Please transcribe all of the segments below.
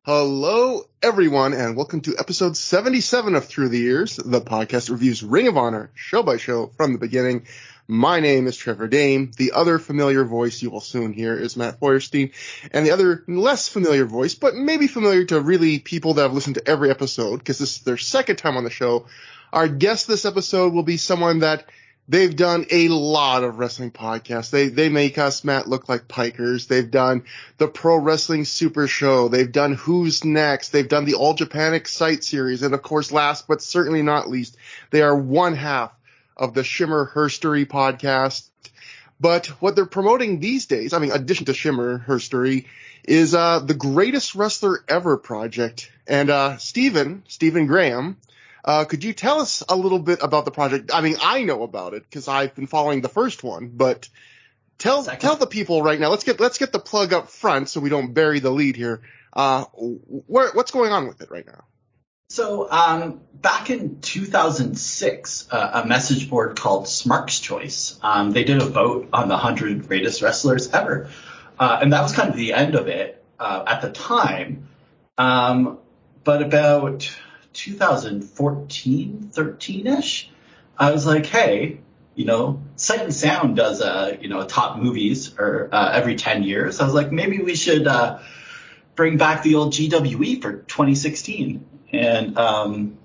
Hello, everyone, and welcome to episode 77 of ThROH The Years, the podcast that reviews Ring of Honor, show by show, from the beginning. My name is Trevor Dame. The other familiar voice you will soon hear is Matt Feuerstein, and the other less familiar voice, but maybe familiar to really people that have listened to every episode, because this is their second time on the show. Our guest this episode will be someone that they've done a lot of wrestling podcasts. They make us, Matt, look like pikers. They've done the Pro Wrestling Super Show. They've done Who's Next. They've done the All Japan Excite series. And of course, last but certainly not least, they are one half of the Shimmer Herstory podcast. But what they're promoting these days, in addition to Shimmer Herstory, is the Greatest Wrestler Ever project. And Stephen Graham, could you tell us a little bit about the project? I know about it because I've been following the first one, but tell the people right now. Let's get the plug up front so we don't bury the lead here. What's going on with it right now? So back in 2006, a message board called Smark's Choice, they did a vote on the 100 greatest wrestlers ever, and that was kind of the end of it at the time. But about 2014, 13-ish, I was like, hey, Sight and Sound does top movies or every 10 years. I was like, maybe we should bring back the old GWE for 2016. And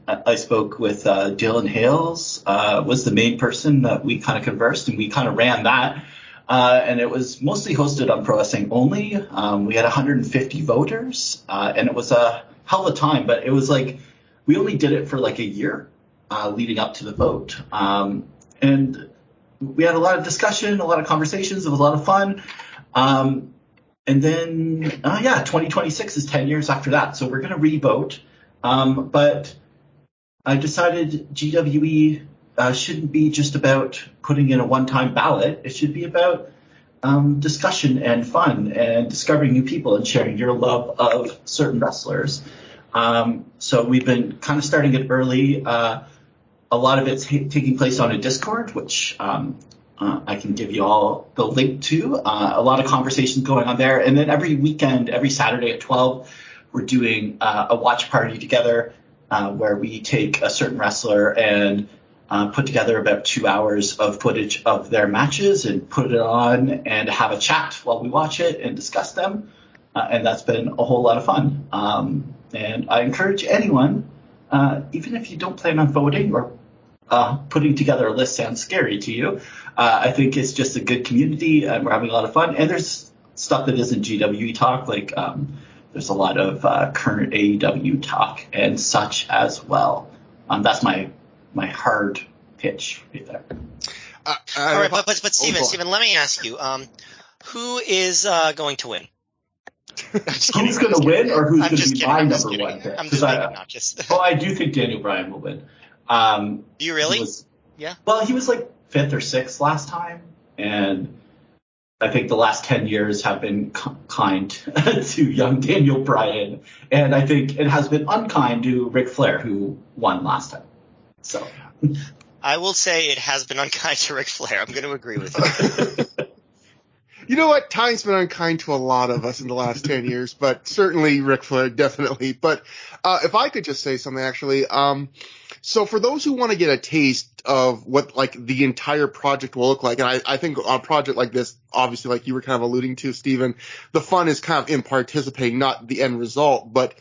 I spoke with Dylan Hales, was the main person that we kind of conversed, and we kind of ran that. And it was mostly hosted on Pro Wrestling Only. We had 150 voters, and it was a hell of a time, but it was like, we only did it for like a year leading up to the vote. And we had a lot of discussion, a lot of conversations. It was a lot of fun. And then, 2026 is 10 years after that. So we're going to re-vote. But I decided GWE shouldn't be just about putting in a one-time ballot. It should be about discussion and fun and discovering new people and sharing your love of certain wrestlers. So we've been kind of starting it early. A lot of it's taking place on a Discord, which I can give you all the link to. A lot of conversations going on there. And then every weekend, every Saturday at 12, we're doing a watch party together where we take a certain wrestler and put together about 2 hours of footage of their matches and put it on and have a chat while we watch it and discuss them. And that's been a whole lot of fun. And I encourage anyone, even if you don't plan on voting or putting together a list sounds scary to you, I think it's just a good community and we're having a lot of fun. And there's stuff that isn't GWE talk, like there's a lot of current AEW talk and such as well. That's my hard pitch right there. All right, but Stephen, let me ask you, who is going to win? Who's going to win, or who's going to be my number one pick? I'm just making obnoxious. I do think Daniel Bryan will win. Do you really? Yeah. Well, he was like 5th or 6th last time, and I think the last 10 years have been kind to young Daniel Bryan, and I think it has been unkind to Ric Flair, who won last time. So I will say it has been unkind to Ric Flair. I'm going to agree with you. You know what? Time's been unkind to a lot of us in the last 10 years, but certainly Ric Flair, definitely. But if I could just say something, actually. So for those who want to get a taste of what, the entire project will look like, and I think on a project like this, obviously, like you were kind of alluding to, Stephen, the fun is kind of in participating, not the end result. But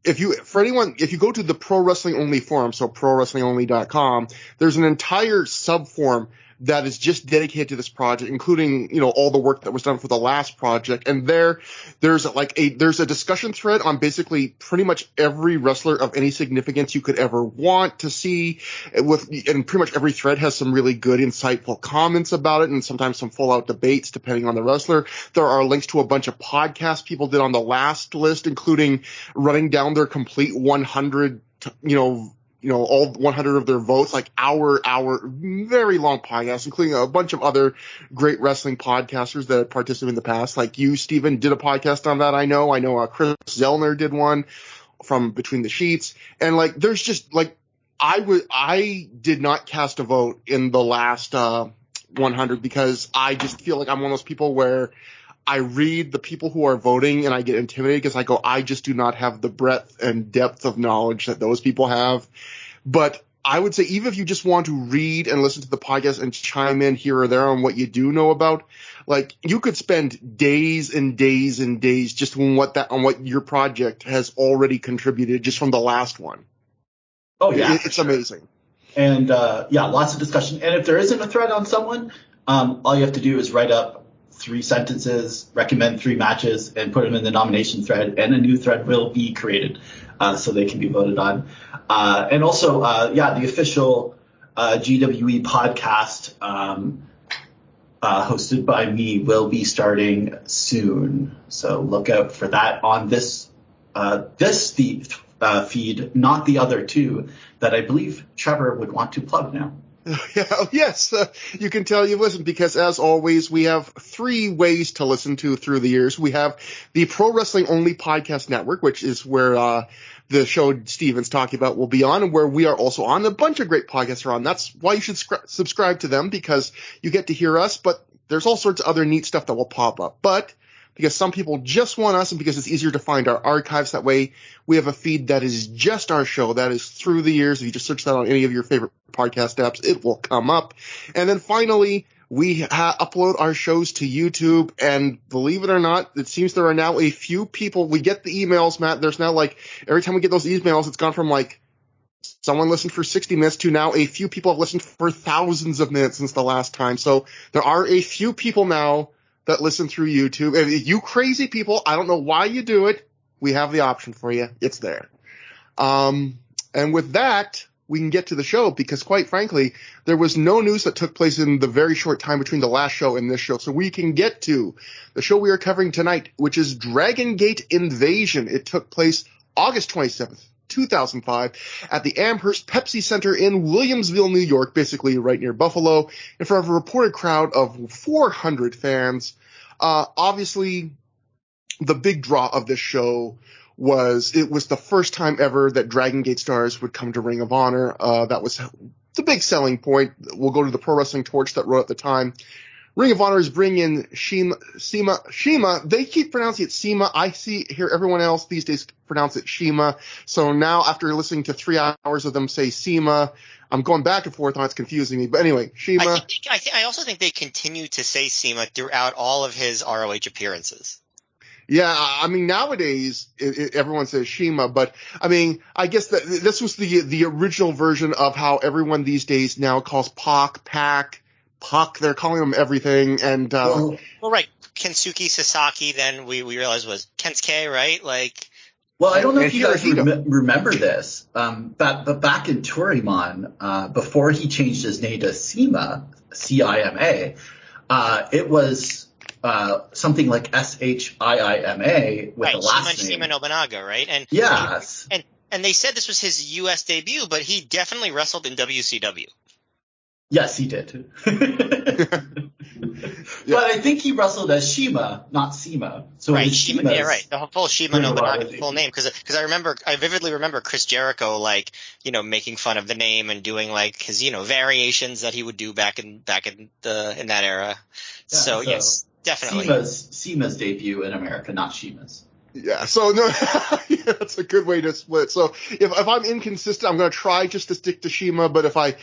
if you go to the Pro Wrestling Only forum, so prowrestlingonly.com, there's an entire subforum that is just dedicated to this project, including, all the work that was done for the last project. And there's a discussion thread on basically pretty much every wrestler of any significance you could ever want to see, and pretty much every thread has some really good, insightful comments about it, and sometimes some full out debates depending on the wrestler. There are links to a bunch of podcasts people did on the last list, including running down their complete 100, all 100 of their votes, hour, very long podcasts, including a bunch of other great wrestling podcasters that have participated in the past. Like you, Stephen, did a podcast on that. I know Chris Zellner did one from Between the Sheets. And there's just I did not cast a vote in the last 100 because I just feel like I'm one of those people where I read the people who are voting and I get intimidated because I go, I just do not have the breadth and depth of knowledge that those people have. But I would say even if you just want to read and listen to the podcast and chime in here or there on what you do know about, like you could spend days and days and days just on what your project has already contributed just from the last one. Oh yeah, it's amazing. And lots of discussion. And if there isn't a thread on someone, all you have to do is write up 3 sentences, recommend 3 matches, and put them in the nomination thread, and a new thread will be created so they can be voted on. And also, the official GWE podcast hosted by me will be starting soon. So look out for that on this feed, not the other 2 that I believe Trevor would want to plug now. Yes, you can tell you've listened because, as always, we have 3 ways to listen to through the years. We have the Pro Wrestling Only Podcast Network, which is where the show Steven's talking about will be on, and where we are also on. A bunch of great podcasts are on. That's why you should subscribe to them, because you get to hear us, but there's all sorts of other neat stuff that will pop up. But because some people just want us and because it's easier to find our archives that way, we have a feed that is just our show. That is Through the Years. If you just search that on any of your favorite podcast apps, it will come up. And then finally, we upload our shows to YouTube. And believe it or not, it seems there are now a few people. We get the emails, Matt. There's now every time we get those emails, it's gone from someone listened for 60 minutes to now a few people have listened for thousands of minutes since the last time. So there are a few people now that listen through YouTube. If you crazy people, I don't know why you do it. We have the option for you. It's there. And with that, we can get to the show because, quite frankly, there was no news that took place in the very short time between the last show and this show. So we can get to the show we are covering tonight, which is Dragon Gate Invasion. It took place August 27th. 2005 at the Amherst Pepsi Center in Williamsville, New York, basically right near Buffalo, in front of a reported crowd of 400 fans. Obviously, the big draw of this show was the first time ever that Dragon Gate stars would come to Ring of Honor. That was the big selling point. We'll go to the Pro Wrestling Torch that wrote at the time. Ring of Honor is bringing in Shima. They keep pronouncing it Sema. I hear everyone else these days pronounce it Shima. So now, after listening to 3 hours of them say Sema, I'm going back and forth on it's confusing me. But anyway, Shima. I also think they continue to say Sema throughout all of his ROH appearances. Yeah, I mean, nowadays, everyone says Shima, but I mean, I guess that this was the original version of how everyone these days now calls Pac, Puck, they're calling them everything, and well, right, Kensuke Sasaki. Then we realized was Kensuke, right? Well, I don't know if you guys remember this, but back in Torimon, before he changed his name to Cima, C-I-M-A, it was something like S-H-I-I-M-A with the last name. Shima Nobunaga, right? And yes, and they said this was his U.S. debut, but he definitely wrestled in WCW. Yes, he did. But I think he wrestled as Shima, not Sema. So right, Shima, yeah, right. The full Shima Nobunaga full name, because I vividly remember Chris Jericho making fun of the name and doing his variations that he would do back in that era. Yeah, so yes, definitely. Sema's debut in America, not Shima's. Yeah, so no, yeah, that's a good way to split. So if I'm inconsistent, I'm going to try just to stick to Shima, but if I'm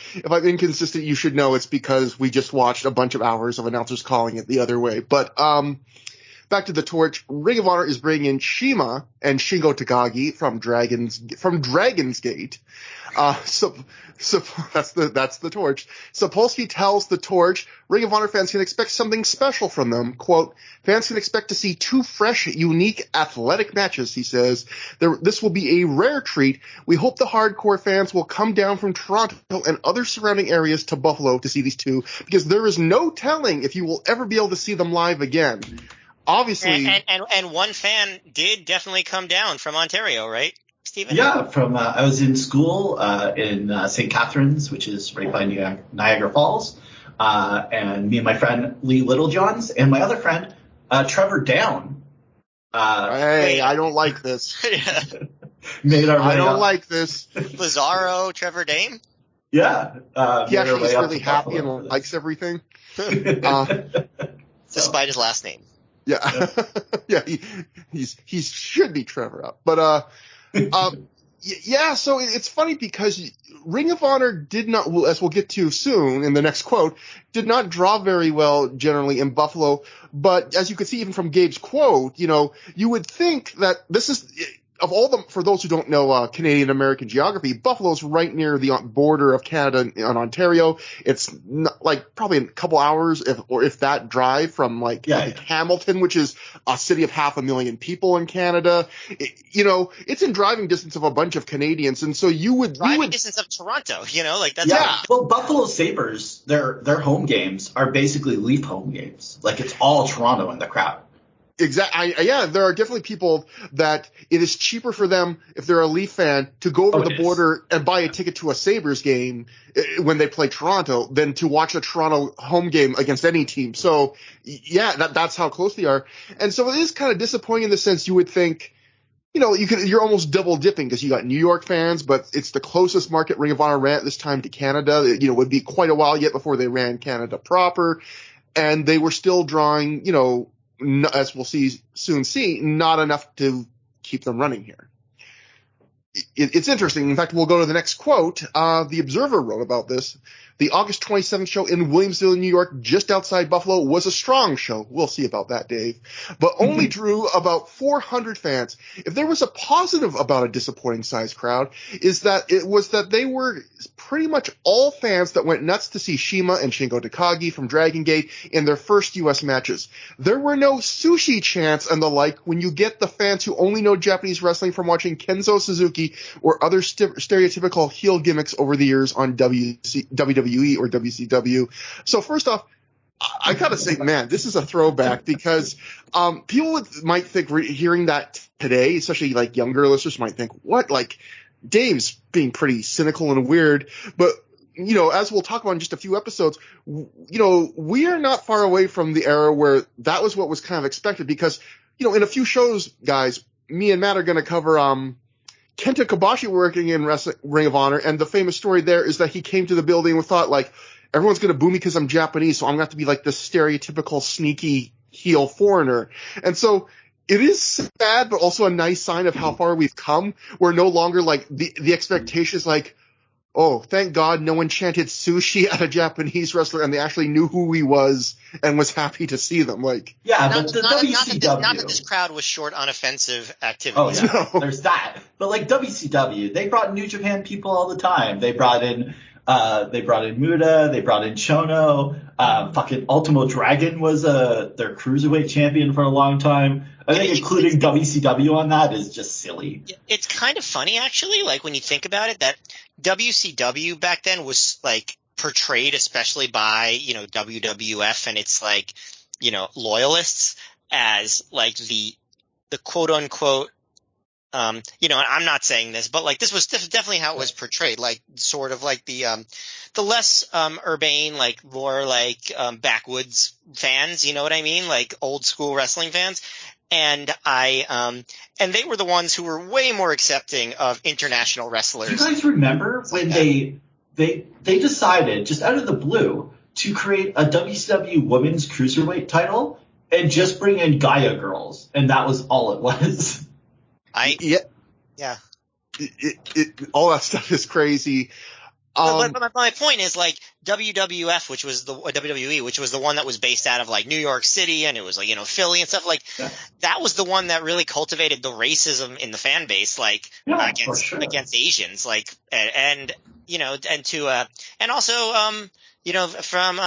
inconsistent, you should know it's because we just watched a bunch of hours of announcers calling it the other way. But back to the Torch, Ring of Honor is bringing in Shima and Shingo Takagi from Dragon's Gate. So that's the Torch. Sapolsky tells the Torch, Ring of Honor fans can expect something special from them. Quote, fans can expect to see 2 fresh, unique, athletic matches, he says. This will be a rare treat. We hope the hardcore fans will come down from Toronto and other surrounding areas to Buffalo to see these 2, because there is no telling if you will ever be able to see them live again. Obviously. And one fan did definitely come down from Ontario, right? Steven? Yeah, I was in school in St. Catharines, which is right by Niagara Falls, and me and my friend Lee Littlejohns and my other friend Trevor Down. Hey, I don't like this. Made our way I don't up. like this. Bizarro Trevor Dame? Yeah. He actually is really happy and likes everything. Despite his last name. Yeah. Yeah. He should be Trevor up. But, yeah, so it's funny because Ring of Honor did not, as we'll get to soon in the next quote, did not draw very well generally in Buffalo. But as you can see even from Gabe's quote, you would think that this is, of all the, for those who don't know Canadian American geography, Buffalo's right near the border of Canada and Ontario. It's like probably a couple hours, if that, drive from I think Hamilton, which is a city of 500,000 people in Canada. It's in driving distance of a bunch of Canadians, and so driving distance of Toronto. That's Well, Buffalo Sabres, their home games are basically Leaf home games. Like it's all Toronto in the crowd. Exactly. Yeah, there are definitely people that it is cheaper for them if they're a Leaf fan to go over the border and buy a ticket to a Sabres game when they play Toronto than to watch a Toronto home game against any team. So yeah, that's how close they are. And so it is kind of disappointing in the sense you would think, you're almost double dipping because you got New York fans, but it's the closest market Ring of Honor ran at this time to Canada. It would be quite a while yet before they ran Canada proper, and they were still drawing, as we'll soon see, not enough to keep them running here. It's interesting. In fact, we'll go to the next quote. The Observer wrote about this. The August 27th show in Williamsville, New York, just outside Buffalo, was a strong show. We'll see about that, Dave. But only drew about 400 fans. If there was a positive about a disappointing sized crowd, is that it was that they were pretty much all fans that went nuts to see Shima and Shingo Takagi from Dragon Gate in their first U.S. matches. There were no sushi chants and the like when you get the fans who only know Japanese wrestling from watching Kenzo Suzuki or other stereotypical heel gimmicks over the years on WWE or WCW. So first off, I gotta say, man, this is a throwback because people might think hearing that today, especially like younger listeners, might think, what? Like Dave's being pretty cynical and weird. But as we'll talk about in just a few episodes, we are not far away from the era where that was what was kind of expected because in a few shows, guys, me and Matt are going to cover Kenta Kobashi working in Ring of Honor, and the famous story there is that he came to the building and thought, like, everyone's going to boo me because I'm Japanese, so I'm going to have to be like this stereotypical sneaky heel foreigner. And so it is sad, but also a nice sign of how far we've come. We're no longer like the expectation is like, oh, thank God no one chanted sushi at a Japanese wrestler and they actually knew who he was and was happy to see them. Like, yeah, but the WCW. Not that this crowd was short on offensive activity. Oh, yeah, no. There's that. But like WCW, they brought New Japan people all the time. They brought in Muda, they brought in Chono. Fucking Ultimo Dragon was their cruiserweight champion for a long time. I think including WCW on that is just silly. It's kind of funny, actually, like when you think about it, that WCW back then was like portrayed, especially by, WWF and its like, loyalists as like the quote unquote, and I'm not saying this, but like this was definitely how it was portrayed, like sort of like the less urbane, like more like backwoods fans, you know what I mean? Like old school wrestling fans. And and they were the ones who were way more accepting of international wrestlers. Do you guys remember when they decided just out of the blue to create a WCW Women's Cruiserweight title and just bring in Gaia girls, and that was all it was? Yeah. All that stuff is crazy. But my point is, like, WWF, which was WWE, which was the one that was based out of like New York City, and it was like, Philly and stuff, like that was the one that really cultivated the racism in the fan base, like against Asians, like, and also from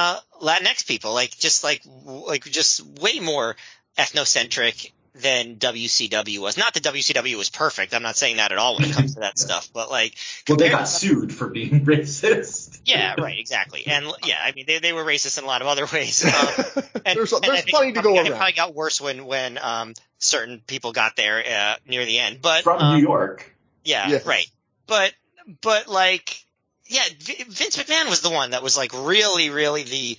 Latinx people, like just way more ethnocentric than WCW was. Not that WCW was perfect. I'm not saying that at all when it comes to that stuff. But like, they got sued for being racist. Yeah, right, exactly. And yeah, I mean, they were racist in a lot of other ways. There's plenty to go around. It probably got worse when certain people got there near the end. But from New York. Yeah, yes. Right. But like, yeah, Vince McMahon was the one that was like really, really the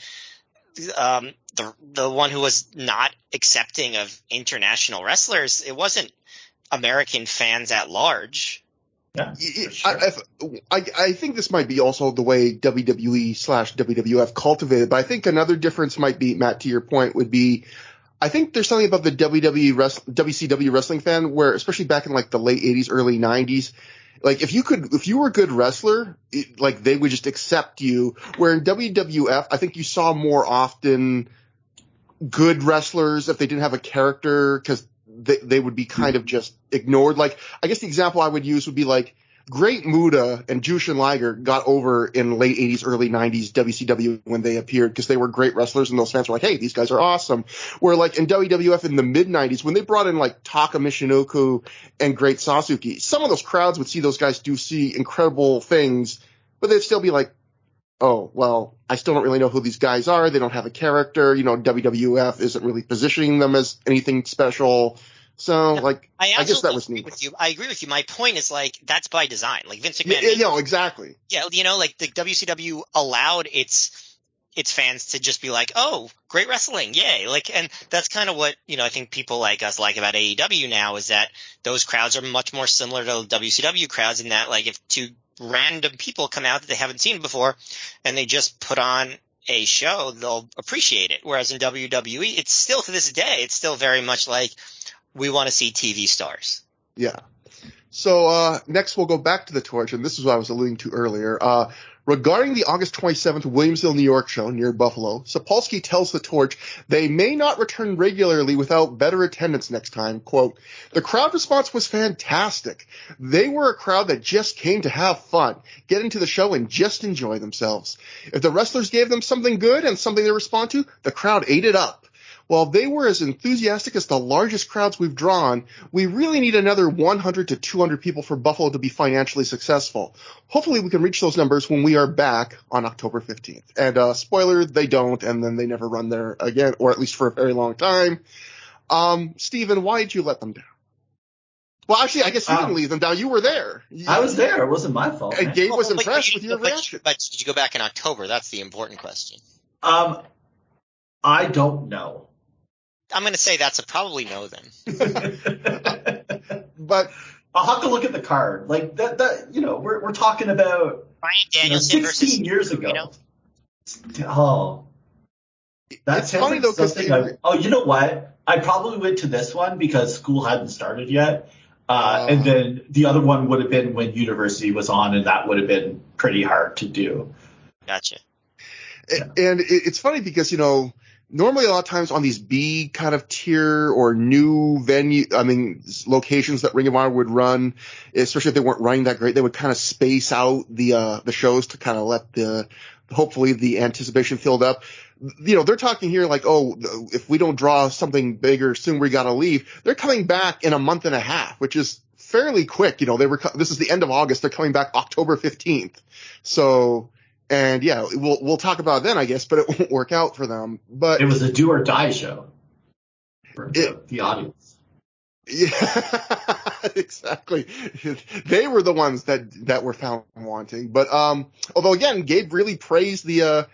one who was not accepting of international wrestlers. It wasn't American fans at large. Yeah, sure. I think this might be also the way WWE/WWF cultivated, but I think another difference might be, Matt, to your point, would be I think there's something about the WCW wrestling fan where, especially back in like the late 80s, early 90s, like if you were a good wrestler, like they would just accept you. Where in WWF, I think you saw more often good wrestlers if they didn't have a character, because they would be kind of just ignored. Like, I guess the example I would use would be like Great Muta and Jushin Liger got over in late 80s, early 90s WCW when they appeared because they were great wrestlers and those fans were like, hey, these guys are awesome. Where like in WWF in the mid 90s, when they brought in like Taka Michinoku and Great Sasuke, some of those crowds would see those guys see incredible things, but they'd still be like, oh, well, I still don't really know who these guys are. They don't have a character. You know, WWF isn't really positioning them as anything special. So, no, like, I guess that was neat. With you. I agree with you. My point is, like, that's by design. Like, Vince McMahon. Yeah, exactly. Yeah, you know, like, the WCW allowed its fans to just be like, oh, great wrestling, yay. Like, and that's kind of what, you know, I think people like us like about AEW now is that those crowds are much more similar to WCW crowds in that, like, if two random people come out that they haven't seen before and they just put on a show, they'll appreciate it. Whereas in WWE, it's still, to this day, it's still very much like, we want to see TV stars. Yeah. So next we'll go back to the Torch, and this is what I was alluding to earlier. Regarding the August 27th Williamsville, New York show near Buffalo, Sapolsky tells the Torch they may not return regularly without better attendance next time. Quote, the crowd response was fantastic. They were a crowd that just came to have fun, get into the show, and just enjoy themselves. If the wrestlers gave them something good and something to respond to, the crowd ate it up. While they were as enthusiastic as the largest crowds we've drawn, we really need another 100 to 200 people for Buffalo to be financially successful. Hopefully we can reach those numbers when we are back on October 15th. And spoiler, they don't, and then they never run there again, or at least for a very long time. Steven, why did you let them down? Well, actually, I guess you didn't leave them down. You were there. I was there. It wasn't my fault. And Gabe was impressed with your reaction. But did you go back in October? That's the important question. I don't know. I'm going to say that's a probably no then. But I'll have to look at the card. Like that you know, we're talking about Bryan Danielson 16 years ago. You know? Oh. That's funny though, because you know what? I probably went to this one because school hadn't started yet. And then the other one would have been when university was on, and that would have been pretty hard to do. Gotcha. And it's funny because, you know, normally a lot of times on these B kind of tier or new locations that Ring of Honor would run, especially if they weren't running that great, they would kind of space out the shows to kind of let hopefully the anticipation filled up. You know, they're talking here like, oh, if we don't draw something bigger soon, we got to leave. They're coming back in a month and a half, which is fairly quick. You know, this is the end of August. They're coming back October 15th. So, and yeah, we'll talk about it then, I guess, but it won't work out for them. But it was a do or die show for the audience. Yeah, exactly. They were the ones that were found wanting. But although again, Gabe really praised the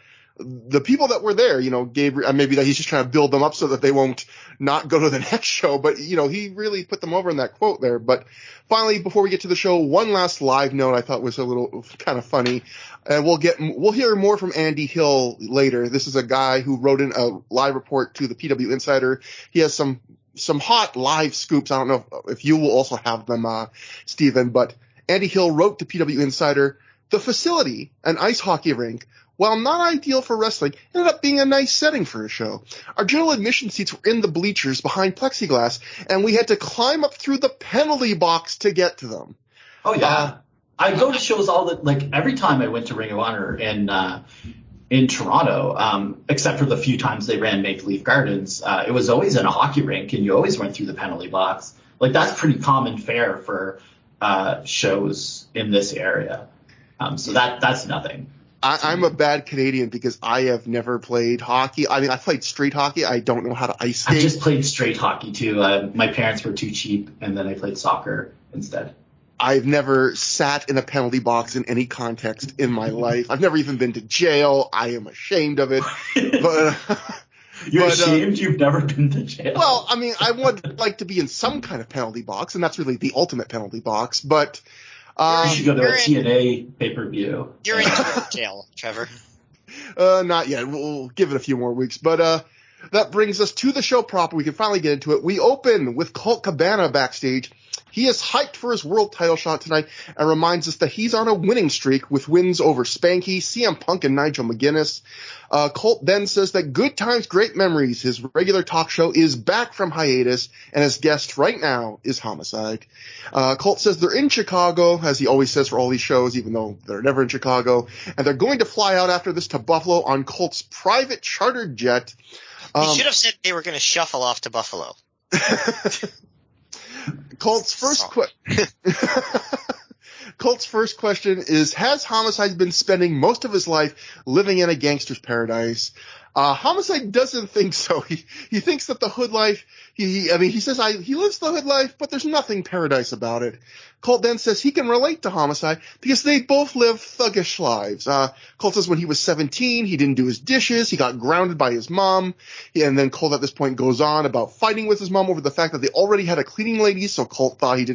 people that were there. You know, Gabe, maybe that he's just trying to build them up so that they won't not go to the next show. But you know, he really put them over in that quote there. But finally, before we get to the show, one last live note I thought was a little kind of funny. And we'll hear more from Andy Hill later. This is a guy who wrote in a live report to the PW Insider. He has some hot live scoops. I don't know if you will also have them, Stephen, but Andy Hill wrote to PW Insider, the facility, an ice hockey rink, while not ideal for wrestling, ended up being a nice setting for a show. Our general admission seats were in the bleachers behind plexiglass, and we had to climb up through the penalty box to get to them. Oh, yeah. I go to shows every time I went to Ring of Honor in Toronto, except for the few times they ran Maple Leaf Gardens, it was always in a hockey rink, and you always went through the penalty box. Like, that's pretty common fare for shows in this area. So that's nothing. I'm a bad Canadian because I have never played hockey. I mean, I played street hockey. I don't know how to ice skate. I just played straight hockey, too. My parents were too cheap, and then I played soccer instead. I've never sat in a penalty box in any context in my life. I've never even been to jail. I am ashamed of it. But You're ashamed you've never been to jail? Well, I mean, I would like to be in some kind of penalty box, and that's really the ultimate penalty box. But you should go to a TNA pay-per-view. You're in jail, Trevor. Not yet. We'll give it a few more weeks. But That brings us to the show proper. We can finally get into it. We open with Colt Cabana backstage. He is hyped for his world title shot tonight and reminds us that he's on a winning streak with wins over Spanky, CM Punk, and Nigel McGuinness. Colt then says that Good Times, Great Memories, his regular talk show, is back from hiatus, and his guest right now is Homicide. Colt says they're in Chicago, as he always says for all these shows, even though they're never in Chicago, and they're going to fly out after this to Buffalo on Colt's private chartered jet. He should have said they were going to shuffle off to Buffalo. Colt's first question is, has Homicide been spending most of his life living in a gangster's paradise? Homicide doesn't think so. He thinks that the hood life, he says he lives the hood life, but there's nothing paradise about it. Colt then says he can relate to Homicide because they both live thuggish lives. Colt says when he was 17, he didn't do his dishes. He got grounded by his mom. And then Colt at this point goes on about fighting with his mom over the fact that they already had a cleaning lady. So Colt thought he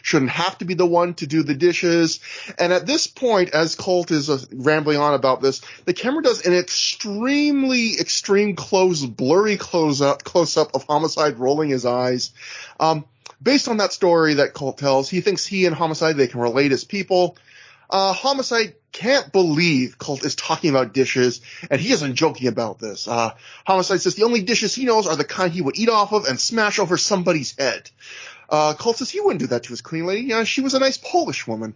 shouldn't have to be the one to do the dishes. And at this point, as Colt is rambling on about this, the camera does an extreme blurry close-up of Homicide rolling his eyes. Based on that story that Colt tells, he thinks he and Homicide, they can relate as people. Homicide can't believe Colt is talking about dishes, and he isn't joking about this. Homicide says the only dishes he knows are the kind he would eat off of and smash over somebody's head. Colt says he wouldn't do that to his cleaning lady. Yeah, she was a nice Polish woman.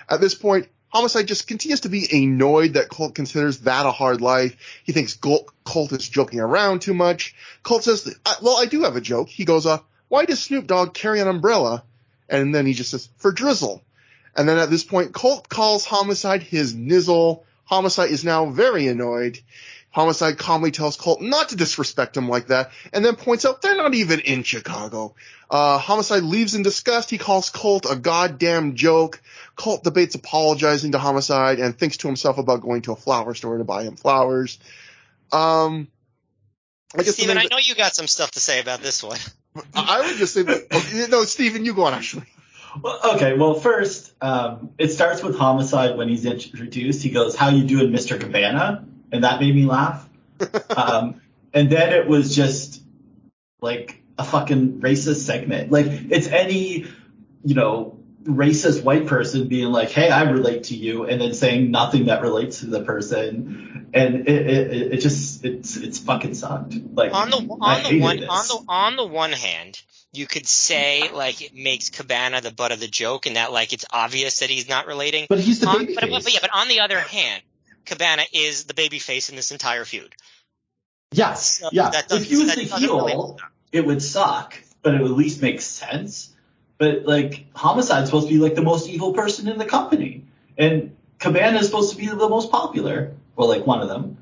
At this point, Homicide just continues to be annoyed that Colt considers that a hard life. He thinks Colt is joking around too much. Colt says, well, I do have a joke. He goes, why does Snoop Dogg carry an umbrella? And then he just says, for drizzle. And then at this point, Colt calls Homicide his nizzle. Homicide is now very annoyed. Homicide calmly tells Colt not to disrespect him like that, and then points out they're not even in Chicago. Homicide leaves in disgust. He calls Colt a goddamn joke. Colt debates apologizing to Homicide and thinks to himself about going to a flower store to buy him flowers. Steven, I know you got some stuff to say about this one. I would just say that, no, Steven, you go on, actually. Well, okay, well, first, it starts with Homicide when he's introduced. He goes, how you doing, Mr. Cabana? And that made me laugh. And then it was just, like, a fucking racist segment. Like, it's any, racist white person being like, hey, I relate to you, and then saying nothing that relates to the person. And it's fucking sucked. Like, on the one hand, you could say, like, it makes Cabana the butt of the joke and that, like, it's obvious that he's not relating. But he's the babyface. But on the other hand, Cabana is the babyface in this entire feud. Yes, so yeah. If he was the heel, it would suck, but it would at least make sense. But, like, Homicide's supposed to be, like, the most evil person in the company. And Cabana is supposed to be the most popular. Or, like, one of them.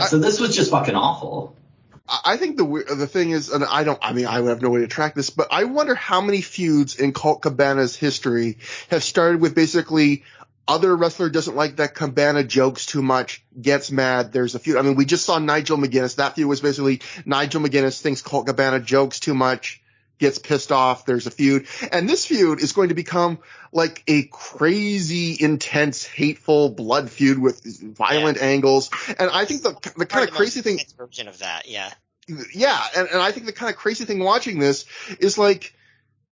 So this was just fucking awful. I think the thing is, and I would have no way to track this, but I wonder how many feuds in Colt Cabana's history have started with basically other wrestler doesn't like that Cabana jokes too much, gets mad, there's a feud. I mean, we just saw Nigel McGuinness. That feud was basically Nigel McGuinness thinks Colt Cabana jokes too much, gets pissed off, there's a feud. And this feud is going to become like a crazy, intense, hateful blood feud with violent angles. And I think the kind of crazy thing version of that, yeah. Yeah, and I think the kind of crazy thing watching this is like,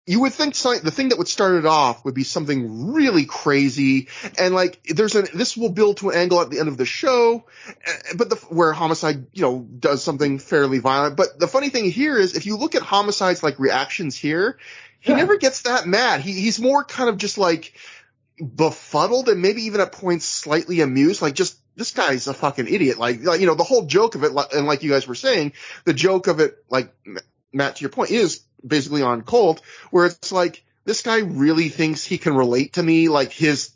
you would think the thing that would start it off would be something really crazy, and like this will build to an angle at the end of the show, but where Homicide, does something fairly violent. But the funny thing here is, if you look at Homicide's like reactions here, he never gets that mad. He's more kind of just like befuddled and maybe even at points slightly amused, like just this guy's a fucking idiot. Like the whole joke of it, and like you guys were saying, the joke of it, like Matt, to your point, is basically on Colt, where it's like, this guy really thinks he can relate to me, like his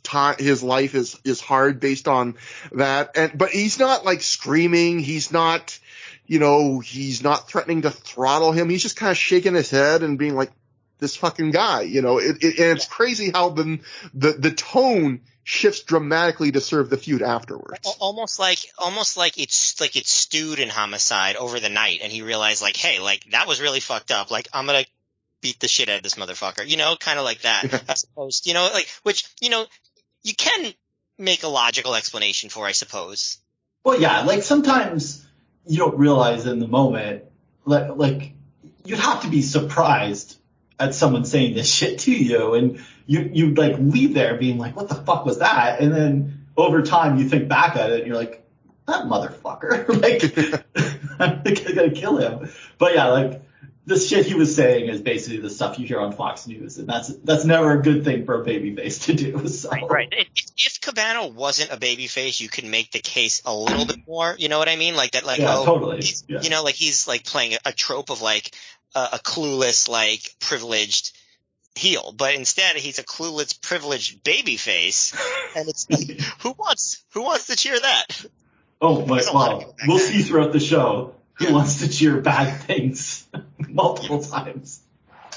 life is hard based on that, but he's not like screaming, he's not threatening to throttle him, he's just kind of shaking his head and being like, this fucking guy, and it's crazy how the tone shifts dramatically to serve the feud afterwards. Almost like it's stewed in Homicide over the night, and he realized, like, hey, like, that was really fucked up. Like, I'm gonna beat the shit out of this motherfucker. Kind of like that. As opposed, which you can make a logical explanation for, I suppose. Well, yeah, like sometimes you don't realize in the moment, like you'd have to be surprised at someone saying this shit to you, and you like leave there being like, what the fuck was that? And then over time you think back at it and you're like, that motherfucker, like I think I gotta kill him. But yeah, like the shit he was saying is basically the stuff you hear on Fox News, and that's never a good thing for a babyface to do. So. Right. If Cabana wasn't a babyface, you could make the case a little bit more. You know what I mean? Like that. Like, yeah, oh, totally. You know, like he's like playing a trope of like a clueless, like privileged heel, but instead he's a clueless, privileged babyface, and it's like, who wants to cheer that? Oh my! Well, we'll see throughout the show who wants to cheer bad things multiple times.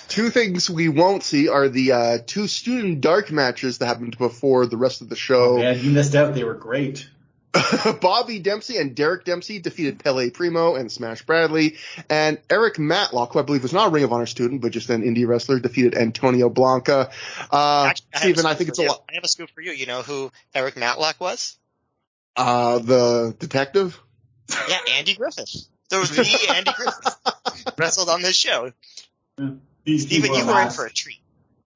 Two things we won't see are the two student dark matches that happened before the rest of the show. Oh, man, you missed out. They were great. Bobby Dempsey and Derek Dempsey defeated Pele Primo and Smash Bradley, and Eric Matlock, who I believe was not a Ring of Honor student but just an indie wrestler, defeated Antonio Blanca. Stephen, I think it's a lot. I have a scoop for you. You know who Eric Matlock was? The detective? Yeah, Andy Griffith. There was the Andy Griffith wrestled on this show. Yeah. Stephen, you were in for a treat.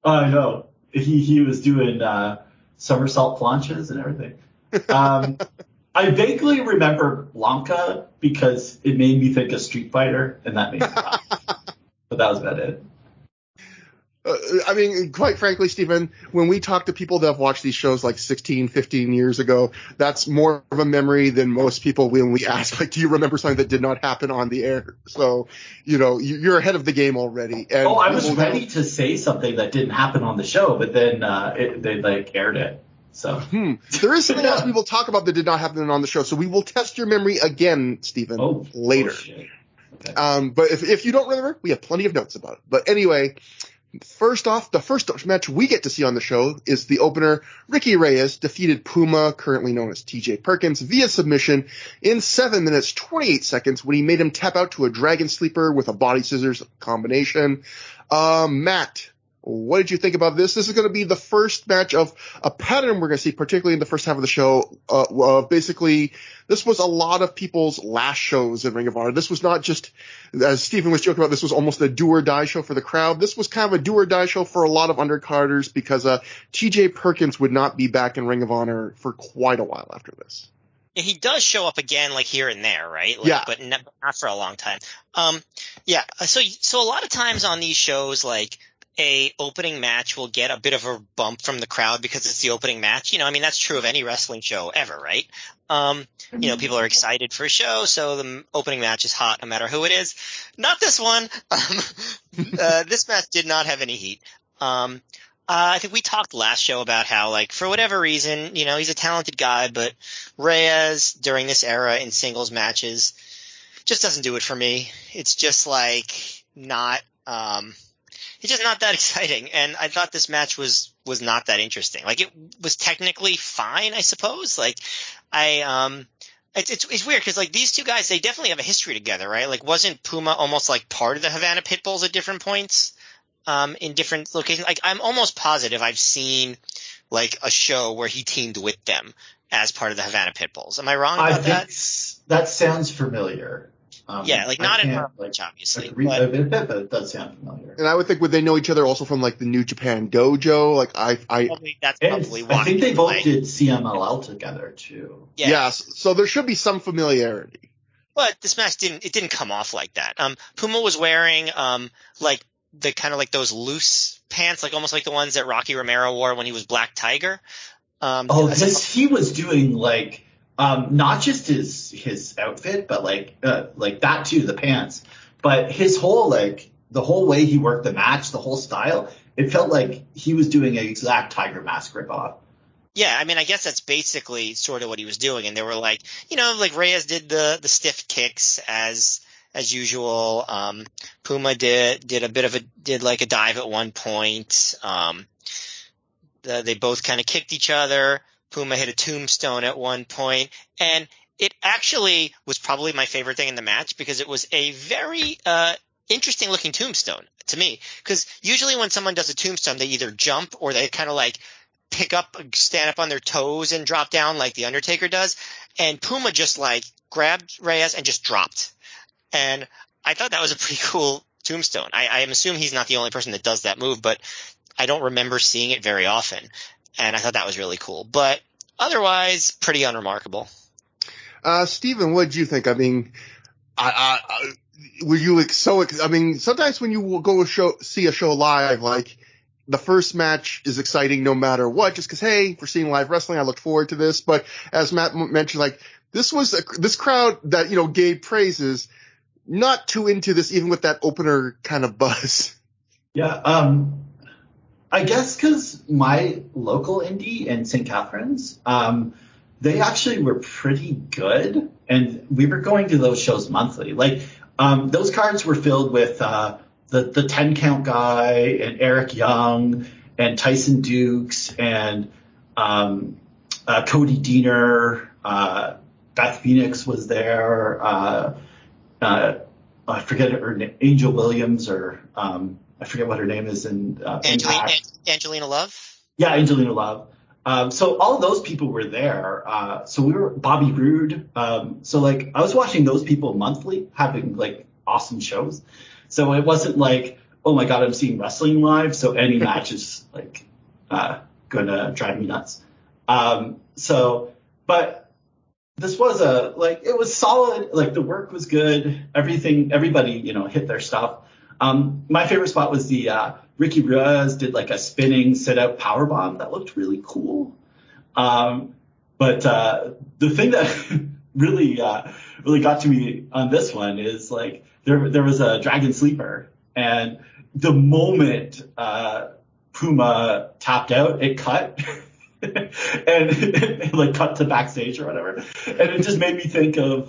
I know. He was doing somersault planches and everything. I vaguely remember Blanca because it made me think of Street Fighter, and that made me laugh. But that was about it. I mean, quite frankly, Stephen, when we talk to people that have watched these shows like 16, 15 years ago, that's more of a memory than most people when we ask, like, do you remember something that did not happen on the air? So, you know, you're ahead of the game already. And I was ready to say something that didn't happen on the show, but then they like aired it. So there is something else we will talk about that did not happen on the show. So we will test your memory again, Stephen, later. Shit. Okay. But if you don't remember, we have plenty of notes about it. But anyway, first off, the first match we get to see on the show is the opener. Ricky Reyes defeated Puma, currently known as TJ Perkins, via submission in 7 minutes, 28 seconds when he made him tap out to a dragon sleeper with a body scissors combination. Matt, what did you think about this? This is going to be the first match of a pattern we're going to see, particularly in the first half of the show. Basically, this was a lot of people's last shows in Ring of Honor. This was not just, as Stephen was joking about, this was almost a do-or-die show for the crowd. This was kind of a do-or-die show for a lot of undercarders because TJ Perkins would not be back in Ring of Honor for quite a while after this. Yeah, he does show up again, like here and there, right? Like, yeah. But not for a long time. Yeah. So a lot of times on these shows, like, a opening match will get a bit of a bump from the crowd because it's the opening match. You know, I mean, that's true of any wrestling show ever, right? You know, people are excited for a show, so the opening match is hot no matter who it is. Not this one. This match did not have any heat. I think we talked last show about how, like, for whatever reason, you know, he's a talented guy, but Reyes during this era in singles matches just doesn't do it for me. It's just like not, it's just not that exciting, and I thought this match was not that interesting. Like, it was technically fine, I suppose. Like, it's weird because, like, these two guys, they definitely have a history together, right? Like, wasn't Puma almost like part of the Havana Pitbulls at different points, in different locations? Like, I'm almost positive I've seen like a show where he teamed with them as part of the Havana Pitbulls. Am I wrong about that? That sounds familiar. Yeah, like not in her match, obviously. But it does sound familiar. And I would think, would they know each other also from like the New Japan Dojo? Like that's probably why. I think they both did CMLL together too. Yeah. Yes, so there should be some familiarity. But this match didn't come off like that. Puma was wearing like the kind of like those loose pants, like almost like the ones that Rocky Romero wore when he was Black Tiger. He was doing like not just his outfit, but like that too, the pants. But his whole the whole way he worked the match, the whole style, it felt like he was doing an exact Tiger Mask ripoff. Yeah, I mean, I guess that's basically sort of what he was doing. And they were like, you know, like Reyes did the stiff kicks as usual. Puma did like a dive at one point. They both kind of kicked each other. Puma hit a tombstone at one point, and it actually was probably my favorite thing in the match because it was a very interesting looking tombstone to me. Because usually when someone does a tombstone, they either jump or they kind of like pick up, stand up on their toes and drop down like the Undertaker does. And Puma just like grabbed Reyes and just dropped. And I thought that was a pretty cool tombstone. I assume he's not the only person that does that move, but I don't remember seeing it very often. And I thought that was really cool. But otherwise, pretty unremarkable. Steven, what did you think? I mean, were you sometimes when you go see a show live, like, the first match is exciting no matter what, just because, hey, we're seeing live wrestling, I look forward to this. But as Matt mentioned, like, this crowd that, gave praises, not too into this, even with that opener kind of buzz. Yeah, I guess because my local indie in St. Catharines, they actually were pretty good, and we were going to those shows monthly. Like, those cards were filled with the 10 count guy and Eric Young and Tyson Dukes and Cody Diener, Beth Phoenix was there. I forget her name, Angel Williams, or I forget what her name is in Angelina Love? Yeah, Angelina Love. So all those people were there. So we were Bobby Roode. So like I was watching those people monthly having like awesome shows. So it wasn't like, oh my God, I'm seeing wrestling live. So any match is like gonna drive me nuts. But this was it was solid. Like the work was good. Everybody, hit their stuff. My favorite spot was the Ricky Reyes did like a spinning sit-out powerbomb that looked really cool. But the thing that really got to me on this one is like there was a Dragon Sleeper, and the moment Puma tapped out, it cut. And it like cut to backstage or whatever, and it just made me think of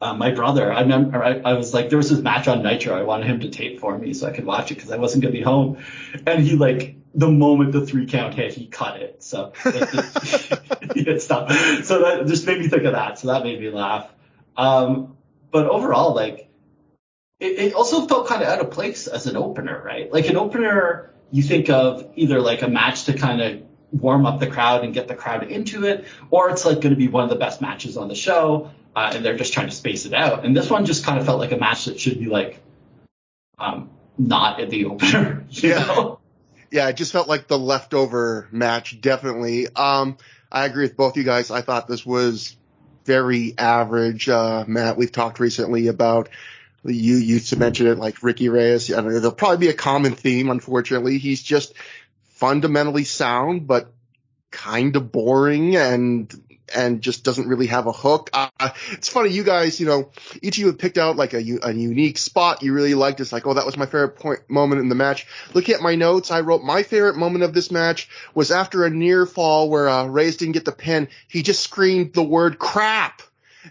my brother. I remember I was like, there was this match on Nitro. I wanted him to tape for me so I could watch it because I wasn't gonna be home, and he like the moment the 3 count hit, he cut it. So he hit stuff. So that just made me think of that. So that made me laugh. But overall, like it also felt kind of out of place as an opener, right? Like an opener, you think of either like a match to kind of warm up the crowd and get the crowd into it, or it's like going to be one of the best matches on the show, and they're just trying to space it out. And this one just kind of felt like a match that should be like not at the opener. You know? Yeah, it just felt like the leftover match, definitely. I agree with both you guys. I thought this was very average. Matt, we've talked recently about, you used to mention it, like Ricky Reyes. I don't know, there'll probably be a common theme, unfortunately. He's just fundamentally sound, but kind of boring and just doesn't really have a hook. It's funny, you guys, each of you have picked out like a unique spot you really liked. It's like, oh, that was my favorite moment in the match. Looking at my notes, I wrote my favorite moment of this match was after a near fall where Reyes didn't get the pin. He just screamed the word crap.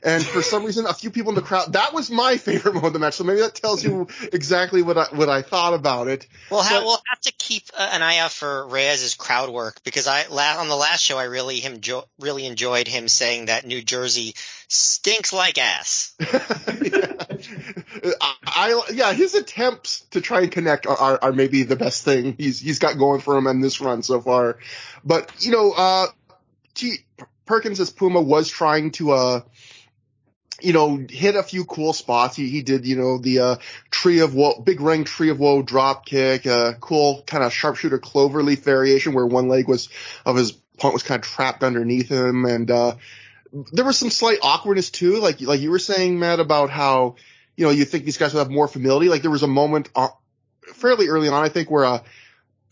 And for some reason, a few people in the crowd, that was my favorite moment of the match. So maybe that tells you exactly what I thought about it. We'll have to keep an eye out for Reyes' crowd work, because on the last show I really enjoyed him saying that New Jersey stinks like ass. His attempts to try and connect are maybe the best thing he's got going for him in this run so far. But Perkins as Puma was trying to hit a few cool spots. He did, the Tree of Woe, big ring Tree of Woe drop kick, cool kind of sharpshooter cloverleaf variation where one leg of his opponent was kind of trapped underneath him. And, there was some slight awkwardness too. Like you were saying, Matt, about how, you think these guys would have more familiarity. Like there was a moment fairly early on, I think, where,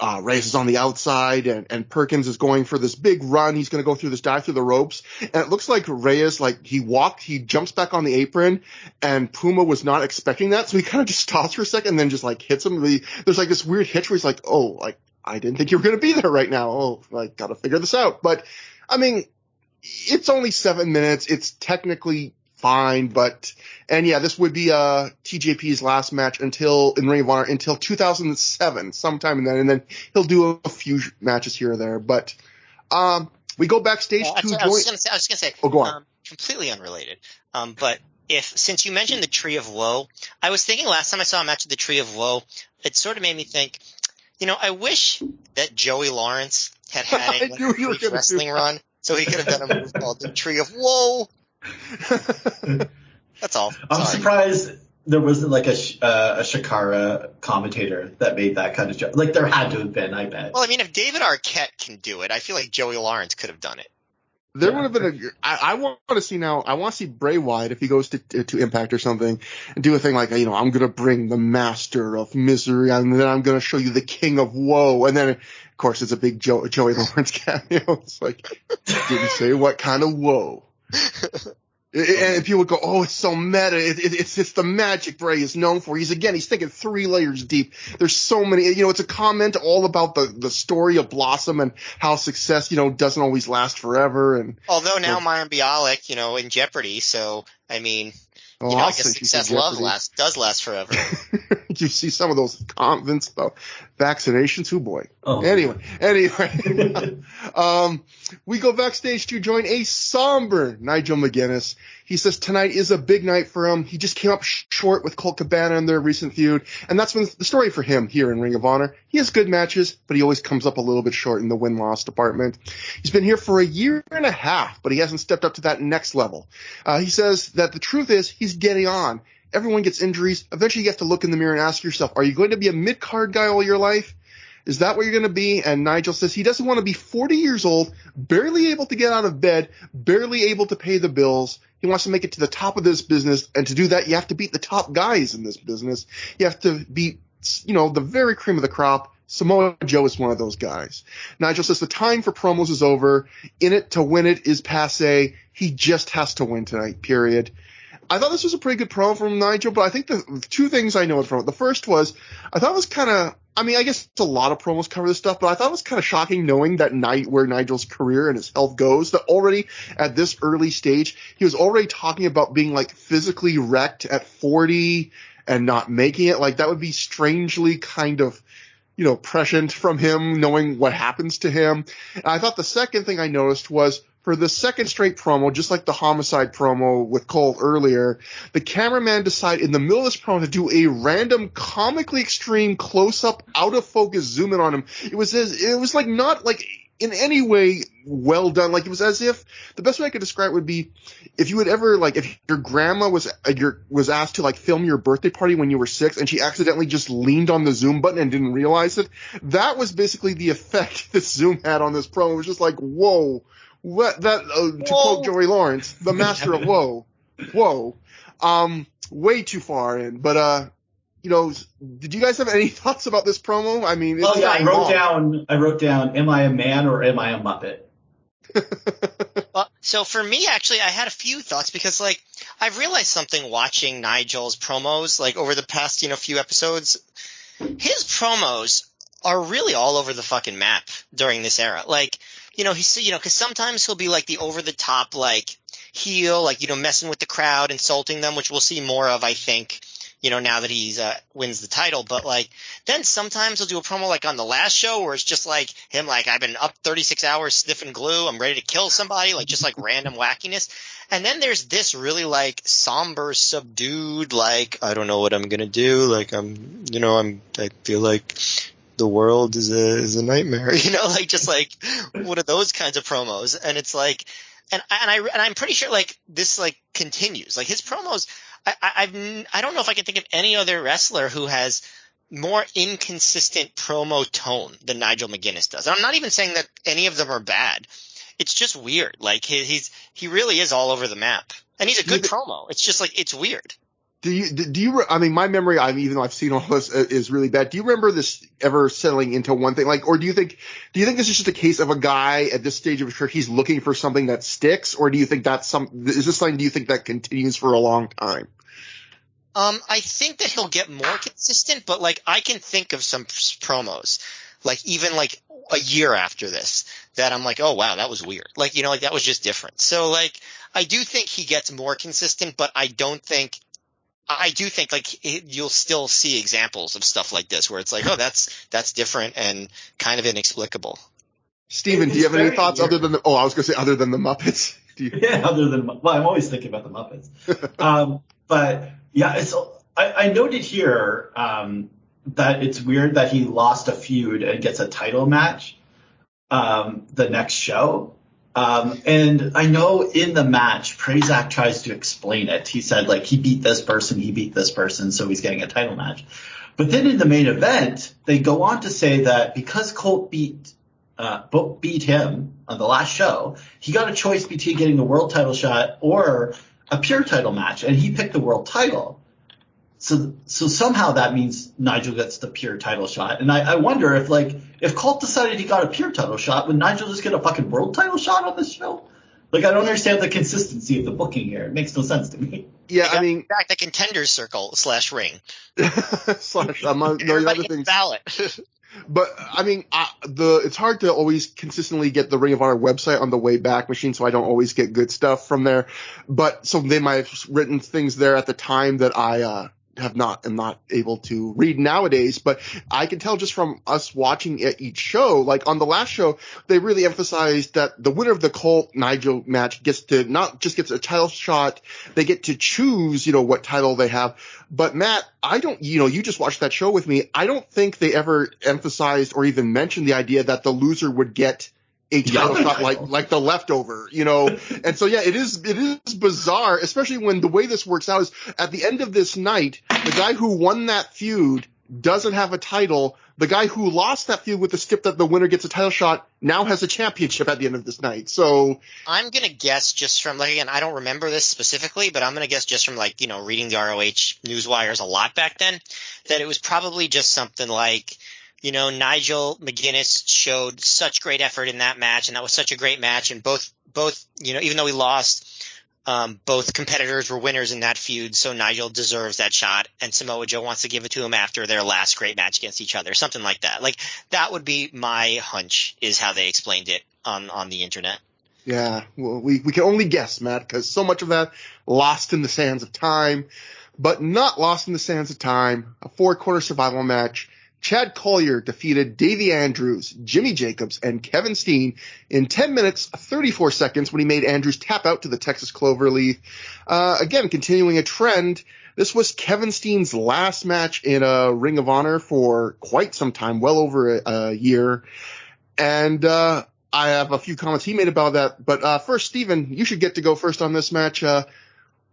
Reyes is on the outside and Perkins is going for this big run. He's going to go through this dive through the ropes. And it looks like Reyes, like he jumps back on the apron and Puma was not expecting that. So he kind of just stops for a second and then just like hits him. There's like this weird hitch where he's like, oh, like I didn't think you were going to be there right now. Oh, like gotta figure this out. But I mean, it's only 7 minutes. It's technically fine, this would be TJP's last match in Ring of Honor until 2007, sometime in then, and then he'll do a few matches here or there. But we go backstage to join. I was just gonna say. Oh, go on. Completely unrelated. But since you mentioned the Tree of Woe, I was thinking last time I saw a match of the Tree of Woe, it sort of made me think, I wish that Joey Lawrence had a wrestling run, so he could have done a move called the Tree of Woe. That's all. I'm surprised there wasn't like a Shakara commentator that made that kind of joke. Like there had to have been, I bet. Well, I mean, if David Arquette can do it, I feel like Joey Lawrence could have done it. There would have been I want to see now, I want to see Bray Wyatt, if he goes to Impact or something, and do a thing like, I'm going to bring the master of misery, and then I'm going to show you the king of woe. And then, of course, it's a big Joey Lawrence cameo. It's like, didn't say what kind of woe. And people would go, oh, it's so meta. It's the magic Bray is known for. He's thinking 3 layers deep. There's so many, it's a comment all about the story of Blossom and how success, doesn't always last forever. And although now Mayim Bialik, in jeopardy. So, I mean, I guess success does last forever. You see some of those comments about vaccinations. Oh boy. Oh. Anyway, we go backstage to join a somber Nigel McGuinness. He says tonight is a big night for him. He just came up short with Colt Cabana in their recent feud, and that's been the story for him here in Ring of Honor. He has good matches, but he always comes up a little bit short in the win-loss department. He's been here for a year and a half, but he hasn't stepped up to that next level. He says that the truth is he's getting on. Everyone gets injuries. Eventually you have to look in the mirror and ask yourself, are you going to be a mid-card guy all your life? Is that what you're going to be? And Nigel says he doesn't want to be 40 years old, barely able to get out of bed, barely able to pay the bills. He wants to make it to the top of this business, and to do that, you have to beat the top guys in this business. You have to beat, the very cream of the crop. Samoa Joe is one of those guys. Nigel says the time for promos is over. In it to win it is passé. He just has to win tonight, period. I thought this was a pretty good promo from Nigel, but I think the 2 things I noted from it. The first was, I thought it was kind of, I guess a lot of promos cover this stuff, but I thought it was kind of shocking knowing that where Nigel's career and his health goes, that already at this early stage, he was already talking about being like physically wrecked at 40 and not making it. Like that would be strangely kind of, prescient from him, knowing what happens to him. And I thought the second thing I noticed was, for the second straight promo, just like the Homicide promo with Cole earlier, the cameraman decided in the middle of this promo to do a random comically extreme close-up, out-of-focus zoom in on him. It was like not like in any way well done. Like it was as if, the best way I could describe it would be if you would ever, like if your grandma was asked to like film your birthday party when you were 6 and she accidentally just leaned on the zoom button and didn't realize it. That was basically the effect this zoom had on this promo. It was just like, whoa. What that to quote Joey Lawrence, the master of whoa, way too far in. But did you guys have any thoughts about this promo? I mean, I wrote down, am I a man or am I a Muppet? So for me, actually, I had a few thoughts because, like, I've realized something watching Nigel's promos, like over the past, few episodes. His promos are really all over the fucking map during this era. Like, because sometimes he'll be like the over the top, like heel, like, messing with the crowd, insulting them, which we'll see more of, I think, now that he's wins the title. But like, then sometimes he'll do a promo like on the last show where it's just like him, like, I've been up 36 hours sniffing glue. I'm ready to kill somebody, like just like random wackiness. And then there's this really like somber, subdued, like, I don't know what I'm going to do. Like I feel like the world is a nightmare, like just like one of those kinds of promos. And it's like, and I'm pretty sure like this like continues, like his promos. I don't know if I can think of any other wrestler who has more inconsistent promo tone than Nigel McGuinness does. And I'm not even saying that any of them are bad. It's just weird. Like he really is all over the map, and he's a good promo. It's just like, it's weird. Do you, my memory, even though I've seen all this, is really bad. Do you remember this ever settling into one thing? Like, or do you think this is just a case of a guy at this stage of his career, he's looking for something that sticks? Or do you think do you think that continues for a long time? I think that he'll get more consistent, but like, I can think of some promos, like even like a year after this, that I'm like, oh wow, that was weird. Like, like that was just different. So like, I do think he gets more consistent, but I do think like you'll still see examples of stuff like this where it's like, oh, that's different and kind of inexplicable. Steven, do you have any thoughts other than other than the Muppets? Yeah, I'm always thinking about the Muppets. But yeah, I noted here that it's weird that he lost a feud and gets a title match the next show. And I know in the match, Prazak tries to explain it. He said, like, he beat this person, so he's getting a title match. But then in the main event, they go on to say that because Colt beat him on the last show, he got a choice between getting the world title shot or a pure title match, and he picked the world title. So somehow that means Nigel gets the pure title shot. And I wonder if Colt decided he got a pure title shot, would Nigel just get a fucking world title shot on this show? Like, I don't understand the consistency of the booking here. It makes no sense to me. Yeah, I mean, back the contenders circle / ring slash among no other things. Ballot. But I mean, it's hard to always consistently get the Ring of Honor website on the way back machine, so I don't always get good stuff from there. But so they might have written things there at the time that I am not able to read nowadays. But I can tell just from us watching each show, like on the last show, they really emphasized that the winner of the Colt Nigel match gets a title shot. They get to choose, what title they have. But Matt, you just watched that show with me. I don't think they ever emphasized or even mentioned the idea that the loser would get a title shot like the leftover, And so, yeah, it is bizarre, especially when the way this works out is at the end of this night, the guy who won that feud doesn't have a title. The guy who lost that feud with the skip that the winner gets a title shot now has a championship at the end of this night. So I'm going to guess just from, again, I don't remember this specifically, but I'm going to guess just from reading the ROH news wires a lot back then, that it was probably just something like, Nigel McGuinness showed such great effort in that match, and that was such a great match. And both, even though we lost, both competitors were winners in that feud, so Nigel deserves that shot, and Samoa Joe wants to give it to him after their last great match against each other, something like that. Like, that would be my hunch, is how they explained it on the internet. Yeah, well, we can only guess, Matt, because so much of that lost in the sands of time, but not lost in the sands of time. A 4-quarter survival match. Chad Collier defeated Davey Andrews, Jimmy Jacobs, and Kevin Steen in 10 minutes, 34 seconds when he made Andrews tap out to the Texas Cloverleaf. Again, continuing a trend, this was Kevin Steen's last match in a Ring of Honor for quite some time, well over a year. And I have a few comments he made about that. But first, Steven, you should get to go first on this match.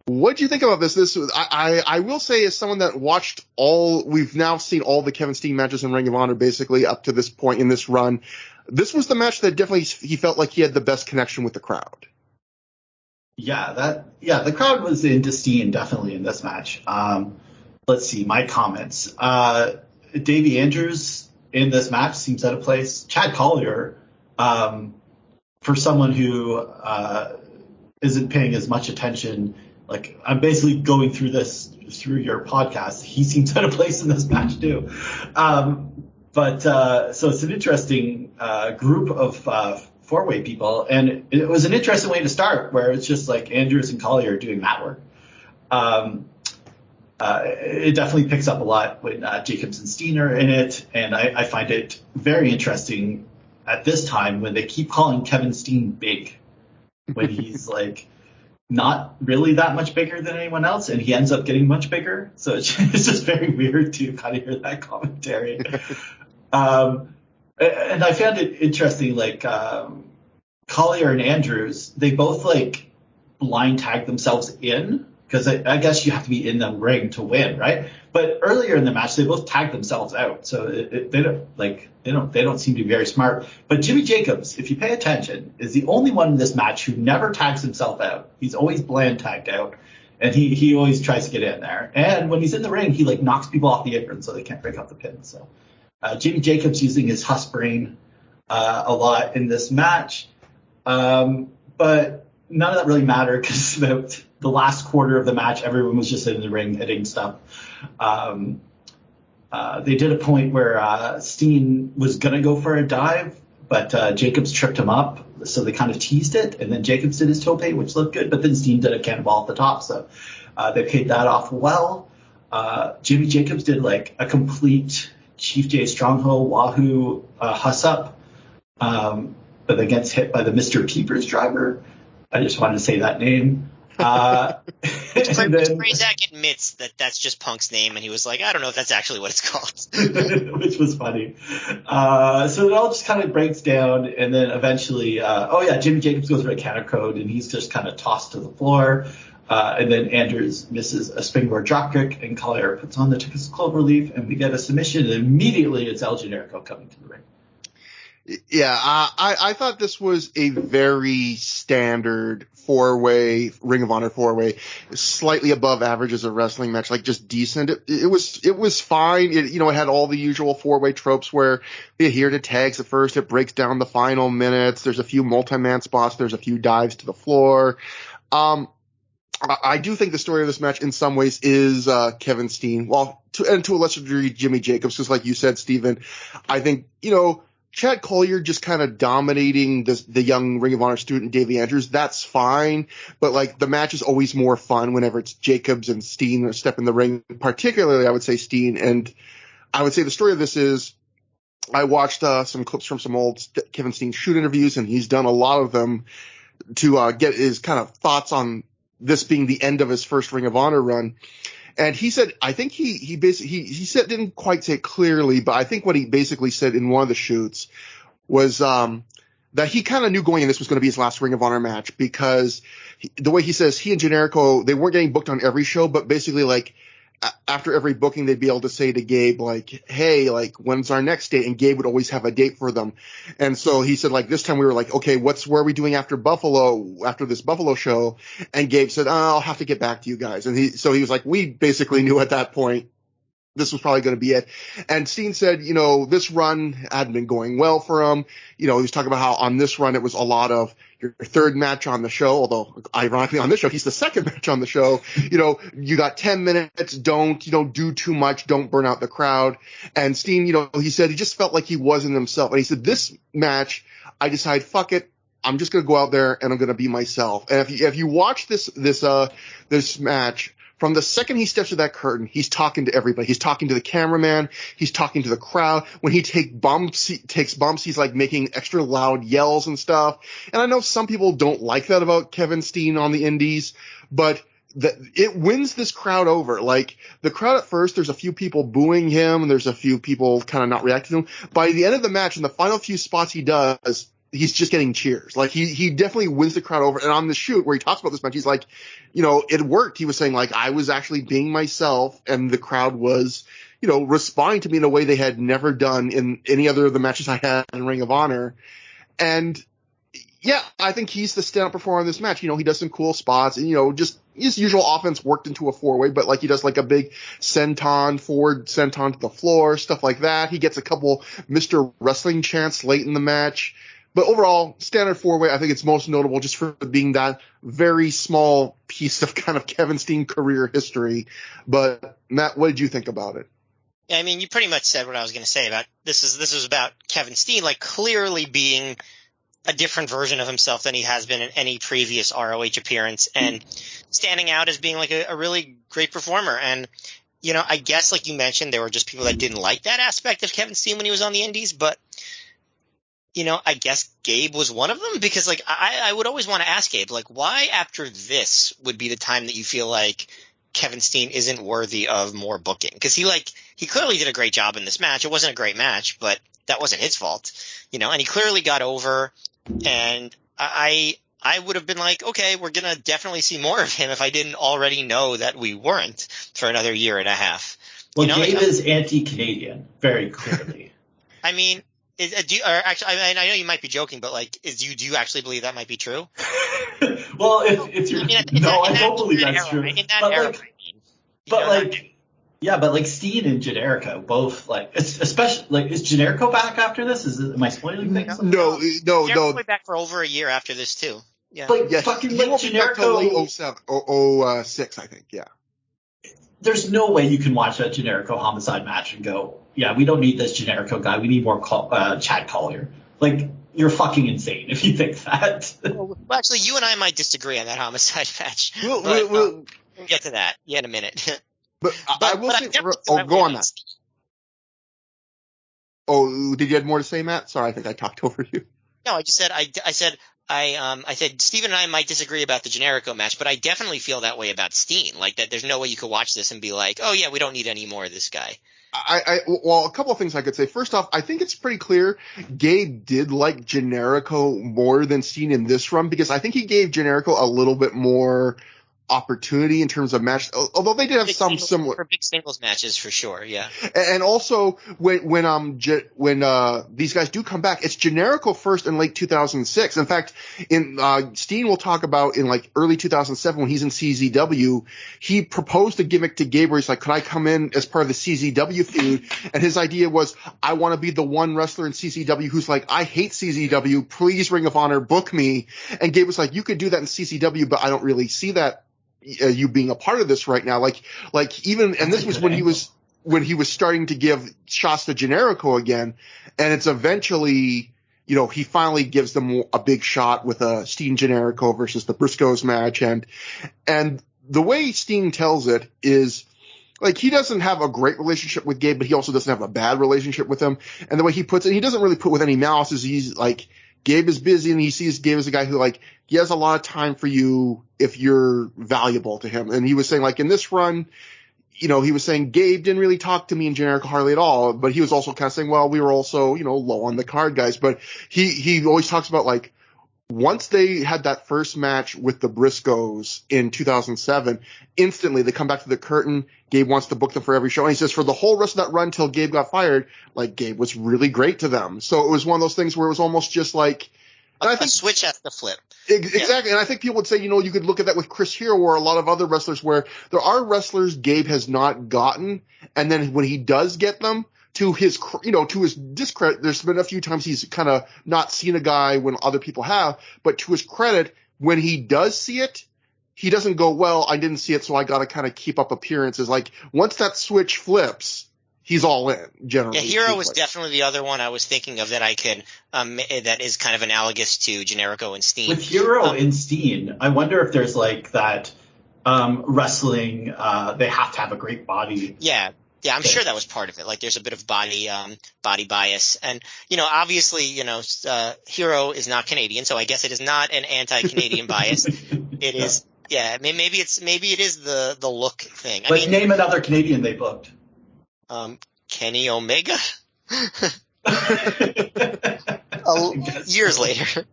What do you think about this? I will say, as someone that watched we've now seen all the Kevin Steen matches in Ring of Honor basically up to this point in this run. This was the match that definitely he felt like he had the best connection with the crowd. Yeah, the crowd was into Steen definitely in this match. Let's see, my comments. Davey Andrews in this match seems out of place. Chad Collier, for someone who isn't paying as much attention. Like, I'm basically going through through your podcast. He seems out of place in this match too. So it's an interesting group of 4-way people, and it was an interesting way to start, where it's just like Andrews and Collier doing mat work. It definitely picks up a lot when Jacobs and Steen are in it, and I find it very interesting at this time when they keep calling Kevin Steen big, when he's like not really that much bigger than anyone else, and he ends up getting much bigger. So it's just very weird to kind of hear that commentary. And I found it interesting, like Collier and Andrews, they both like blind tag themselves in, because I guess you have to be in the ring to win, right? But earlier in the match, they both tagged themselves out, so they don't seem to be very smart. But Jimmy Jacobs, if you pay attention, is the only one in this match who never tags himself out. He's always blind tagged out, and he always tries to get in there. And when he's in the ring, he like knocks people off the apron so they can't break out the pin. So Jimmy Jacobs using his brain a lot in this match, but none of that really mattered, because about the last quarter of the match, everyone was just in the ring hitting stuff. They did a point where Steen was going to go for a dive, but Jacobs tripped him up, so they kind of teased it, and then Jacobs did his tope, which looked good, but then Steen did a cannonball at the top, so they paid that off well. Jimmy Jacobs did like a complete Chief J Stronghold Wahoo Huss-up, but then gets hit by the Mr. Peepers driver. I just wanted to say that name. And then, Prazak admits that that's just Punk's name, and he was like, I don't know if that's actually what it's called. which was funny. So it all just kind of breaks down, and then eventually, Jimmy Jacobs goes for a counter code, and he's just kind of tossed to the floor. And then Andrews misses a springboard dropkick, and Collier puts on the Texas Cloverleaf, and we get a submission, and immediately it's El Generico coming to the ring. Yeah, I thought this was a very standard Ring of Honor four-way, slightly above average as a wrestling match, like just decent. It was fine. It had all the usual four-way tropes where they adhere to tags at first, it breaks down the final minutes, there's a few multi-man spots, there's a few dives to the floor. I do think the story of this match in some ways is Kevin Steen, to a lesser degree Jimmy Jacobs, because like you said, Steven, I think, Chad Collier just kind of dominating the young Ring of Honor student Davey Andrews, that's fine, but like the match is always more fun whenever it's Jacobs and Steen step in the ring, particularly I would say Steen. And I would say the story of this is, I watched some clips from some old Kevin Steen shoot interviews, and he's done a lot of them to get his kind of thoughts on this being the end of his first Ring of Honor run. And he said, I think he said, didn't quite say it clearly, but I think what he basically said in one of the shoots was, that he kind of knew going in this was going to be his last Ring of Honor match, because the way he says, he and Generico, they weren't getting booked on every show, but basically like, after every booking, they'd be able to say to Gabe, like, hey, like, when's our next date? And Gabe would always have a date for them. And so he said, like, this time we were like, okay, where are we doing after this Buffalo show? And Gabe said, I'll have to get back to you guys. And so he was like, we basically knew at that point this was probably going to be it. And Steen said, this run hadn't been going well for him. He was talking about how on this run it was a lot of your third match on the show, although ironically on this show, he's the second match on the show. You got 10 minutes, don't do too much, don't burn out the crowd. And Steen, he said he just felt like he wasn't himself. And he said, this match, I decided, fuck it, I'm just going to go out there and I'm going to be myself. And if you watch this match, from the second he steps to that curtain, he's talking to everybody. He's talking to the cameraman. He's talking to the crowd. When he takes bumps, he's like making extra loud yells and stuff. And I know some people don't like that about Kevin Steen on the indies, but it wins this crowd over. Like, the crowd at first, there's a few people booing him, and there's a few people kind of not reacting to him. By the end of the match, in the final few spots he does, he's just getting cheers. Like, he definitely wins the crowd over. And on the shoot where he talks about this match, he's like, it worked. He was saying, like, I was actually being myself, and the crowd was, responding to me in a way they had never done in any other of the matches I had in Ring of Honor. And yeah, I think he's the stand-up performer in this match. He does some cool spots, and just his usual offense worked into a four-way, but like he does like a big forward senton to the floor, stuff like that. He gets a couple Mr. Wrestling chants late in the match. But overall, standard four-way, I think it's most notable just for being that very small piece of kind of Kevin Steen career history. But Matt, what did you think about it? Yeah, I mean, you pretty much said what I was going to say about this. This was about Kevin Steen, like, clearly being a different version of himself than he has been in any previous ROH appearance, and standing out as being like a really great performer. And I guess, like you mentioned, there were just people that didn't like that aspect of Kevin Steen when he was on the indies, but I guess Gabe was one of them, because like I would always want to ask Gabe, like, why after this would be the time that you feel like Kevin Steen isn't worthy of more booking? Because he clearly did a great job in this match. It wasn't a great match, but that wasn't his fault, and he clearly got over. And I would have been like, okay, we're gonna definitely see more of him if I didn't already know that we weren't for another year and a half. Well, Gabe is anti-Canadian, very clearly. I mean. I know you might be joking, but like, do you actually believe that might be true? Well, if you're, I don't believe that's true. But like Steen and Generico both, like, especially, like, is Generico back after this? Am I spoiling things? No. Generico back for over a year after this too. Yeah. Like, yes, fucking like Generico. 06, I think. Yeah. There's no way you can watch that Generico homicide match and go, yeah, we don't need this Generico guy. We need more Chad Collier. Like, you're fucking insane if you think that. Well, actually, you and I might disagree on that homicide match. We'll get to that in a minute. But I will say, go on that. Oh, did you have more to say, Matt? Sorry, I think I talked over you. No, I just said I said I said Steven and I might disagree about the Generico match, but I definitely feel that way about Steen. Like that, there's no way you could watch this and be like, oh yeah, we don't need any more of this guy. Well, a couple of things I could say. First off, I think it's pretty clear Gabe did like Generico more than Steen in this run, because I think he gave Generico a little bit more opportunity in terms of match, although they did have some similar for big singles matches for sure. Yeah. And also when these guys do come back, it's Generico first in late 2006. In fact, Steen will talk about in like early 2007 when he's in CZW, he proposed a gimmick to Gabe where he's like, could I come in as part of the CZW feud? And his idea was, I want to be the one wrestler in CZW who's like, I hate CZW, please Ring of Honor book me. And Gabe was like, you could do that in CZW, but I don't really see that you being a part of this right now. Like even, and this was when he was starting to give shots to Generico again, and it's eventually, he finally gives them a big shot with a Steen Generico versus the Briscoes match. And the way Steen tells it is, like, he doesn't have a great relationship with Gabe, but he also doesn't have a bad relationship with him. And the way he puts it, he doesn't really put with any malice, is he's like, Gabe is busy, and he sees Gabe as a guy who, like, he has a lot of time for you if you're valuable to him. And he was saying, like, in this run, he was saying Gabe didn't really talk to me and Generico hardly at all, but he was also kind of saying, well, we were also, low on the card guys. But he always talks about, like, once they had that first match with the Briscoes in 2007, instantly they come back to the curtain. Gabe wants to book them for every show. And he says for the whole rest of that run till Gabe got fired, like, Gabe was really great to them. So it was one of those things where it was almost just like, and I think a switch has to flip. Exactly. Yeah. And I think people would say, you could look at that with Chris Hero or a lot of other wrestlers where there are wrestlers Gabe has not gotten. And then when he does get them, to his discredit, there's been a few times he's kind of not seen a guy when other people have, but to his credit, when he does see it, he doesn't go, well, I didn't see it, so I got to kind of keep up appearances. Like, once that switch flips, he's all in, generally. Yeah, Hero was definitely the other one I was thinking of that I could, that is kind of analogous to Generico and Steen. With Hero and Steen, I wonder if there's like that wrestling, they have to have a great body. Yeah. Yeah, I'm sure that was part of it. Like, there's a bit of body bias. And, obviously, Hero is not Canadian, so I guess it is not an anti-Canadian bias. It is, yeah, maybe it is the look thing. But name another Canadian they booked. Kenny Omega? Years later.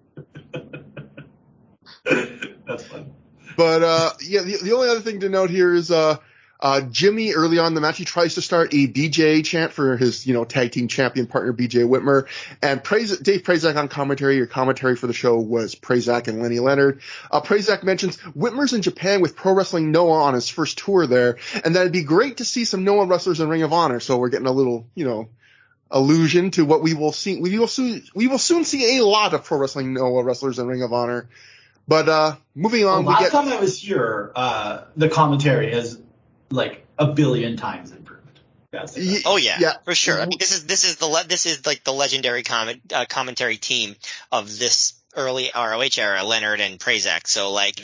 That's fun. But, the only other thing to note here is, Jimmy, early on in the match, he tries to start a BJ chant for his, tag team champion partner, BJ Whitmer. And Dave Prazak on commentary, your commentary for the show was Prazak and Lenny Leonard. Prazak mentions Whitmer's in Japan with Pro Wrestling Noah on his first tour there, and that it'd be great to see some Noah wrestlers in Ring of Honor. So we're getting a little, allusion to what we will see. We will soon see a lot of Pro Wrestling Noah wrestlers in Ring of Honor. But, moving on. Last time I was here, the commentary has, like, a billion times improved. Oh yeah, for sure. I mean, this is like the legendary commentary team of this early ROH era, Leonard and Prazak. So like,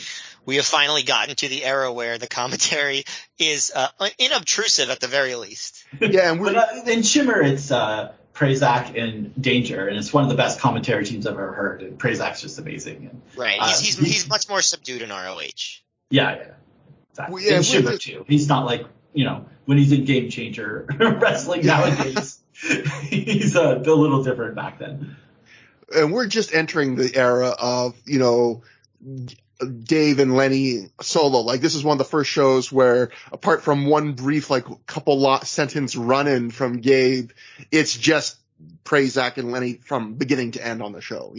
we have finally gotten to the era where the commentary is inobtrusive at the very least. Yeah, and in Shimmer it's Prazak and Danger, and it's one of the best commentary teams I've ever heard. And Prazak's just amazing. And, right, he's much more subdued in ROH. Yeah. Exactly. In Shimmer too. He's not like, when he's in Game Changer wrestling nowadays, he's a little different back then. And we're just entering the era of, Dave and Lenny solo. Like, this is one of the first shows where, apart from one brief, like, sentence run-in from Gabe, it's just Prazak and Lenny from beginning to end on the show.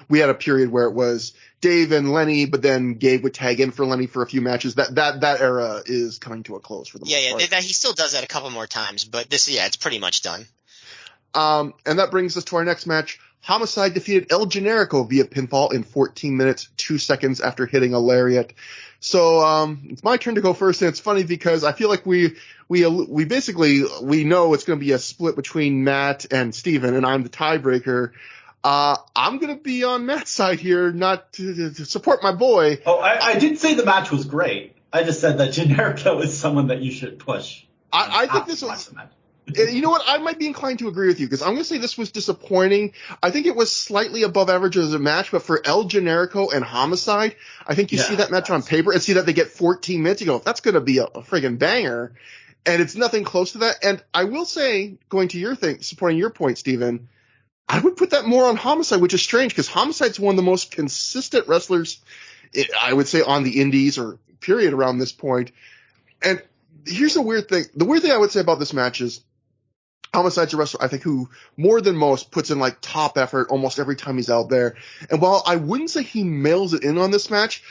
We had a period where it was Dave and Lenny, but then Gabe would tag in for Lenny for a few matches. That era is coming to a close for the most part. Yeah, he still does that a couple more times, but it's pretty much done. And that brings us to our next match. Homicide defeated El Generico via pinfall in 14 minutes, 2 seconds after hitting a lariat. So, it's my turn to go first, and it's funny because I feel like we basically know it's going to be a split between Matt and Steven, and I'm the tiebreaker. I'm going to be on Matt's side here, not to support my boy. Oh, I didn't say the match was great. I just said that Generico is someone that you should push. I think this was. You know what? I might be inclined to agree with you because I'm going to say this was disappointing. I think it was slightly above average as a match, but for El Generico and Homicide, I think you see that match on paper and see that they get 14 minutes. You go, that's going to be a friggin' banger. And it's nothing close to that. And I will say, going to your thing, supporting your point, Steven, I would put that more on Homicide, which is strange because Homicide's one of the most consistent wrestlers, I would say, on the indies or period around this point. And here's the weird thing. The weird thing I would say about this match is Homicide's a wrestler, I think, who more than most puts in like top effort almost every time he's out there. And while I wouldn't say he mails it in on this match,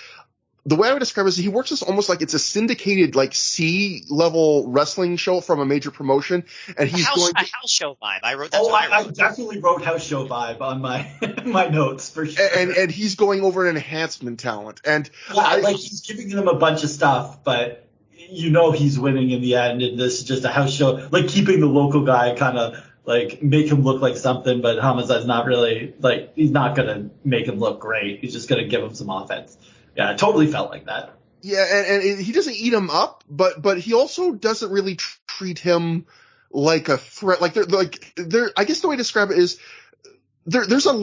the way I would describe it is he works this almost like it's a syndicated, like C-level wrestling show from a major promotion, and he's a house show vibe. I wrote that. I definitely wrote house show vibe on my my notes for sure. And he's going over an enhancement talent, and he's giving them a bunch of stuff, but you know he's winning in the end, and this is just a house show, like keeping the local guy kind of like make him look like something, but Homicide's not really like he's not gonna make him look great. He's just gonna give him some offense. Yeah, it totally felt like that. Yeah, and he doesn't eat him up, but he also doesn't really treat him like a threat. Like they're I guess the way to describe it is there's a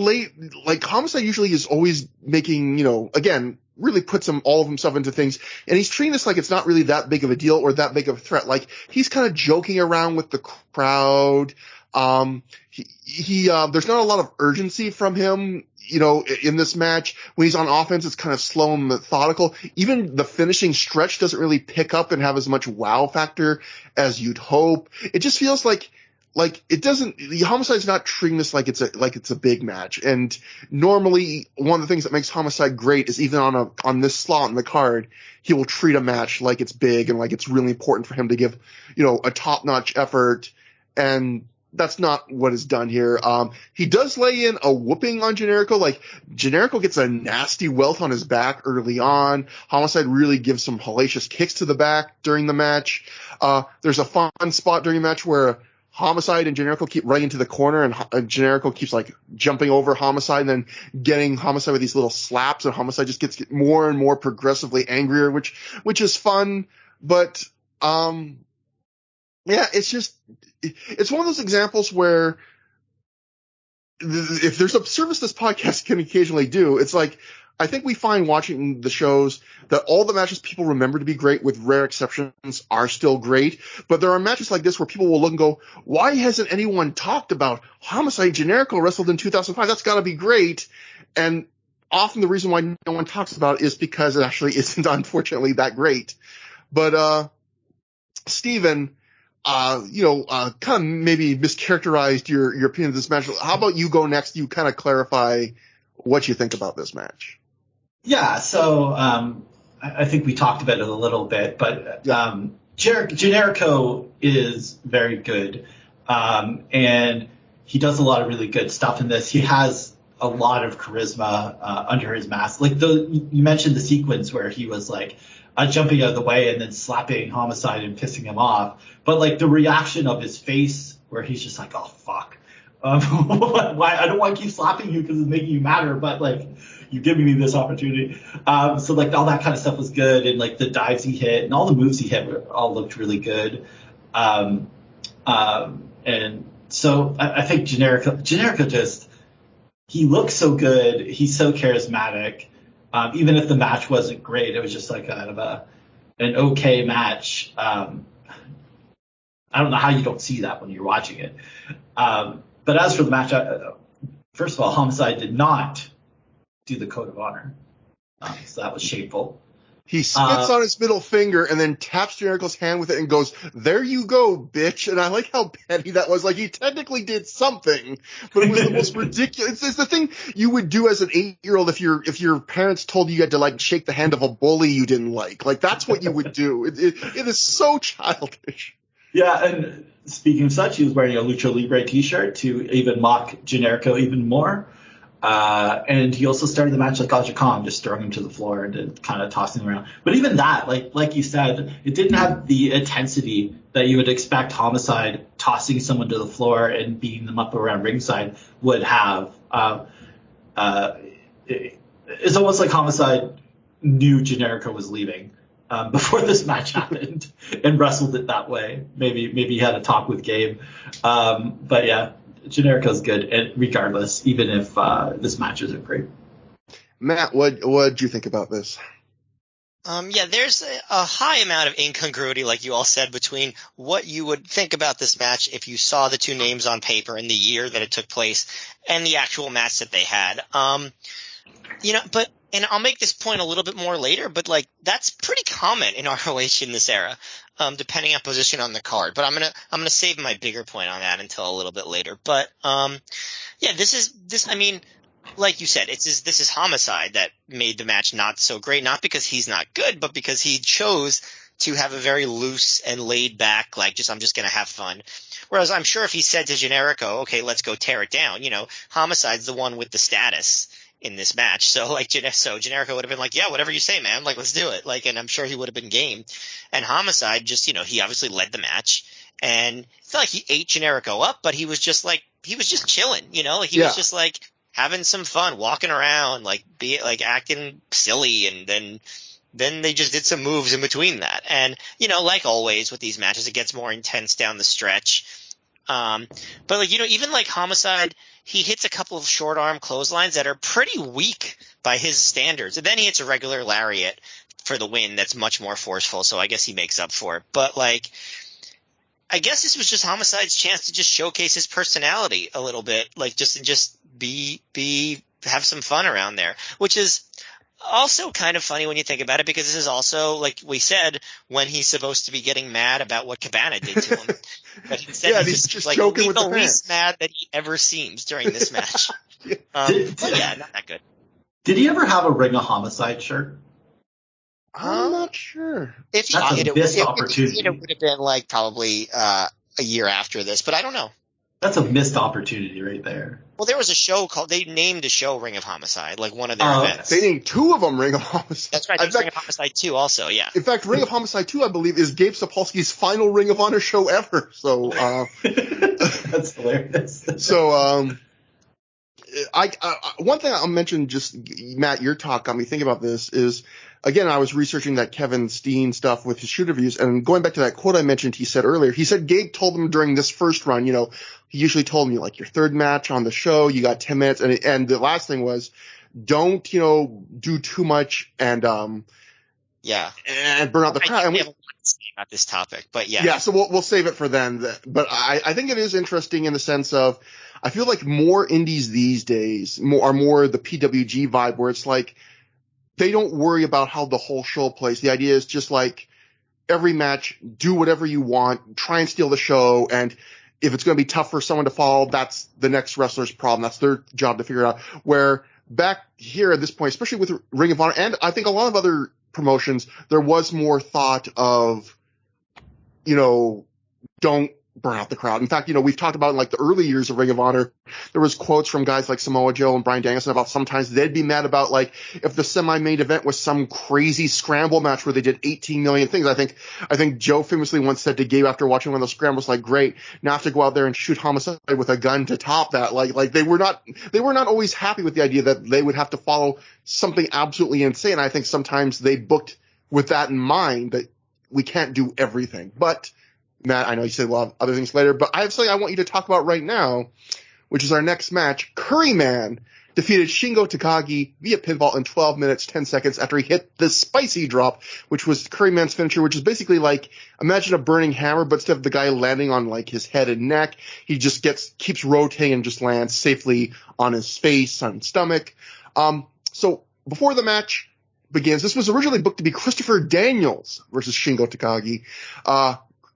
Homicide usually is always making, again, really puts all of himself into things, and he's treating this like it's not really that big of a deal or that big of a threat. Like he's kind of joking around with the crowd. There's not a lot of urgency from him, in this match. When he's on offense, it's kind of slow and methodical. Even the finishing stretch doesn't really pick up and have as much wow factor as you'd hope. It just feels like it doesn't, the Homicide's not treating this like it's a big match. And normally one of the things that makes Homicide great is even on this slot in the card, he will treat a match like it's big and like it's really important for him to give, a top-notch effort. And that's not what is done here. He does lay in a whooping on Generico. Like, Generico gets a nasty welt on his back early on. Homicide really gives some hellacious kicks to the back during the match. There's a fun spot during the match where Homicide and Generico keep running into the corner, and Generico keeps like jumping over Homicide and then getting Homicide with these little slaps, and Homicide just gets more and more progressively angrier, which is fun. But, yeah, it's one of those examples where if there's a service this podcast can occasionally do, it's like, I think we find watching the shows that all the matches people remember to be great, with rare exceptions, are still great. But there are matches like this where people will look and go, why hasn't anyone talked about Homicide Generico wrestled in 2005? That's got to be great. And often the reason why no one talks about it is because it actually isn't, unfortunately, that great. But, Steven, kind of maybe mischaracterized your opinion of this match. How about you go next? You kind of clarify what you think about this match. Yeah, so I think we talked about it a little bit, but Generico is very good, and he does a lot of really good stuff in this. He has a lot of charisma under his mask. Like you mentioned the sequence where he was like jumping out of the way and then slapping Homicide and pissing him off, but like the reaction of his face where he's just like, oh fuck. Why I don't want to keep slapping you because it's making you madder, but like you're giving me this opportunity. So like all that kind of stuff was good, and like the dives he hit and all the moves he hit all looked really good. And so I think Generico just, he looks so good. He's so charismatic. Even if the match wasn't great, it was just like kind of an okay match. I don't know how you don't see that when you're watching it. But as for the match, first of all, Homicide did not do the code of honor. So that was shameful. He spits on his middle finger and then taps Generico's hand with it and goes, there you go, bitch. And I like how petty that was. Like, he technically did something, but it was the most ridiculous. It's the thing you would do as an 8-year-old if your parents told you had to, like, shake the hand of a bully you didn't like. Like, that's what you would do. It is so childish. Yeah, and speaking of such, he was wearing a Lucha Libre t-shirt to even mock Generico even more. And he also started the match like Aja Kong, just throwing him to the floor and kind of tossing him around. But even that, like you said, it didn't have the intensity that you would expect Homicide tossing someone to the floor and beating them up around ringside would have. It's almost like Homicide knew Generico was leaving. before this match happened and wrestled it that way. Maybe he had a talk with Gabe. But yeah, Generico's good, and regardless, even if this match isn't great. Matt, what'd you think about this? Yeah, there's a high amount of incongruity, like you all said, between what you would think about this match if you saw the two names on paper in the year that it took place and the actual match that they had. And I'll make this point a little bit more later, but like that's pretty common in ROH in this era, depending on position on the card. But I'm gonna save my bigger point on that until a little bit later. But yeah, I mean, like you said, this is Homicide that made the match not so great, not because he's not good, but because he chose to have a very loose and laid back, like I'm just going to have fun. Whereas I'm sure if he said to Generico, okay, let's go tear it down, Homicide's the one with the status in this match. So Generico would have been like, yeah, whatever you say, man, like, let's do it. Like, and I'm sure he would have been game. And Homicide just, he obviously led the match, and it's not like he ate Generico up, but he was just chilling, he was just like having some fun, walking around, like acting silly, and then they just did some moves in between that. And, like always with these matches, it gets more intense down the stretch. But even like Homicide, he hits a couple of short arm clotheslines that are pretty weak by his standards. And then he hits a regular lariat for the win that's much more forceful. So I guess he makes up for it. But I guess this was just Homicide's chance to just showcase his personality a little bit, just have some fun around there, which is also kind of funny when you think about it, because this is also, like we said, when he's supposed to be getting mad about what Cabana did to him. But instead he's just joking with the least mad that he ever seems during this match. Yeah, not that good. Did he ever have a Ring of Homicide shirt? I'm not sure. If he did, it would have been probably a year after this, but I don't know. That's a missed opportunity right there. Well, there was a show they named a show Ring of Homicide, like one of their events. They named two of them Ring of Homicide. That's right, Ring of Homicide 2 also, yeah. In fact, Ring of Homicide 2, I believe, is Gabe Sapolsky's final Ring of Honor show ever. So, that's hilarious. So, one thing I'll mention, just Matt, your talk got me thinking about this is, again, I was researching that Kevin Steen stuff with his shoot reviews, and going back to that quote I mentioned, he said earlier, he said Gabe told him during this first run, he usually told me, like, your third match on the show, you got 10 minutes, and the last thing was, don't, do too much and burn out the crowd. We have a lot to say about this topic, but yeah. Yeah, so we'll save it for then. But I think it is interesting in the sense of, I feel like more indies these days are more the PWG vibe, where it's like, they don't worry about how the whole show plays. The idea is just like, every match, do whatever you want, try and steal the show, and if it's going to be tough for someone to follow, that's the next wrestler's problem. That's their job to figure it out. Where back here at this point, especially with Ring of Honor, and I think a lot of other promotions, there was more thought of, don't burn out the crowd. In fact, we've talked about in like the early years of Ring of Honor, there was quotes from guys like Samoa Joe and Bryan Danielson about sometimes they'd be mad about, like, if the semi-main event was some crazy scramble match where they did 18 million things. I think Joe famously once said to Gabe after watching one of those scrambles, like, great, now I have to go out there and shoot Homicide with a gun to top that. Like they were not always happy with the idea that they would have to follow something absolutely insane. I think sometimes they booked with that in mind, that we can't do everything. But Matt, I know you said we'll have other things later, but I have something I want you to talk about right now, which is our next match. Curryman defeated Shingo Takagi via pinfall in 12 minutes, 10 seconds after he hit the spicy drop, which was Curryman's finisher, which is basically like, imagine a burning hammer, but instead of the guy landing on like his head and neck, he just keeps rotating and just lands safely on his face, on his stomach. So before the match begins, this was originally booked to be Christopher Daniels versus Shingo Takagi.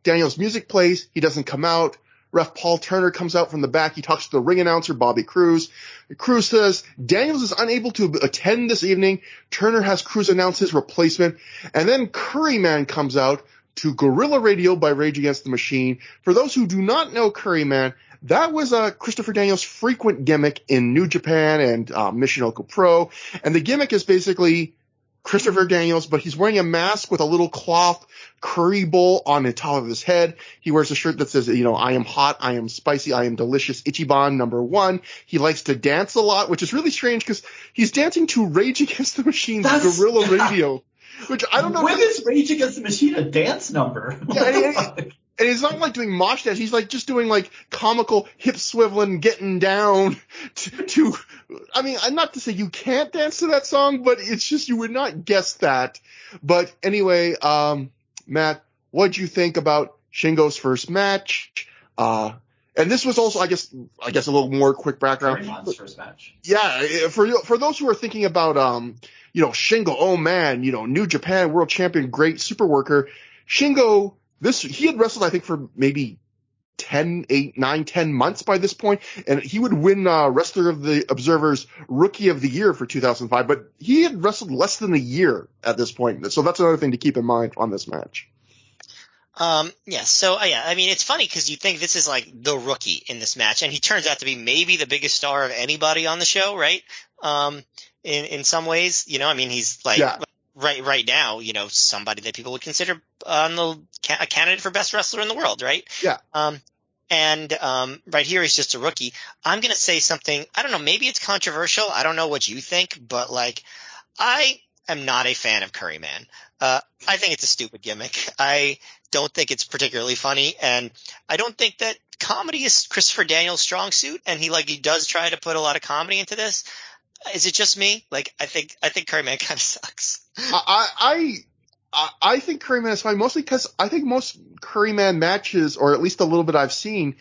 Daniels' music plays. He doesn't come out. Ref Paul Turner comes out from the back. He talks to the ring announcer, Bobby Cruz. Cruz says Daniels is unable to attend this evening. Turner has Cruz announce his replacement. And then Curryman comes out to Guerrilla Radio by Rage Against the Machine. For those who do not know Curryman, that was Christopher Daniels' frequent gimmick in New Japan and Michinoku Pro. And the gimmick is basically Christopher Daniels, but he's wearing a mask with a little cloth curry bowl on the top of his head. He wears a shirt that says, I am hot, I am spicy, I am delicious, Ichiban #1. He likes to dance a lot, which is really strange because he's dancing to Rage Against the Machine's Guerrilla Radio. which I don't know. When is Rage Against the Machine a dance number? Yeah, and he's not like doing mosh dance. He's like just doing like comical hip swiveling, getting down to I mean, not to say you can't dance to that song, but it's just you would not guess that. But anyway, Matt, what'd you think about Shingo's first match? And this was also, I guess a little more quick background. Kariman's first match. Yeah, for those who are thinking about Shingo, oh man, New Japan World Champion, great super worker. Shingo, he had wrestled, I think, for maybe 10 months by this point, and he would win Wrestler of the Observer's Rookie of the Year for 2005, but he had wrestled less than a year at this point, so that's another thing to keep in mind on this match. I mean, it's funny because you think this is like the rookie in this match, and he turns out to be maybe the biggest star of anybody on the show, right? In some ways, I mean, he's like, right now, somebody that people would consider a candidate for best wrestler in the world, right? Yeah. Right here he's just a rookie. I'm going to say something, I don't know, maybe it's controversial. I don't know what you think, but like, I am not a fan of Curryman. I think it's a stupid gimmick. I don't think it's particularly funny, and I don't think that comedy is Christopher Daniels' strong suit, and he does try to put a lot of comedy into this. Is it just me? Like, I think Curryman kind of sucks. I think Curryman is fine, mostly because I think most Curryman matches, or at least a little bit I've seen,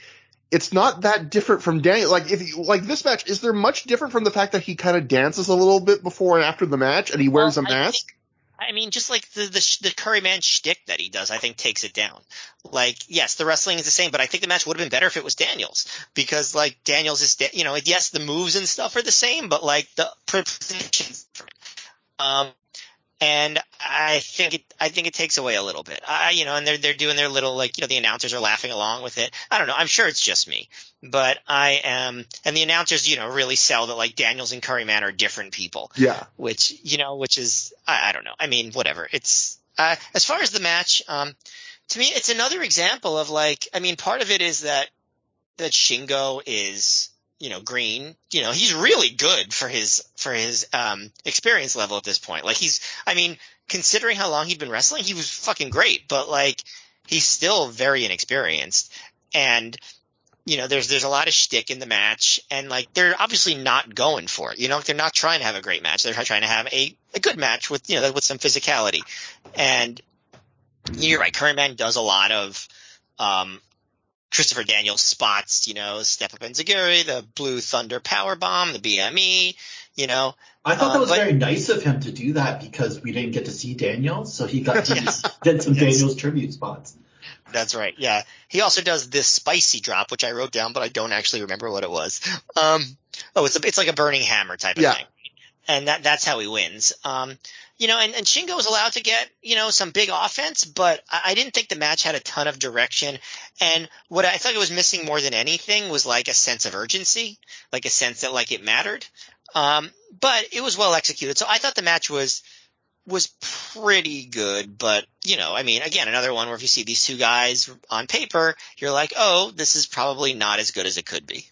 it's not that different from Daniel. Like, this match, is there much different from the fact that he kind of dances a little bit before and after the match, and he wears a mask? I mean, just like the Curryman shtick that he does, I think takes it down. Like, yes, the wrestling is the same, but I think the match would have been better if it was Daniels, because like Daniels is, yes, the moves and stuff are the same, but like the positions different. And I think it takes away a little bit. And they're doing their little, like, the announcers are laughing along with it. I don't know. I'm sure it's just me, but and the announcers, really sell that like Daniels and Curryman are different people. Yeah. Which is, I don't know. I mean, whatever. It's, as far as the match, to me, it's another example of like, I mean, part of it is that Shingo is, green, he's really good for his experience level at this point. Like considering how long he'd been wrestling, he was fucking great, but like, he's still very inexperienced. And, there's a lot of shtick in the match, and like, they're obviously not going for it. They're not trying to have a great match. They're trying to have a good match with, with some physicality. And you're right. Curryman does a lot of, Christopher Daniels spots, Step Up Enziguri, the Blue Thunder Powerbomb, the BME, I thought that was very nice of him to do that because we didn't get to see Daniels, so he got to get some Daniels tribute spots. That's right, yeah. He also does this spicy drop, which I wrote down, but I don't actually remember what it was. It's like a burning hammer type of thing. And that's how he wins. And Shingo was allowed to get, some big offense, but I didn't think the match had a ton of direction. And what I thought it was missing more than anything was like a sense of urgency, like a sense that like it mattered. But it was well executed. So I thought the match was pretty good, but again, another one where if you see these two guys on paper, you're like, oh, this is probably not as good as it could be.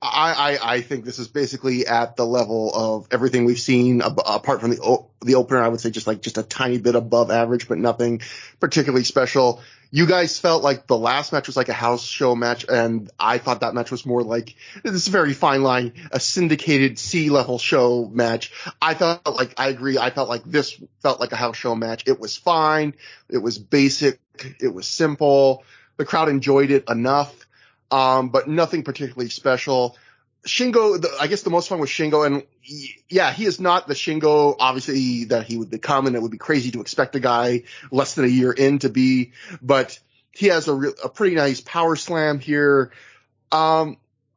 I think this is basically at the level of everything we've seen apart from the opener. I would say just a tiny bit above average, but nothing particularly special. You guys felt like the last match was like a house show match, and I thought that match was more like this very fine line, a syndicated C-level show match. I agree. I felt like this felt like a house show match. It was fine. It was basic. It was simple. The crowd enjoyed it enough. But nothing particularly special. Shingo, I guess the most fun was Shingo, and yeah, he is not the Shingo, obviously, that he would become, and it would be crazy to expect a guy less than a year in to be, but he has a pretty nice power slam here.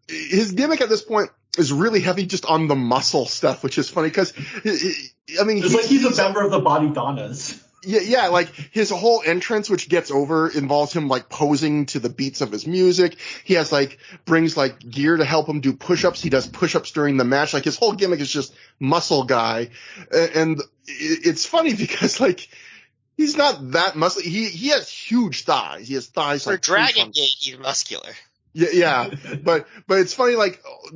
His gimmick at this point is really heavy just on the muscle stuff, which is funny, because, he's a member of the Body Donnas. Yeah, like his whole entrance, which gets over, involves him like posing to the beats of his music. He has brings gear to help him do push-ups. He does push-ups during the match. Like his whole gimmick is just muscle guy. And it's funny because he's not that muscly. He has huge thighs. He has thighs for Dragon Gate, he's muscular. Yeah. But it's funny,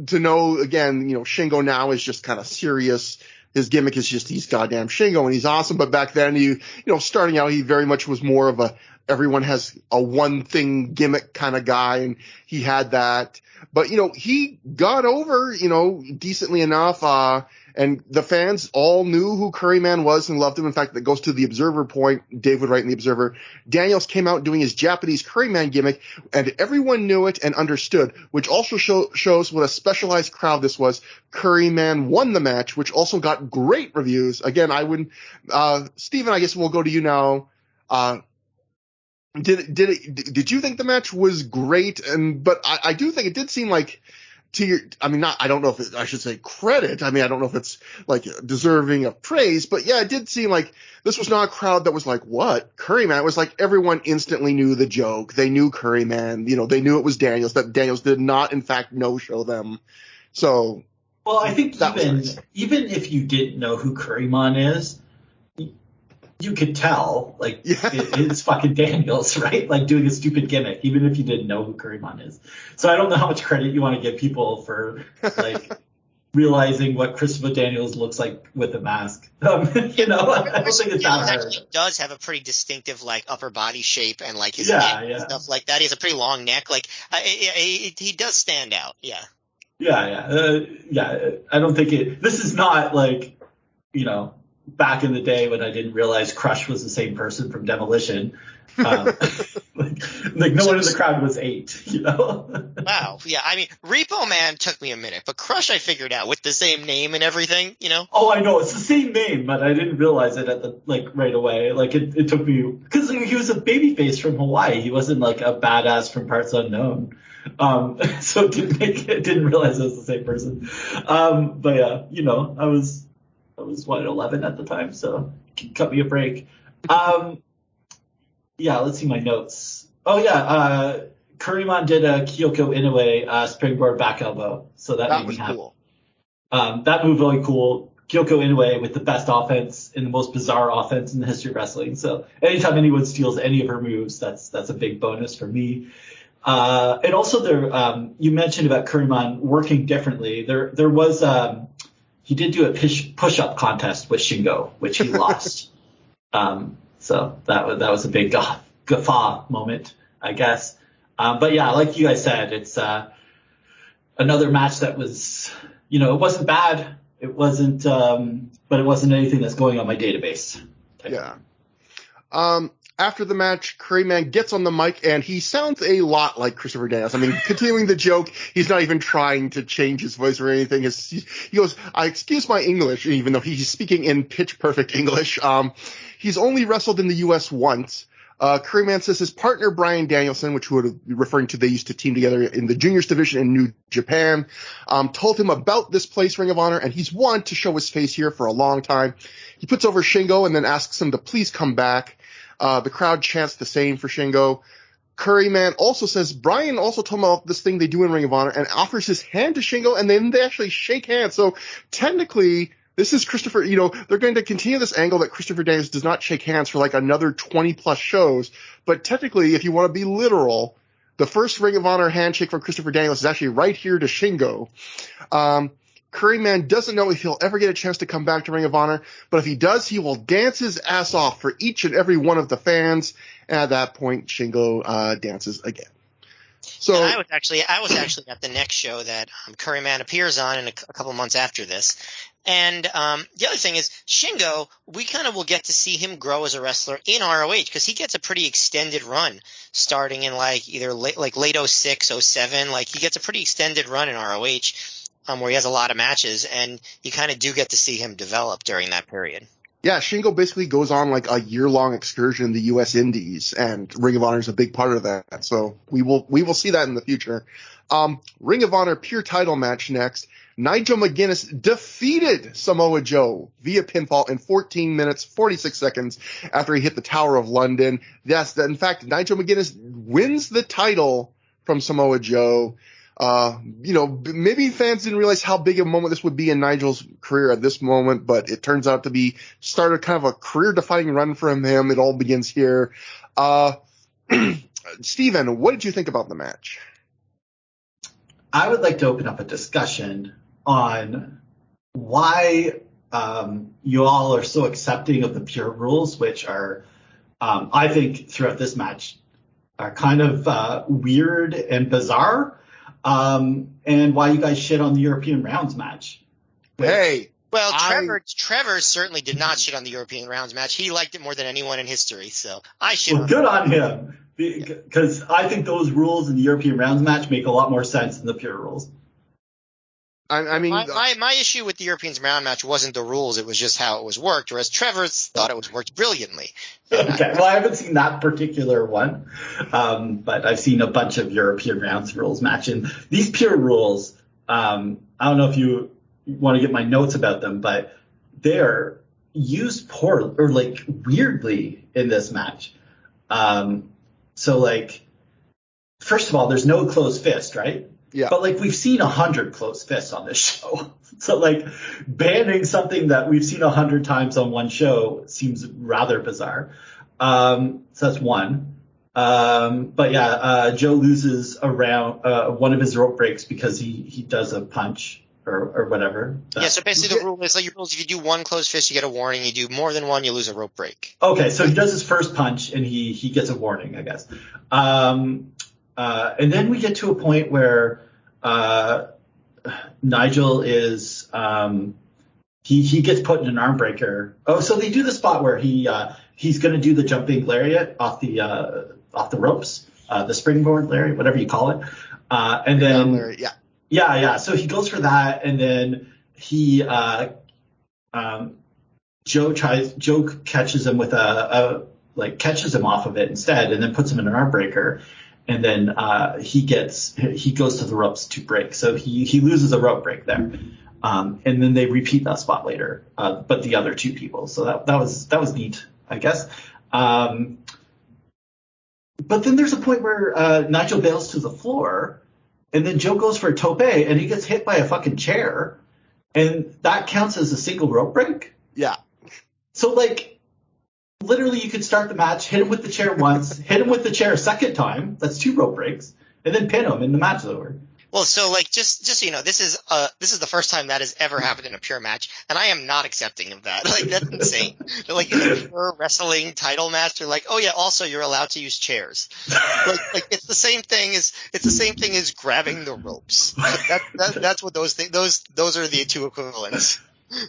to know, again, Shingo now is just kind of serious. his gimmick is just he's goddamn Shingo and he's awesome. But back then, starting out, he very much was more of everyone has a one thing gimmick kind of guy, and he had that. But, he got over, decently enough, and the fans all knew who Curryman was and loved him. In fact, that goes to the Observer point. Dave would write in the Observer, Daniels came out doing his Japanese Curryman gimmick, and everyone knew it and understood, which also shows what a specialized crowd this was. Curryman won the match, which also got great reviews. Again, Steven, I guess we'll go to you now. Did you think the match was great? But I do think it did seem like I don't know if I should say credit. I don't know if it's like deserving of praise, but yeah, it did seem like this was not a crowd that was like, what? Curryman? It was like everyone instantly knew the joke. They knew Curryman, they knew it was Daniels, that Daniels did not in fact no-show them. So. Well, I think even if you didn't know who Curryman is, you could tell, it's fucking Daniels, right? Like doing a stupid gimmick, even if you didn't know who Curryman is. So I don't know how much credit you want to give people for realizing what Christopher Daniels looks like with a mask. I don't think it's that hard. He does have a pretty distinctive upper body shape and his neck and stuff like that. He has a pretty long neck. He does stand out. Yeah. Yeah. I don't think this is not back in the day when I didn't realize Crush was the same person from Demolition. No one in the crowd was 8, Wow. Yeah. Repo Man took me a minute, but Crush I figured out with the same name and everything, Oh, I know. It's the same name, but I didn't realize it at the right away. It took me, because he was a babyface from Hawaii. He wasn't a badass from Parts Unknown. So didn't realize it was the same person. But yeah, I was 11 at the time, so cut me a break. Yeah, let's see my notes. Oh yeah, Curryman did a Kyoko Inoue springboard back elbow, so that made me happy. Cool. That move really cool. Kyoko Inoue with the best offense and the most bizarre offense in the history of wrestling. So anytime anyone steals any of her moves, that's a big bonus for me. And also you mentioned about Curryman working differently. There was he did do a push-up contest with Shingo, which he lost. So that was a big guffaw moment, I guess. But yeah, like you guys said, it's another match that was, it wasn't bad. It wasn't, but it wasn't anything that's going on my database. Yeah. After the match, Curryman gets on the mic, and he sounds a lot like Christopher Daniels. Continuing the joke, he's not even trying to change his voice or anything. He goes, I excuse my English, even though he's speaking in pitch-perfect English. He's only wrestled in the U.S. once. Curryman says his partner, Bryan Danielson, which would be referring to they used to team together in the juniors division in New Japan, told him about this place, Ring of Honor, and he's wanted to show his face here for a long time. He puts over Shingo and then asks him to please come back. The crowd chants the same for Shingo. Curryman also says Bryan also told him about this thing they do in Ring of Honor and offers his hand to Shingo, and then they actually shake hands. So technically, this is Christopher, they're going to continue this angle that Christopher Daniels does not shake hands for another 20 plus shows. But technically, if you want to be literal, the first Ring of Honor handshake from Christopher Daniels is actually right here to Shingo. Curryman doesn't know if he'll ever get a chance to come back to Ring of Honor, but if he does, he will dance his ass off for each and every one of the fans. And at that point, Shingo dances again. So and I was actually at the next show that Curryman appears on in a couple months after this. And the other thing is Shingo, we kind of will get to see him grow as a wrestler in ROH because he gets a pretty extended run starting in either late 06, 07. He gets a pretty extended run in ROH. Where he has a lot of matches, and you kind of do get to see him develop during that period. Yeah, Shingo basically goes on a year-long excursion in the U.S. Indies, and Ring of Honor is a big part of that. So we will see that in the future. Ring of Honor pure title match next. Nigel McGuinness defeated Samoa Joe via pinfall in 14 minutes, 46 seconds after he hit the Tower of London. Yes, in fact, Nigel McGuinness wins the title from Samoa Joe. Maybe fans didn't realize how big a moment this would be in Nigel's career at this moment, but it turns out to be started kind of a career-defining run from him. It all begins here. Steven, what did you think about the match? I would like to open up a discussion on why you all are so accepting of the pure rules, which are, I think, throughout this match, are kind of weird and bizarre, and why you guys shit on the European rounds match. Hey. Well, Trevor certainly did not shit on the European rounds match. He liked it more than anyone in history, so I shit on good on him, because I think those rules in the European rounds match make a lot more sense than the pure rules. I mean, my issue with the European round match wasn't the rules; it was just how it was worked. Whereas Trevor's thought it was worked brilliantly. Okay, well, I haven't seen that particular one, but I've seen a bunch of European rounds rules match, and these pure rules. I don't know if you want to get my notes about them, but they're used poorly or like weirdly in this match. So like, first of all, there's no closed fist, right? Yeah. But like, we've seen 100 closed fists on this show. So like, banning something that we've seen 100 times on one show seems rather bizarre. So that's one. But yeah, Joe loses around one of his rope breaks because he does a punch or whatever. Yeah, so basically the rule is like your rules, if you do one closed fist, you get a warning. You do more than one, you lose a rope break. Okay, so he does his first punch and he gets a warning, I guess. And then we get to a point where Nigel is he gets put in an arm breaker. Oh, so they do the spot where he's going to do the jumping lariat off the ropes, the springboard lariat, whatever you call it. And then yeah. So he goes for that, and then Joe catches him with catches him off of it instead, and then puts him in an arm breaker. And then he goes to the ropes to break. So he loses a rope break there. And then they repeat that spot later, but the other two people. So that was neat, I guess. But then there's a point where Nigel bails to the floor, and then Joe goes for a tope, and he gets hit by a fucking chair, and that counts as a single rope break. Yeah. So like, literally, you could start the match, hit him with the chair once, hit him with the chair a second time. That's 2 rope breaks, and then pin him, and the match is over. Well, so like just so you know, this is the first time that has ever happened in a pure match, and I am not accepting of that. Like, that's insane. Like, in a pure wrestling title match, they're like, oh yeah, also you're allowed to use chairs. like it's the same thing as grabbing the ropes. That's what those are the two equivalents.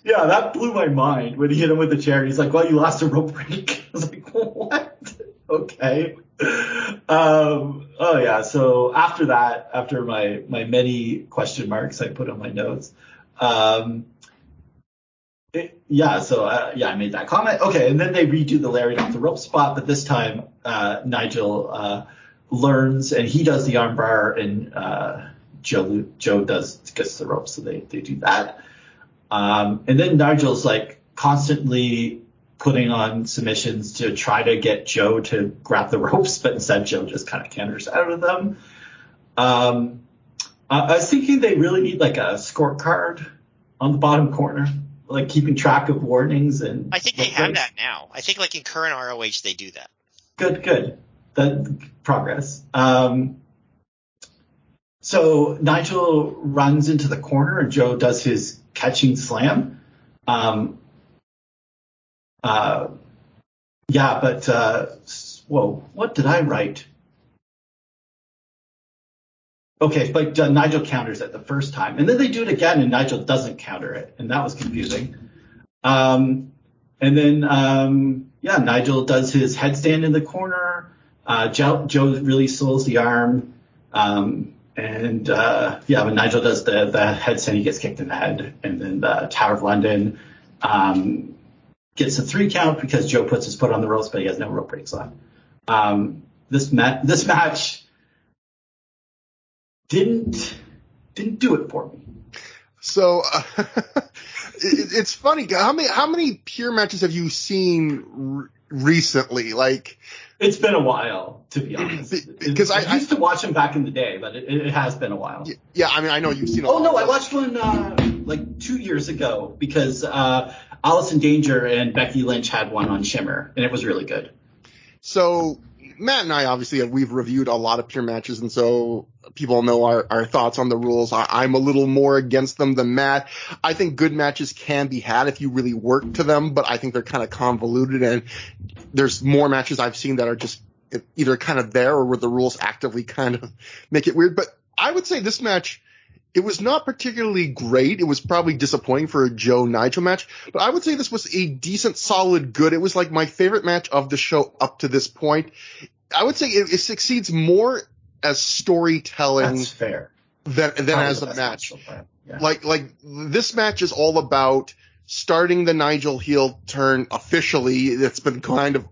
Yeah, that blew my mind when he hit him with the chair. He's like, well, you lost a rope break. I was like, what? Okay. Oh yeah. So after that, after my many question marks I put on my notes, I made that comment. Okay. And then they redo the lariat off the rope spot, but this time, Nigel, learns, and he does the armbar, and, Joe gets the rope. So they do that. And then Nigel's like constantly putting on submissions to try to get Joe to grab the ropes, but instead Joe just kind of canters out of them. I was thinking they really need like a scorecard on the bottom corner, like keeping track of warnings. And I think they have that now. I think like in current ROH they do that. Good. That progress. So Nigel runs into the corner, and Joe does his catching slam. Whoa, what did I write? Okay, but Nigel counters it the first time, and then they do it again, and Nigel doesn't counter it, and that was confusing. And then Nigel does his headstand in the corner. Joe really slows the arm. When Nigel does the headstand, he gets kicked in the head, and then the Tower of London gets a 3 count because Joe puts his foot on the ropes, but he has no rope breaks on. This match didn't do it for me. So it's funny. How many pure matches have you seen recently? Like, it's been a while, to be honest. Because I used to watch them back in the day, but it has been a while. Yeah, I mean, I know you've seen. I watched one like 2 years ago because Allison Danger and Becky Lynch had one on Shimmer, and it was really good. So Matt and I, obviously, we've reviewed a lot of pure matches, and so people know our thoughts on the rules. I'm a little more against them than Matt. I think good matches can be had if you really work to them, but I think they're kind of convoluted, and there's more matches I've seen that are just either kind of there or where the rules actively kind of make it weird. But I would say this match, it was not particularly great. It was probably disappointing for a Joe-Nigel match, but I would say this was a decent, solid, good. It was like my favorite match of the show up to this point. I would say it succeeds more as storytelling. That's fair. than as a match. Yeah. Like this match is all about starting the Nigel heel turn officially. It's been kind of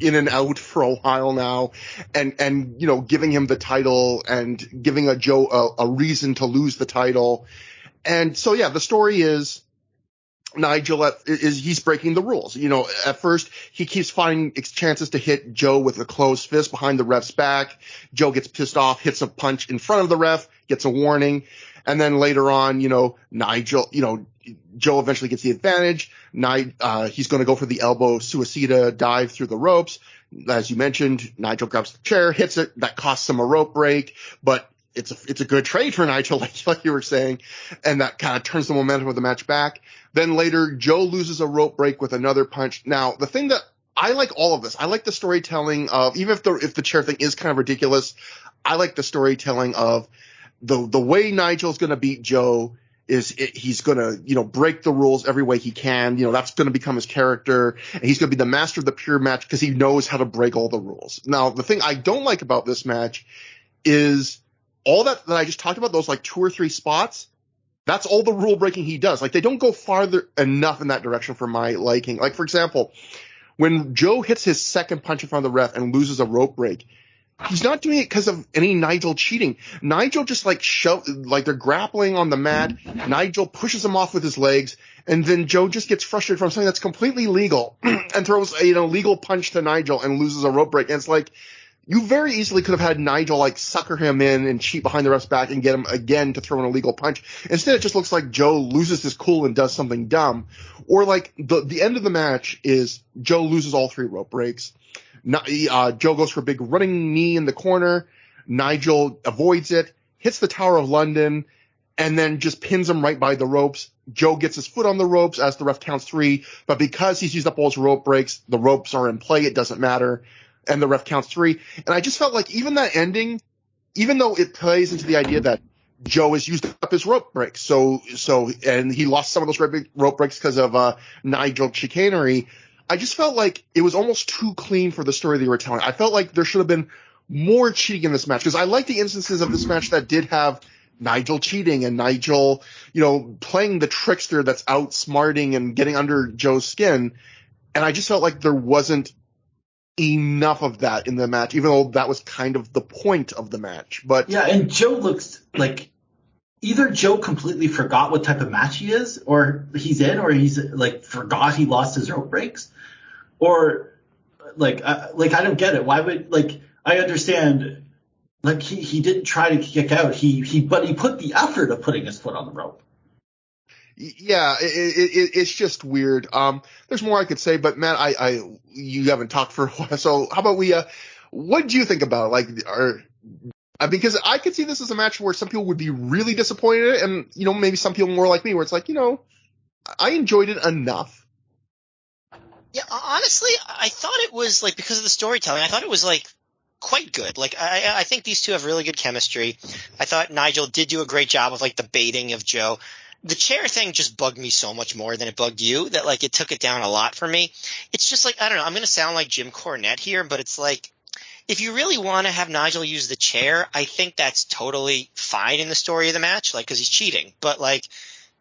in and out for a while now, and you know, giving him the title and giving a Joe a reason to lose the title. And so yeah, the story is Nigel he's breaking the rules. You know, at first he keeps finding chances to hit Joe with a closed fist behind the ref's back. Joe gets pissed off, hits a punch in front of the ref, gets a warning. And then later on, you know, Joe eventually gets the advantage. He's going to go for the elbow suicida dive through the ropes. As you mentioned, Nigel grabs the chair, hits it. That costs him a rope break, but it's a good trade for Nigel, like you were saying. And that kind of turns the momentum of the match back. Then later, Joe loses a rope break with another punch. Now, the thing that I like all of this, I like the storytelling of, even if the chair thing is kind of ridiculous, I like the storytelling of the way Nigel's going to beat Joe is he's going to, you know, break the rules every way he can. You know, that's going to become his character, and he's going to be the master of the pure match because he knows how to break all the rules. Now, the thing I don't like about this match is all that I just talked about, those like 2 or 3 spots. That's all the rule breaking he does. Like, they don't go farther enough in that direction for my liking. Like, for example, when Joe hits his second punch in front of the ref and loses a rope break, he's not doing it because of any Nigel cheating. Nigel just like they're grappling on the mat. Nigel pushes him off with his legs, and then Joe just gets frustrated from something that's completely legal and throws a illegal punch to Nigel and loses a rope break. And it's like, you very easily could have had Nigel like sucker him in and cheat behind the ref's back and get him again to throw an illegal punch. Instead, it just looks like Joe loses his cool and does something dumb. Or like the end of the match is Joe loses all 3 rope breaks. Joe goes for a big running knee in the corner. Nigel avoids it, hits the Tower of London, and then just pins him right by the ropes. Joe gets his foot on the ropes as the ref counts 3, but because he's used up all his rope breaks, the ropes are in play. It doesn't matter. And the ref counts 3. And I just felt like even that ending, even though it plays into the idea that Joe has used up his rope breaks, and he lost some of those rope breaks because of Nigel chicanery, I just felt like it was almost too clean for the story they were telling. I felt like there should have been more cheating in this match, because I like the instances of this match that did have Nigel cheating and Nigel, you know, playing the trickster that's outsmarting and getting under Joe's skin. And I just felt like there wasn't enough of that in the match, even though that was kind of the point of the match. But yeah, and Joe looks like either Joe completely forgot what type of match he is, or he's in, or he's like forgot he lost his rope breaks, or like I don't get it. Why would, like, I understand, like he didn't try to kick out. But he put the effort of putting his foot on the rope. Yeah, it's just weird. There's more I could say, but Matt, you haven't talked for a while, so how about what do you think about it? Because I could see this as a match where some people would be really disappointed, and, you know, maybe some people more like me, where it's like, you know, I enjoyed it enough. Yeah, honestly, I thought it was, like, because of the storytelling, I thought it was, like, quite good. Like, I think these two have really good chemistry. I thought Nigel did do a great job of, like, the baiting of Joe. The chair thing just bugged me so much more than it bugged you, that, like, it took it down a lot for me. It's just like, I don't know, I'm going to sound like Jim Cornette here, but it's like, if you really want to have Nigel use the chair, I think that's totally fine in the story of the match, like, because he's cheating. But, like,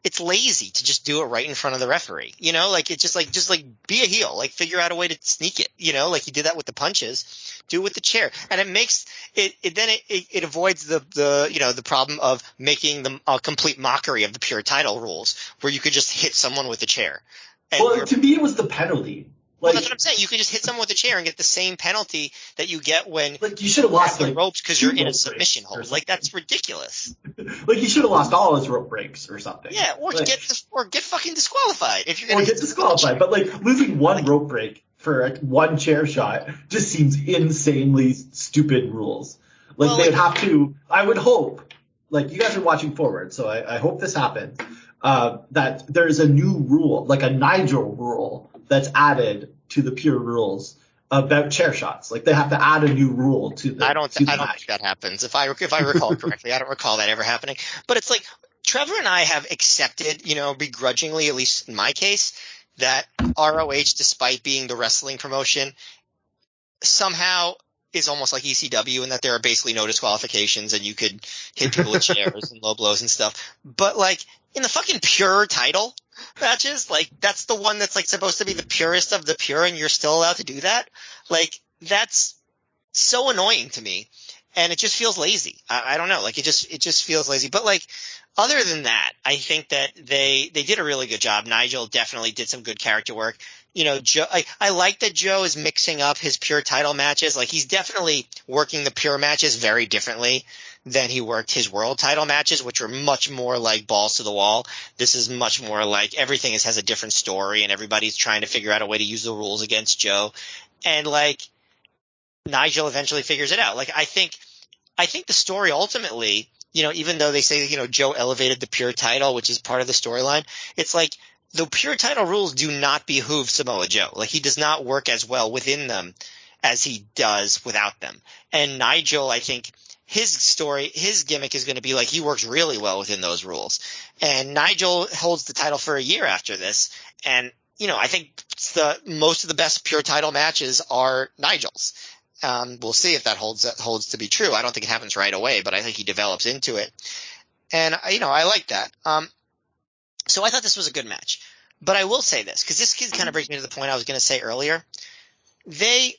it's lazy to just do it right in front of the referee, you know? Like, it's just like be a heel, like, figure out a way to sneak it, you know? Like, he did that with the punches. Do it with the chair. And it makes it avoids the you know, the problem of making them a complete mockery of the pure title rules, where you could just hit someone with a chair. And well, to me, it was the penalty. Well, that's what I'm saying. You could just hit someone with a chair and get the same penalty that you get when, like, you should have lost the ropes because you're in a submission hold. Like, that's ridiculous. Like, he should have lost all his rope breaks or something. Yeah, or get fucking disqualified if you're get disqualified. But, like, losing one rope break for one chair shot just seems insanely stupid rules. Like, Well, they would have to, I would hope, like, you guys are watching forward, so I hope this happens, that there's a new rule, like a Nigel rule that's added to the pure rules about chair shots. Like, they have to add a new rule to the I don't think match. that happens. If I recall correctly, I don't recall that ever happening. But it's like Trevor and I have accepted, begrudgingly, at least in my case, that ROH, despite being the wrestling promotion, somehow is almost like ECW in that there are basically no disqualifications and you could hit people with chairs and low blows and stuff. But like in the fucking pure title matches, like that's the one that's like supposed to be the purest of the pure, and you're still allowed to do that. Like that's so annoying to me, and it just feels lazy. I don't know, like it just feels lazy. But like other than that, I think that they did a really good job. Nigel definitely did some good character work. Joe, I like that Joe is mixing up his pure title matches. Like he's definitely working the pure matches very differently than he worked his world title matches, which were much more like balls to the wall. This is much more like everything has a different story, and everybody's trying to figure out a way to use the rules against Joe. And like Nigel eventually figures it out. Like I think the story ultimately, even though they say, Joe elevated the pure title, which is part of the storyline, it's like the pure title rules do not behoove Samoa Joe. Like he does not work as well within them as he does without them. And Nigel, I think his gimmick is going to be like he works really well within those rules. And Nigel holds the title for a year after this. And, I think most of the best pure title matches are Nigel's. We'll see if that holds to be true. I don't think it happens right away, but I think he develops into it. And, I like that. So I thought this was a good match. But I will say this, because this kind of brings me to the point I was going to say earlier. They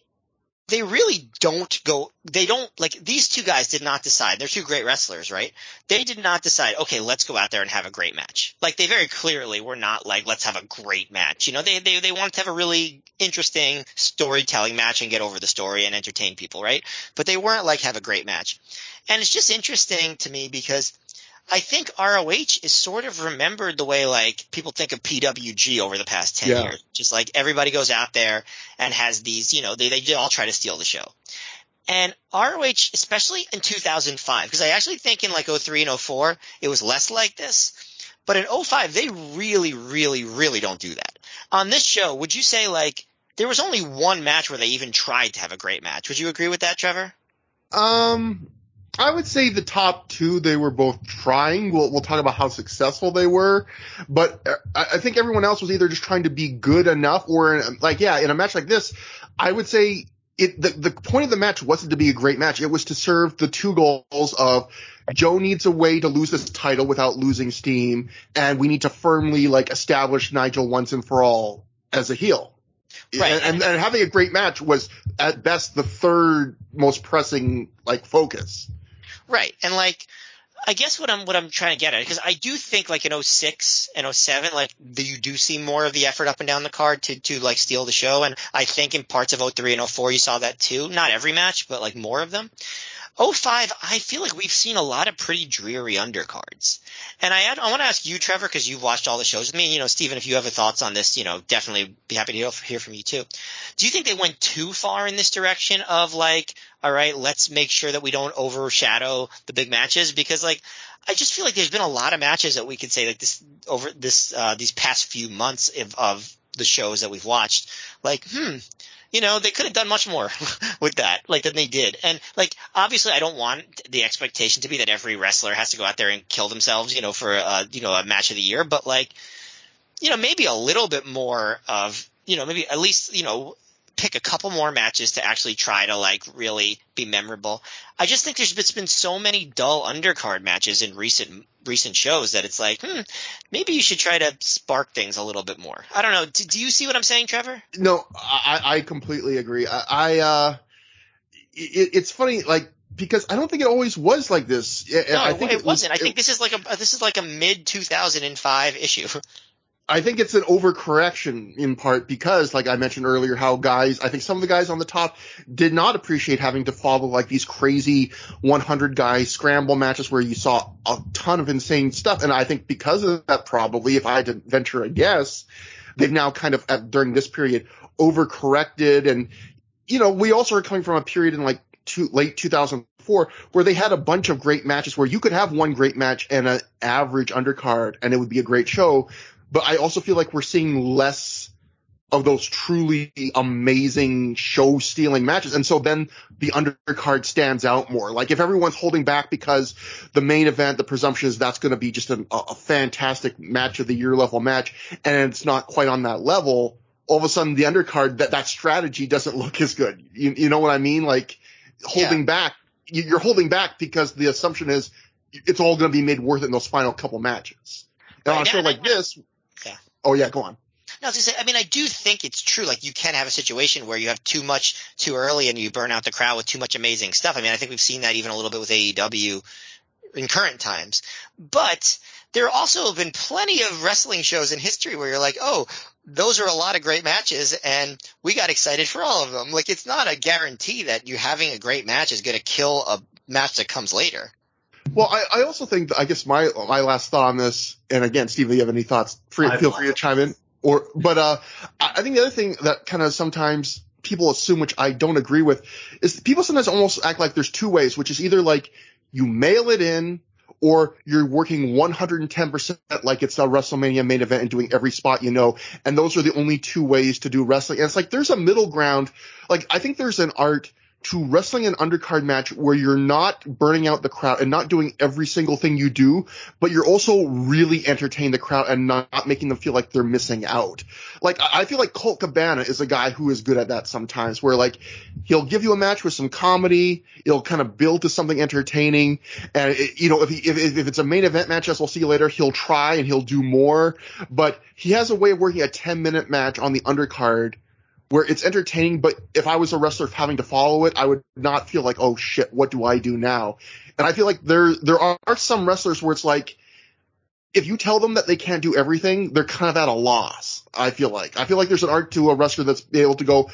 really don't like these two guys did not decide. They're two great wrestlers, right? They did not decide, okay, let's go out there and have a great match. Like they very clearly were not like, let's have a great match. They wanted to have a really interesting storytelling match and get over the story and entertain people, right? But they weren't like, have a great match. And it's just interesting to me because I think ROH is sort of remembered the way like people think of PWG over the past 10 years. Just like everybody goes out there and has these, they all try to steal the show. And ROH, especially in 2005, because I actually think in like 03 and 04, it was less like this. But in 05, they really, really, really don't do that. On this show, would you say like there was only one match where they even tried to have a great match? Would you agree with that, Trevor? I would say the top two, they were both trying. We'll talk about how successful they were, but I think everyone else was either just trying to be good enough or in a match like this, I would say the point of the match wasn't to be a great match. It was to serve the two goals of Joe needs a way to lose this title without losing steam, and we need to firmly like establish Nigel once and for all as a heel. Right. And having a great match was at best the third most pressing like focus. Right. And like, I guess what I'm trying to get at, because I do think like in 06 and 07, like you do see more of the effort up and down the card to like steal the show. And I think in parts of 03 and 04, you saw that too. Not every match, but like more of them. 05, I feel like we've seen a lot of pretty dreary undercards. And I want to ask you, Trevor, because you've watched all the shows with me. Stephen, if you have thoughts on this, definitely be happy to hear from you too. Do you think they went too far in this direction of like, all right, let's make sure that we don't overshadow the big matches? Because like, I just feel like there's been a lot of matches that we could say like this over this these past few months of the shows that we've watched. Like, they could have done much more with that, like, than they did. And, like, obviously I don't want the expectation to be that every wrestler has to go out there and kill themselves, for, a match of the year. But, like, maybe a little bit more of, maybe at least, pick a couple more matches to actually try to, like, really be memorable. I just think there's been so many dull undercard matches in recent shows that it's like, maybe you should try to spark things a little bit more. I don't know. Do you see what I'm saying, Trevor? No, I completely agree. It's funny, like, because I don't think it always was like this. No, I think it wasn't. I think this is like a mid 2005 issue. I think it's an overcorrection in part because, like I mentioned earlier, I think some of the guys on the top did not appreciate having to follow like these crazy 100 guy scramble matches where you saw a ton of insane stuff. And I think because of that, probably, if I had to venture a guess, they've now kind of during this period overcorrected. And, we also are coming from a period in like late 2004 where they had a bunch of great matches where you could have one great match and an average undercard and it would be a great show. But I also feel like we're seeing less of those truly amazing show-stealing matches. And so then the undercard stands out more. Like if everyone's holding back because the main event, the presumption is that's going to be just a fantastic match of the year level match, and it's not quite on that level, all of a sudden the undercard, that strategy doesn't look as good. You know what I mean? Like holding back, you're holding back because the assumption is it's all going to be made worth it in those final couple matches. And on a show like this, oh yeah, go on. No, I was gonna say, I mean, I do think it's true. Like, you can have a situation where you have too much too early and you burn out the crowd with too much amazing stuff. I mean, I think we've seen that even a little bit with AEW in current times. But there also have been plenty of wrestling shows in history where you're like, oh, those are a lot of great matches and we got excited for all of them. Like, it's not a guarantee that you having a great match is going to kill a match that comes later. Well, I also think that, I guess my last thought on this, and again, Steve, if you have any thoughts, feel free to chime in. But I think the other thing that kind of sometimes people assume, which I don't agree with, is people sometimes almost act like there's two ways, which is either like you mail it in or you're working 110% like it's a WrestleMania main event and doing every spot and those are the only two ways to do wrestling. And it's like there's a middle ground. Like I think there's an art to wrestling an undercard match where you're not burning out the crowd and not doing every single thing you do, but you're also really entertaining the crowd and not making them feel like they're missing out. Like, I feel like Colt Cabana is a guy who is good at that sometimes, where like, he'll give you a match with some comedy, it'll kind of build to something entertaining, and if it's a main event match, as we'll see later, he'll try and he'll do more, but he has a way of working a 10-minute match on the undercard where it's entertaining, but if I was a wrestler having to follow it, I would not feel like, oh shit, what do I do now? And I feel like there are some wrestlers where it's like, if you tell them that they can't do everything, they're kind of at a loss, I feel like. I feel like there's an art to a wrestler that's able to go,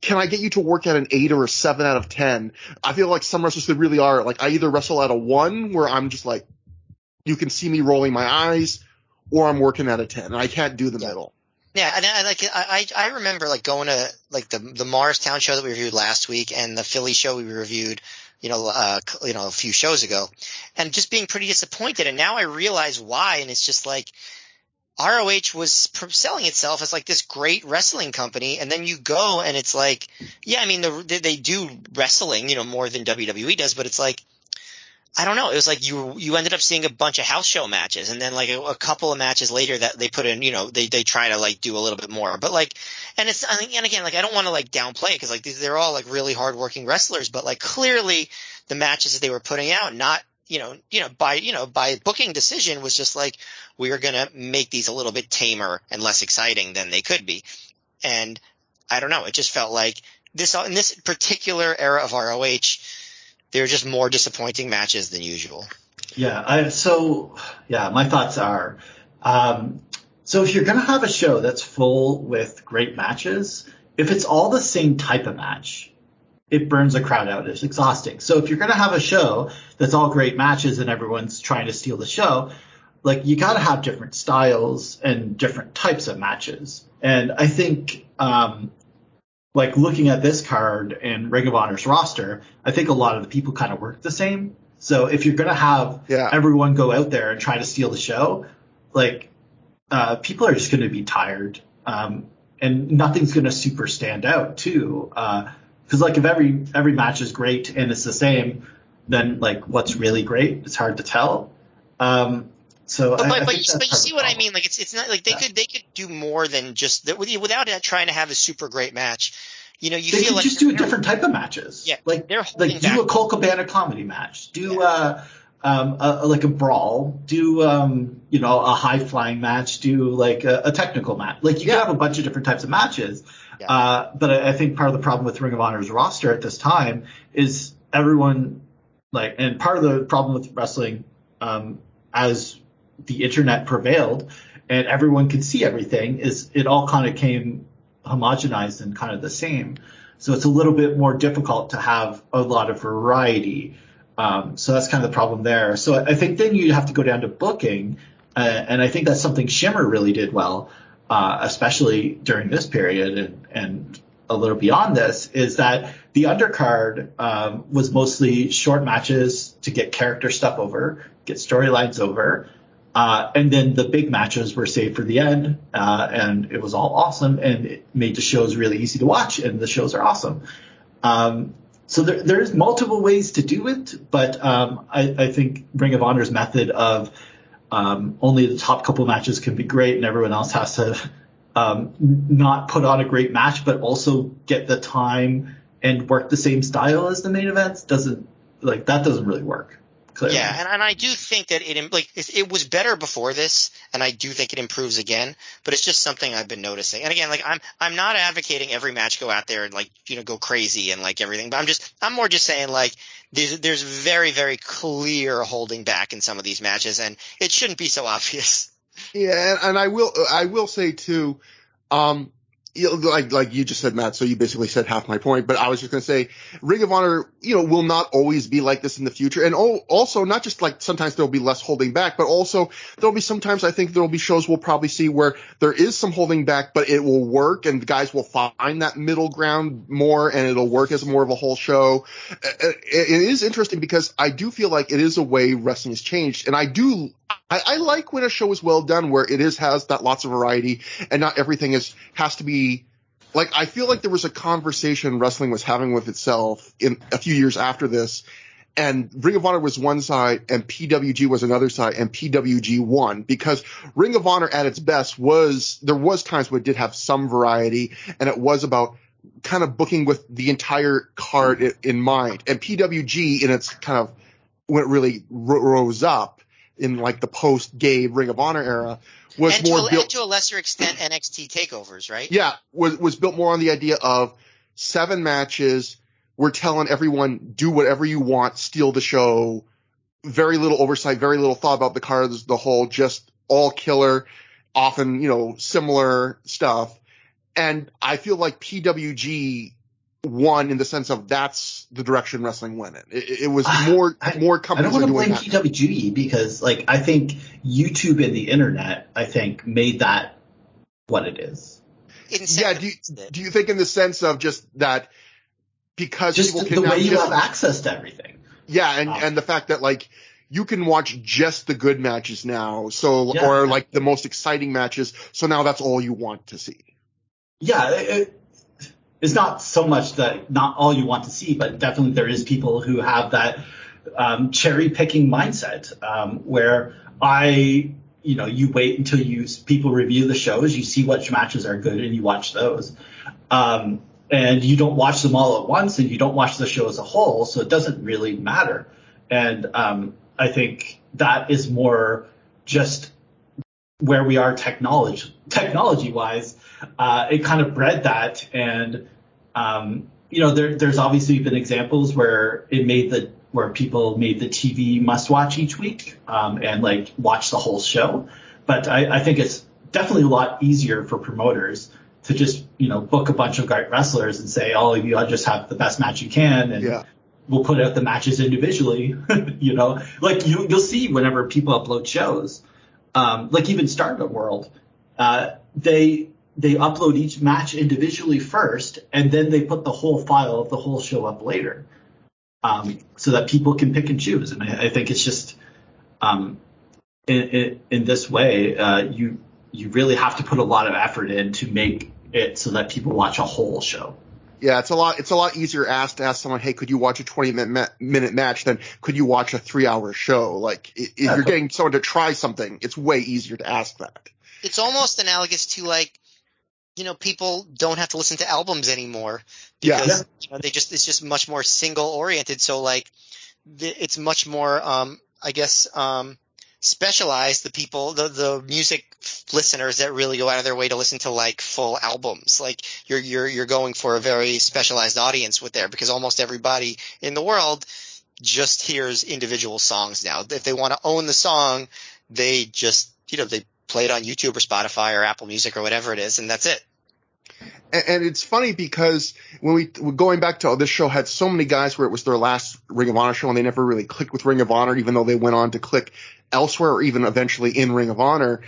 can I get you to work at an 8 or a 7 out of 10? I feel like some wrestlers that really are, like I either wrestle at a 1 where I'm just like, you can see me rolling my eyes, or I'm working at a 10, and I can't do the middle. Yeah, and I remember like going to like the Morristown show that we reviewed last week and the Philly show we reviewed, a few shows ago, and just being pretty disappointed. And now I realize why, and it's just like ROH was selling itself as like this great wrestling company, and then you go and it's like, yeah, I mean they do wrestling, more than WWE does, but it's like, I don't know. It was like you ended up seeing a bunch of house show matches, and then like a couple of matches later that they put in, they try to like do a little bit more. But like, and again, like I don't want to like downplay it because like they're all like really hardworking wrestlers, but like clearly the matches that they were putting out, not by booking decision, was just like, we are gonna make these a little bit tamer and less exciting than they could be. And I don't know. It just felt like in this particular era of ROH. They're just more disappointing matches than usual. Yeah. My thoughts are, so if you're going to have a show that's full with great matches, if it's all the same type of match, it burns a crowd out. It's exhausting. So if you're going to have a show that's all great matches and everyone's trying to steal the show, like you got to have different styles and different types of matches. And I think, like looking at this card and Ring of Honor's roster, I think a lot of the people kind of work the same. So if you're going to have everyone go out there and try to steal the show, like people are just going to be tired. And nothing's going to super stand out too. Cause like if every match is great and it's the same, then like what's really great? It's hard to tell. But you see what I mean? Like it's not like they could do more than just that without trying to have a super great match. They feel like just do a different type of matches. Yeah, like they're holding back. Do a Colt Cabana comedy match. Do like a brawl. Do a high flying match. Do like a technical match. Like you can have a bunch of different types of matches. Yeah. But I think part of the problem with Ring of Honor's roster at this time is everyone and part of the problem with wrestling as the internet prevailed and everyone could see everything is it all kind of came homogenized and kind of the same. So it's a little bit more difficult to have a lot of variety. So that's kind of the problem there. So I think then you have to go down to booking. And I think that's something Shimmer really did well. especially during this period and a little beyond this, is that the undercard was mostly short matches to get character stuff over, get storylines over, and then the big matches were saved for the end, and it was all awesome, and it made the shows really easy to watch, and the shows are awesome. So there's multiple ways to do it, but I think Ring of Honor's method of only the top couple matches can be great, and everyone else has to not put on a great match, but also get the time and work the same style as the main events doesn't really work. Clearly. Yeah, and I do think that it was better before this, and I do think it improves again. But it's just something I've been noticing. And again, I'm not advocating every match go out there and go crazy and everything. But I'm more just saying there's very, very clear holding back in some of these matches, and it shouldn't be so obvious. Yeah, and I will say too, like you just said, Matt, so you basically said half my point, but I was just going to say Ring of Honor, will not always be like this in the future. And also not just sometimes there'll be less holding back, but also there'll be sometimes I think there'll be shows we'll probably see where there is some holding back, but it will work and the guys will find that middle ground more and it'll work as more of a whole show. It is interesting because I do feel like it is a way wrestling has changed. And I like when a show is well done where it has that lots of variety and not everything has to be I feel like there was a conversation wrestling was having with itself in a few years after this, and Ring of Honor was one side and PWG was another side, and PWG won because Ring of Honor at its best there was times where it did have some variety and it was about kind of booking with the entire card in mind, and PWG in its kind of when it really rose up in the post-Gabe Ring of Honor era was and more built to a lesser extent NXT takeovers, right? Yeah, was built more on the idea of 7 matches. We're telling everyone do whatever you want, steal the show. Very little oversight, very little thought about the cards, the whole just all killer, often similar stuff. And I feel like PWG won in the sense of that's the direction wrestling went in. It was more companies. I don't want to blame PWG because I think YouTube and the internet made that what it is. Yeah, do you think in the sense of just that because just people can the way you have access to everything. Yeah, and the fact that you can watch just the good matches now, or the most exciting matches, so now that's all you want to see. Yeah, it's not so much that not all you want to see, but definitely there is people who have that cherry picking mindset where you wait until people review the shows, you see which matches are good and you watch those. And you don't watch them all at once and you don't watch the show as a whole, so it doesn't really matter. And I think that is more just where we are technology wise. It kind of bred that, and there's obviously been examples where people made the TV must watch each week and watch the whole show. But I think it's definitely a lot easier for promoters to just book a bunch of great wrestlers and say, oh, you just have the best match you can, and we'll put out the matches individually. You'll see whenever people upload shows, even Stardom World, they upload each match individually first, and then they put the whole file of the whole show up later, so that people can pick and choose. And I think it's just in this way, you really have to put a lot of effort in to make it so that people watch a whole show. Yeah, it's a lot easier to ask someone, hey, could you watch a 20-minute match than could you watch a 3-hour show? If you're getting someone to try something, it's way easier to ask that. It's almost analogous to people don't have to listen to albums anymore because it's just much more single oriented. So it's much more, specialized. The people, the music listeners that really go out of their way to listen to full albums. You're going for a very specialized audience with there because almost everybody in the world just hears individual songs now. If they want to own the song, they just, they play it on YouTube or Spotify or Apple Music or whatever it is, and that's it. And it's funny because when we're going back to this show had so many guys where it was their last Ring of Honor show and they never really clicked with Ring of Honor, even though they went on to click elsewhere or even eventually in Ring of Honor.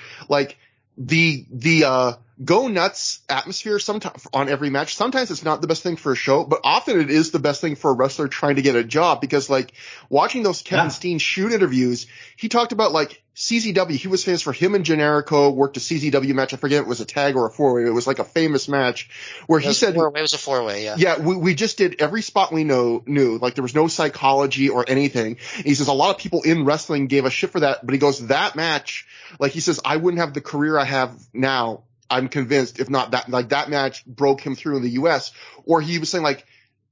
The go nuts atmosphere sometimes on every match. Sometimes it's not the best thing for a show, but often it is the best thing for a wrestler trying to get a job, because like watching those Kevin Steen shoot interviews, he talked about like CZW. He was famous for him and Generico worked a CZW match. I forget if it was a tag or a 4-way. It was like a famous match where he said, it was a 4-way. Yeah. Yeah. We just did every spot we knew, like there was no psychology or anything. And he says a lot of people in wrestling gave a shit for that, but he goes, that match, like he says, I wouldn't have the career I have now. I'm convinced, if not that, like that match broke him through in the US. Or he was saying like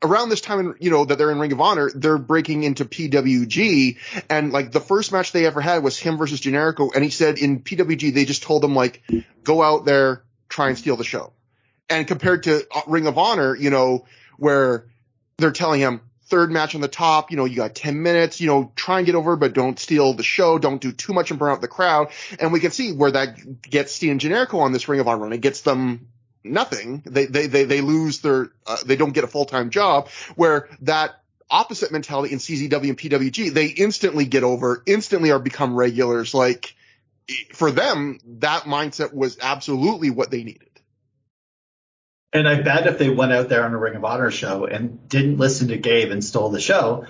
around this time, that they're in Ring of Honor, they're breaking into PWG, and like the first match they ever had was him versus Generico. And he said in PWG, they just told him like, go out there, try and steal the show. And compared to Ring of Honor, where they're telling him, third match on the top, you got 10 minutes, try and get over, but don't steal the show. Don't do too much and burn out the crowd. And we can see where that gets Steen and Generico on this Ring of Honor run. It gets them nothing. They lose their, they don't get a full-time job, where that opposite mentality in CZW and PWG, they instantly get over, instantly are become regulars. Like for them, that mindset was absolutely what they needed. And I bet if they went out there on a Ring of Honor show and didn't listen to Gabe and stole the show,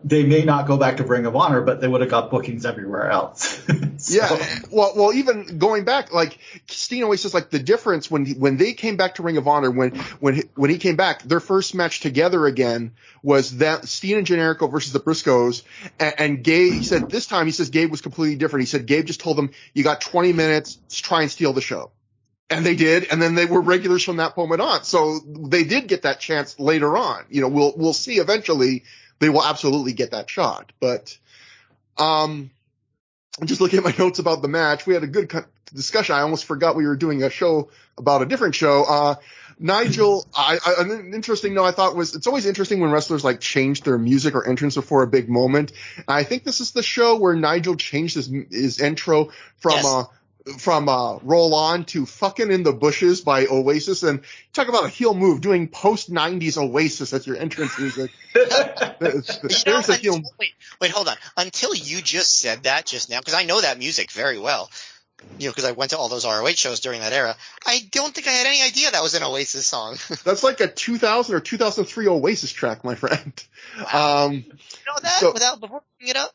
they may not go back to Ring of Honor, but they would have got bookings everywhere else. Yeah. Well, even going back, like Steen always says, like the difference when they came back to Ring of Honor, when he came back, their first match together again was that Steen and Generico versus the Briscoes, and Gabe. He said this time, Gabe was completely different. He said Gabe just told them, you got 20 minutes, try and steal the show. And they did, and then they were regulars from that moment on. So they did get that chance later on. We'll see eventually they will absolutely get that shot. But I'm just looking at my notes about the match. We had a good discussion. I almost forgot we were doing a show about a different show. Nigel, an interesting note I thought was, it's always interesting when wrestlers like change their music or entrance before a big moment. And I think this is the show where Nigel changed his intro from Roll On to Fucking in the Bushes by Oasis. And talk about a heel move, doing post-90s Oasis as your entrance music. There's a heel. Wait, hold on. Until you just said that just now, because I know that music very well, because I went to all those ROH shows during that era, I don't think I had any idea that was an Oasis song. That's like a 2000 or 2003 Oasis track, my friend. Wow. You know that before picking it up?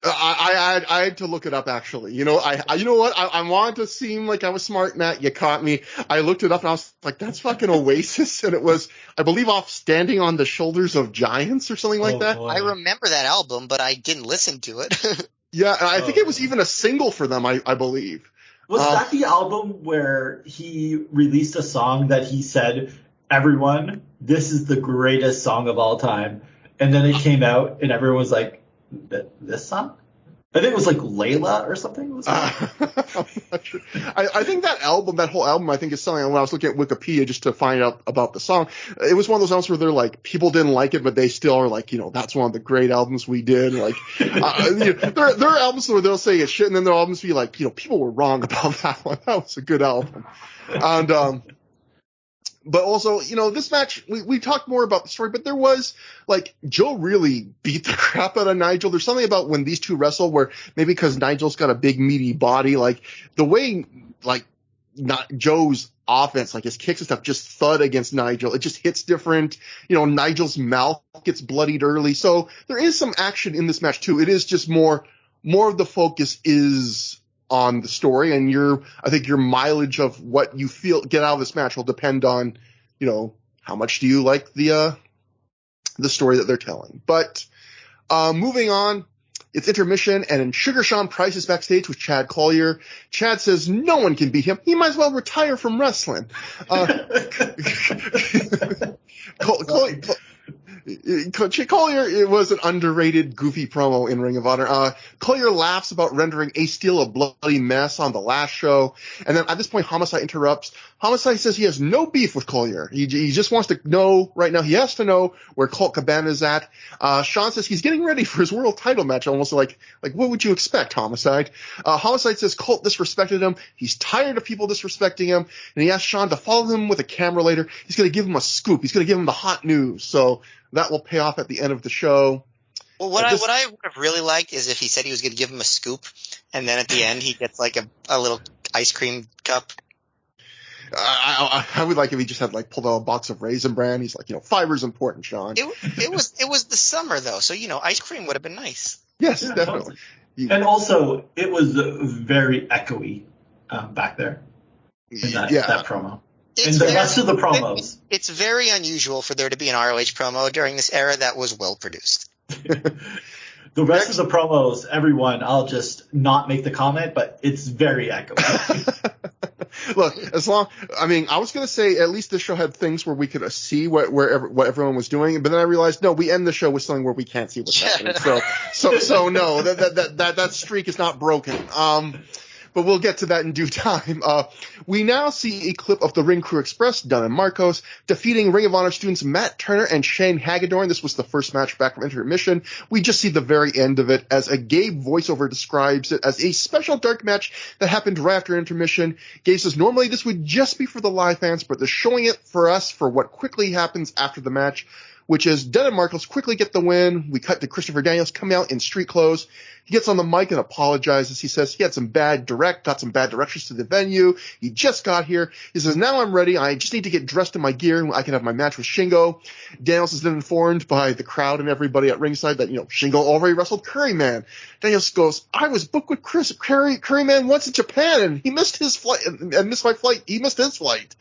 I had to look it up actually. You know what? I wanted to seem like I was smart, Matt. You caught me. I looked it up and I was like, that's fucking Oasis. And it was, I believe, off Standing on the Shoulders of Giants or something like that. Boy. I remember that album, but I didn't listen to it. Yeah. I think it was even a single for them, I believe. Was that the album where he released a song that he said, everyone, this is the greatest song of all time? And then it came out and everyone was like, this song? I think it was like Layla or something. I'm not sure. I think that whole album, I think is something. When I was looking at Wikipedia just to find out about the song, it was one of those albums where they're like, people didn't like it, but they still are like, that's one of the great albums we did. Like, there are albums where they'll say it's shit, and then there are albums be like, people were wrong about that one. That was a good album. And, but also, this match, we talked more about the story, but there was, like, Joe really beat the crap out of Nigel. There's something about when these two wrestle where maybe because Nigel's got a big meaty body, like, the way, like, Joe's offense, like his kicks and stuff, just thud against Nigel. It just hits different. Nigel's mouth gets bloodied early. So there is some action in this match too. It is just more of the focus is on the story, and I think your mileage of what you get out of this match will depend on, how much do you like the story that they're telling. But moving on, it's intermission, and Sugar Sean Price is backstage with Chad Collier. Chad says no one can beat him. He might as well retire from wrestling. Collier, it was an underrated, goofy promo in Ring of Honor. Collier laughs about rendering Ace Steel a bloody mess on the last show. And then at this point, Homicide interrupts. Homicide says he has no beef with Collier. He just wants to know right now. He has to know where Colt Cabana is at. Sean says he's getting ready for his world title match. Almost like what would you expect, Homicide? Homicide says Colt disrespected him. He's tired of people disrespecting him. And he asks Sean to follow him with a camera later. He's going to give him a scoop. He's going to give him the hot news. So that will pay off at the end of the show. Well, what I would have really liked is if he said he was going to give him a scoop, and then at the end he gets like a little ice cream cup. I would like if he just had like pulled out a box of Raisin Bran. He's like, fiber's important, Sean. It was the summer though, so ice cream would have been nice. Yes, definitely. And also, it was very echoey back there in that promo. And the rest of the promos. It's very unusual for there to be an ROH promo during this era that was well produced. The rest of the promos, everyone, I'll just not make the comment, but it's very echoey. Look, I was going to say at least this show had things where we could see what everyone was doing, but then I realized, no, we end the show with something where we can't see what's happening. So no, that streak is not broken. But we'll get to that in due time. We now see a clip of the Ring Crew Express, Dunn and Marcos, defeating Ring of Honor students Matt Turner and Shane Hagedorn. This was the first match back from intermission. We just see the very end of it as a Gabe voiceover describes it as a special dark match that happened right after intermission. Gabe says normally this would just be for the live fans, but they're showing it for us for what quickly happens after the match, which is Dunn and Marcos quickly get the win. We cut to Christopher Daniels coming out in street clothes. He gets on the mic and apologizes. He says he had got some bad directions to the venue. He just got here. He says, now I'm ready. I just need to get dressed in my gear and I can have my match with Shingo. Daniels is then informed by the crowd and everybody at ringside that, Shingo already wrestled Curryman. Daniels goes, I was booked with Curryman once in Japan and he missed his flight and missed my flight. He missed his flight.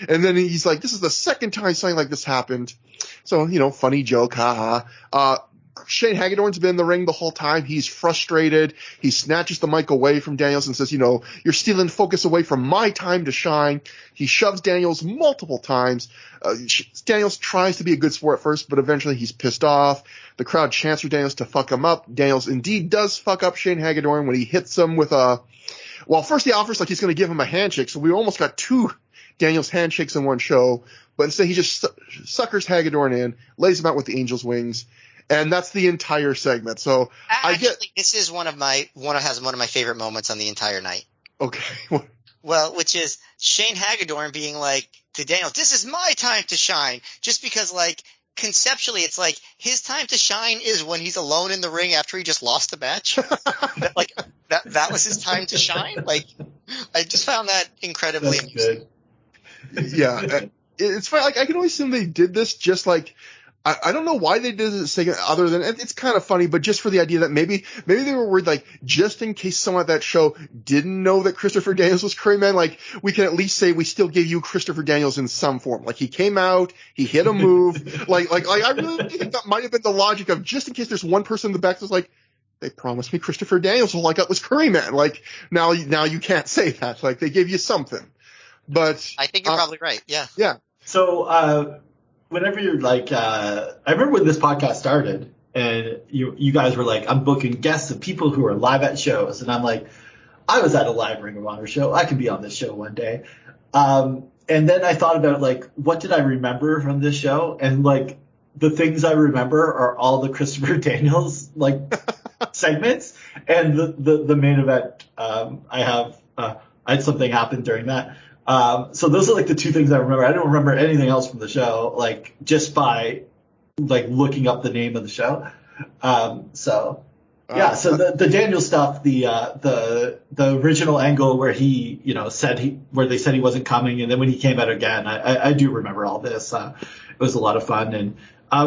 And then he's like, this is the second time something like this happened. So, funny joke, haha. Shane Hagedorn's been in the ring the whole time. He's frustrated. He snatches the mic away from Daniels and says, you're stealing focus away from my time to shine. He shoves Daniels multiple times. Daniels tries to be a good sport at first, but eventually he's pissed off. The crowd chants for Daniels to fuck him up. Daniels indeed does fuck up Shane Hagedorn when he hits him with first he offers like he's going to give him a handshake. So we almost got two Daniels handshakes in one show, but instead he just suckers Hagedorn in, lays him out with the Angel's wings. And that's the entire segment. So this is one of my favorite moments on the entire night. Okay. Well, which is Shane Hagedorn being like to Daniels, this is my time to shine. Just because conceptually it's like his time to shine is when he's alone in the ring after he just lost the match. that was his time to shine. I just found that incredibly amusing. Yeah. It's funny. I can only assume they did this just I don't know why they did this segment other than it's kind of funny, but just for the idea that maybe they were worried, just in case someone at that show didn't know that Christopher Daniels was Curryman, we can at least say we still gave you Christopher Daniels in some form. He came out, he hit a move. I really think that might have been the logic of just in case there's one person in the back that's they promised me Christopher Daniels, all I got was Curryman. Now you can't say that. They gave you something. But I think you're probably right. Yeah. Yeah. So, whenever you're I remember when this podcast started and you guys were I'm booking guests of people who are live at shows. And I'm I was at a live Ring of Honor show. I could be on this show one day. And then I thought about what did I remember from this show? And the things I remember are all the Christopher Daniels segments and the main event. I had something happen during that. So those are the two things I remember. I don't remember anything else from the show, just by looking up the name of the show. So the Daniel stuff, the original angle where he, where they said he wasn't coming, and then when he came out again, I do remember all this. It was a lot of fun, and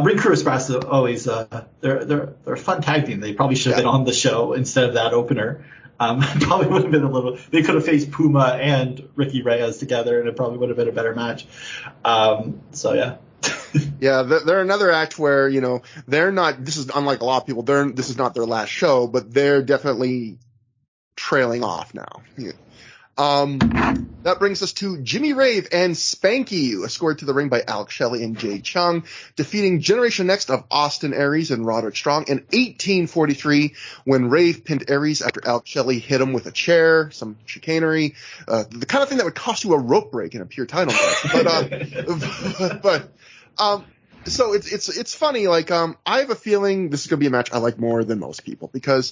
Ring Crew Express always they're a fun tag team. They probably should have been on the show instead of that opener. Probably would have been they could have faced Puma and Ricky Reyes together and it probably would have been a better match. So yeah. Yeah, they're another act where, they're not, this is unlike a lot of people, this is not their last show, but they're definitely trailing off now. Yeah. That brings us to Jimmy Rave and Spanky, escorted to the ring by Alex Shelley and Jay Chung, defeating Generation Next of Austin Aries and Roderick Strong in 1843 when Rave pinned Aries after Alex Shelley hit him with a chair, some chicanery, the kind of thing that would cost you a rope break in a pure title match. So it's funny. I have a feeling this is going to be a match I like more than most people because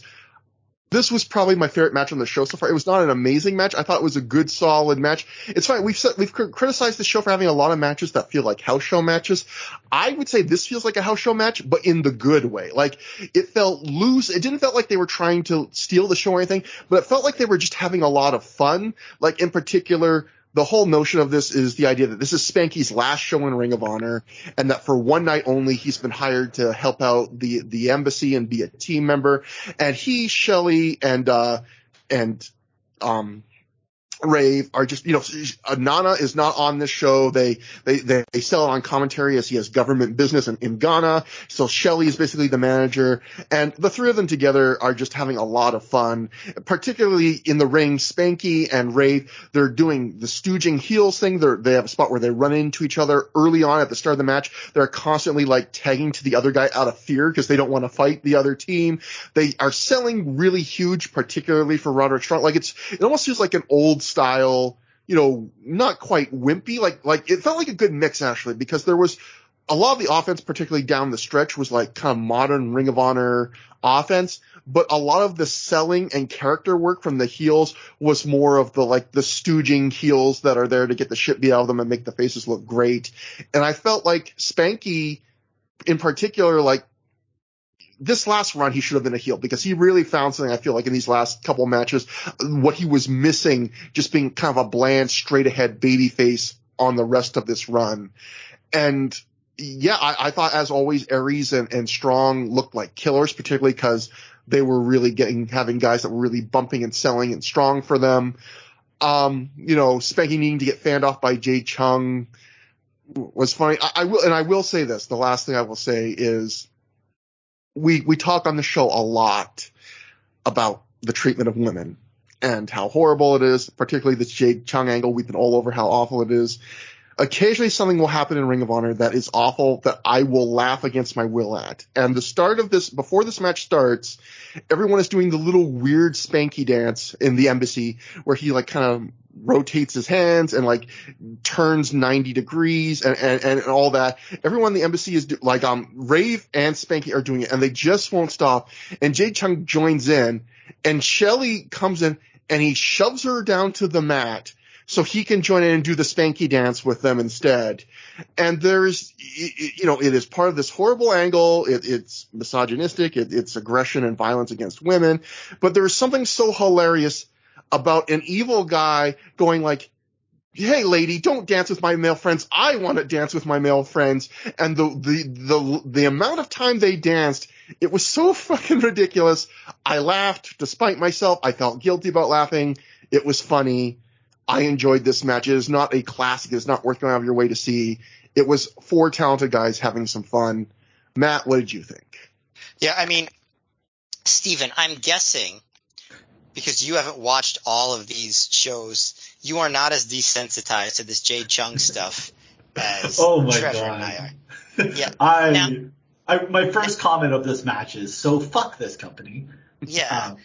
this was probably my favorite match on the show so far. It was not an amazing match. I thought it was a good, solid match. It's fine. We've criticized the show for having a lot of matches that feel like house show matches. I would say this feels like a house show match, but in the good way. It felt loose. It didn't feel like they were trying to steal the show or anything, but it felt like they were just having a lot of fun. In particular, the whole notion of this is the idea that this is Spanky's last show in Ring of Honor, and that for one night only he's been hired to help out the embassy and be a team member. And he, Shelley, and Rave are just, Nana is not on this show. They sell it on commentary as he has government business in Ghana. So Shelley is basically the manager, and the three of them together are just having a lot of fun, particularly in the ring. Spanky and Rave, they're doing the stooging heels thing. They have a spot where they run into each other early on at the start of the match. They're constantly like tagging to the other guy out of fear because they don't want to fight the other team. They are selling really huge, particularly for Roderick Strong. Like it almost feels like an old style, not quite wimpy, like it felt like a good mix actually, because there was a lot of the offense, particularly down the stretch, was like kind of modern Ring of Honor offense, but a lot of the selling and character work from the heels was more of the stooging heels that are there to get the shit beat out of them and make the faces look great. And I felt like Spanky in particular, like, this last run, he should have been a heel because he really found something, I feel like, in these last couple of matches, what he was missing, just being kind of a bland, straight ahead babyface on the rest of this run. And yeah, I thought, as always, Aries and Strong looked like killers, particularly because they were really having guys that were really bumping and selling and strong for them. Spanky needing to get fanned off by Jay Chung was funny. I will say this. The last thing I will say is, we talk on the show a lot about the treatment of women and how horrible it is, particularly this Jade Chung angle. We've been all over how awful it is. Occasionally something will happen in Ring of Honor that is awful that I will laugh against my will at. And the start of this, before this match starts, everyone is doing the little weird Spanky dance in the embassy where he like kind of rotates his hands and like turns 90 degrees and all that. Everyone in the embassy is Rave and Spanky are doing it, and they just won't stop. And Jade Chung joins in, and Shelley comes in and he shoves her down to the mat so he can join in and do the Spanky dance with them instead. And there's, it is part of this horrible angle. It's misogynistic. It's aggression and violence against women. But there's something so hilarious about an evil guy going like, hey lady, don't dance with my male friends. I want to dance with my male friends. And the amount of time they danced, it was so fucking ridiculous. I laughed despite myself. I felt guilty about laughing. It was funny. I enjoyed this match. It is not a classic. It is not worth going out of your way to see. It was four talented guys having some fun. Matt, what did you think? Yeah, I mean, Steven, I'm guessing, because you haven't watched all of these shows, you are not as desensitized to this Jade Chung stuff as Trevor and I are. Yeah. My first comment of this match is, so fuck this company. Yeah.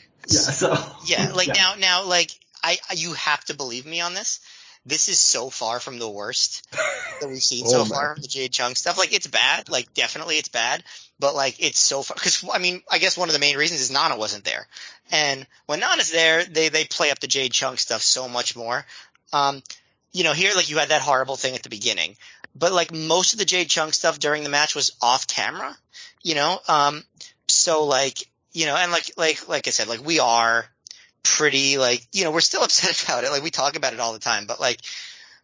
Now, you have to believe me on this. This is so far from the worst that we've seen so far, the Jade Chung stuff. Like, it's bad. Like, definitely it's bad. But, like, it's so far – because, I mean, I guess one of the main reasons is Nana wasn't there. And when Nana's there, they play up the Jade Chung stuff so much more. Here, like, you had that horrible thing at the beginning. But, like, most of the Jade Chung stuff during the match was off camera, So, like, and like I said, like, we are – pretty, like, we're still upset about it. Like, we talk about it all the time, but like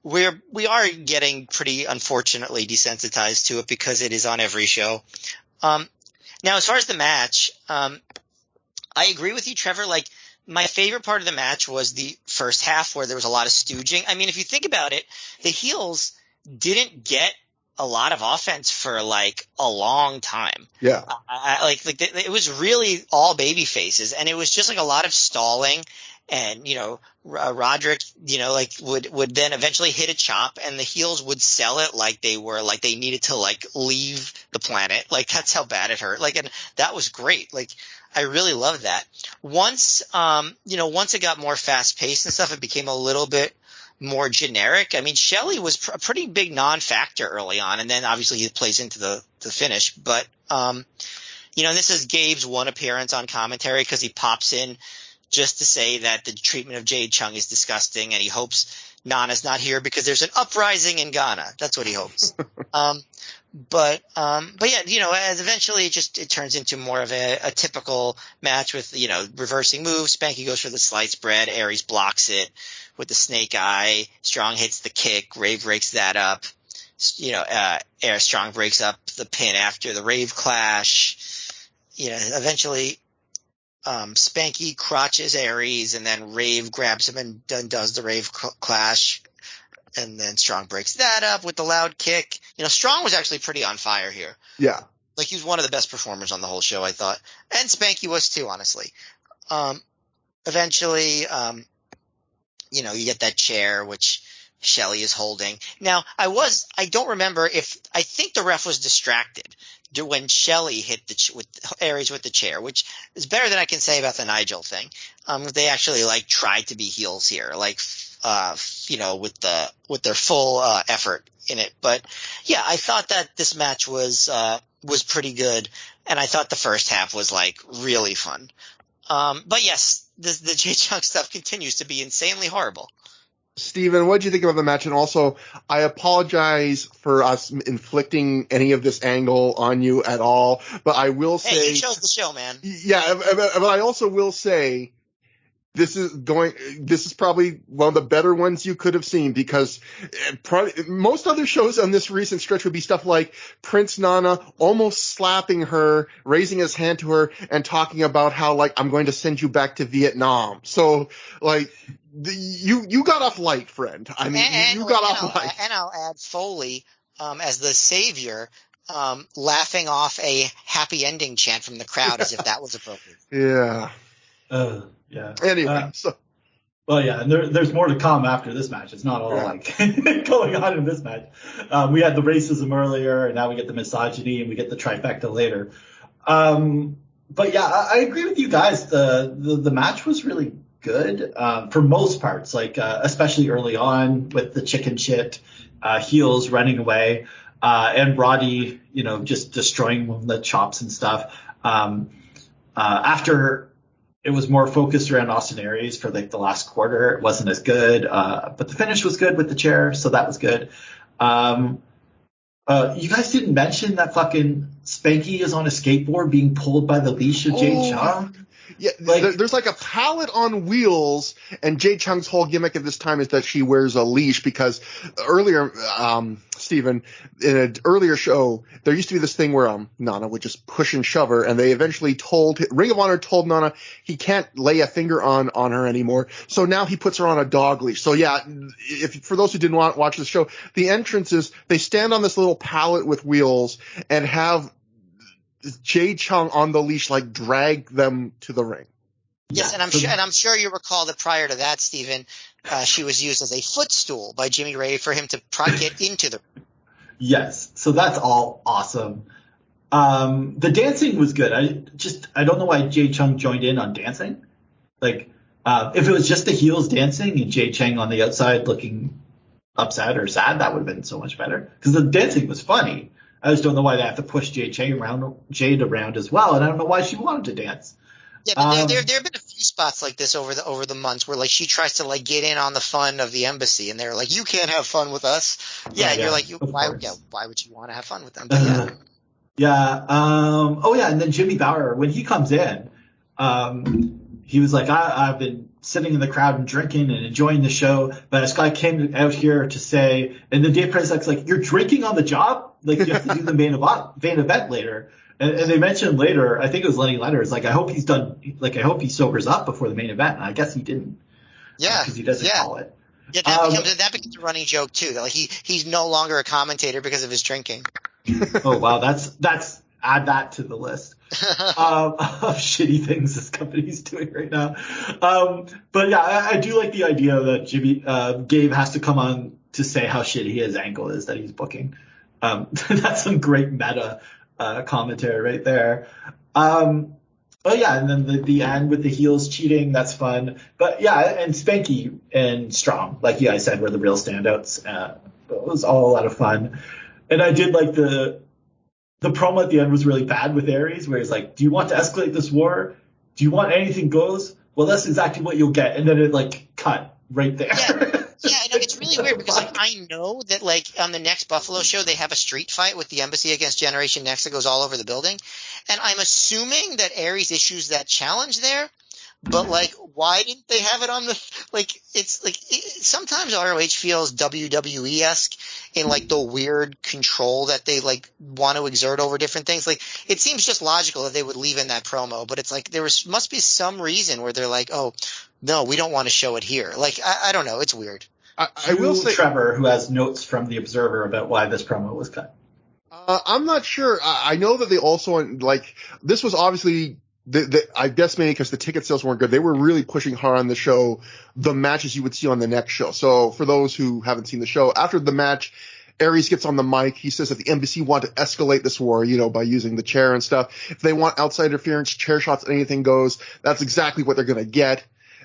we are getting pretty, unfortunately, desensitized to it because it is on every show. Now, as far as the match, I agree with you, Trevor. Like, my favorite part of the match was the first half where there was a lot of stooging. I mean, if you think about it, the heels didn't get a lot of offense for like a long time. Yeah. It was really all baby faces, and it was just like a lot of stalling, and Roderick, would then eventually hit a chop, and the heels would sell it like they needed to like leave the planet. Like, that's how bad it hurt. Like, and that was great. Like, I really loved that. Once it got more fast paced and stuff, it became a little bit more generic. I mean, Shelley was a pretty big non-factor early on, and then obviously he plays into the finish. But, this is Gabe's one appearance on commentary because he pops in just to say that the treatment of Jade Chung is disgusting, and he hopes Nana's not here because there's an uprising in Ghana. That's what he hopes. But yeah, as eventually it turns into more of a typical match with, reversing moves. Spanky goes for the slice bread. Aries blocks it. with the snake eye. Strong hits the kick. Rave breaks that up. Strong breaks up the pin after the Rave clash. Eventually, Spanky crotches Aries, and then Rave grabs him and does the Rave clash. And then Strong breaks that up with the loud kick. Strong was actually pretty on fire here. Yeah. Like, he was one of the best performers on the whole show, I thought. And Spanky was too, honestly. Eventually, you get that chair, which Shelley is holding. Now, I don't remember I think the ref was distracted when Shelley hit with Aries with the chair, which is better than I can say about the Nigel thing. They actually, tried to be heels here, with their full effort in it. But yeah, I thought that this match was pretty good, and I thought the first half was really fun. But yes, the Jay Chung stuff continues to be insanely horrible. Steven, what did you think about the match? And also, I apologize for us inflicting any of this angle on you at all, but I will say... Hey, you chose the show, man. Yeah, but I also will say this is probably one of the better ones you could have seen, because most other shows on this recent stretch would be stuff like Prince Nana almost slapping her, raising his hand to her, and talking about how, I'm going to send you back to Vietnam. So, you got off light, friend. I mean, you got off light. And I'll add Foley as the savior, laughing off a happy ending chant from the crowd as if that was appropriate. Yeah. Yeah. Anyway, well, yeah, and there's more to come after this match. It's not all going on in this match. We had the racism earlier, and now we get the misogyny, and we get the trifecta later. But yeah, I agree with you guys. The match was really good for most parts, especially early on with the chicken shit, heels running away, and Roddy, just destroying the chops and stuff. After it was more focused around Austin Aries for the last quarter, it wasn't as good, but the finish was good with the chair, so that was good. You guys didn't mention that fucking Spanky is on a skateboard being pulled by the leash of Jay Chung. Yeah, there's a pallet on wheels, and Jay Chung's whole gimmick at this time is that she wears a leash, because earlier, Steven, in an earlier show, there used to be this thing where Nana would just push and shove her, and they eventually Ring of Honor told Nana he can't lay a finger on her anymore, so now he puts her on a dog leash. So yeah, for those who didn't watch the show, the entrance is they stand on this little pallet with wheels and have Jay Chung on the leash, drag them to the ring. Yes, and I'm sure you recall that prior to that, Steven, she was used as a footstool by Jimmy Ray for him to get into the ring. Yes, so that's all awesome. The dancing was good. I don't know why Jay Chung joined in on dancing. If it was just the heels dancing and Jay Chung on the outside looking upset or sad, that would have been so much better, because the dancing was funny. I just don't know why they have to push Jade around as well, and I don't know why she wanted to dance. Yeah, but there have been a few spots like this over the months where she tries to get in on the fun of the embassy, and they're like, "You can't have fun with us." Yeah, and you're like, why would you want to have fun with them? But yeah. And then Jimmy Bauer, when he comes in, he was like, I've been sitting in the crowd and drinking and enjoying the show, but this guy came out here to say, and then Dave Prezak's like, "You're drinking on the job? You have to do the main event later." And they mentioned later, I think it was Lenny Leonard's, I hope he's done, I hope he sobers up before the main event. And I guess he didn't. Yeah. Because he doesn't call it. Yeah, that becomes a running joke too. That he's no longer a commentator because of his drinking. Oh wow, that's add that to the list of shitty things this company's doing right now. But yeah, I do like the idea that Gabe has to come on to say how shitty his ankle is that he's booking. That's some great meta commentary right there. Oh yeah, and then the end with the heels cheating, that's fun. But yeah, and Spanky and Strong, like you guys said, were the real standouts. It was all a lot of fun. And I did like the promo at the end was really bad with Aries, where he's like, "Do you want to escalate this war? Do you want anything goes? Well, that's exactly what you'll get." And then it cut right there. Yeah, I know, it's really weird because I know that on the next Buffalo show they have a street fight with the Embassy against Generation Next that goes all over the building, and I'm assuming that Aries issues that challenge there, But like, why didn't they have it on the like? It's like sometimes ROH feels WWE-esque in like the weird control that they like want to exert over different things. Like, it seems just logical that they would leave in that promo, but it's like must be some reason where they're like, oh no, we don't want to show it here. Like, I don't know, it's weird. I will say, Trevor, who has notes from the Observer about why this promo was cut. I'm not sure. I know that they also like this was obviously. I guess maybe because the ticket sales weren't good, they were really pushing hard on the show, the matches you would see on the next show. So for those who haven't seen the show, after the match, Aries gets on the mic. He says that the embassy want to escalate this war, by using the chair and stuff. If they want outside interference, chair shots, anything goes. That's exactly what they're going to get.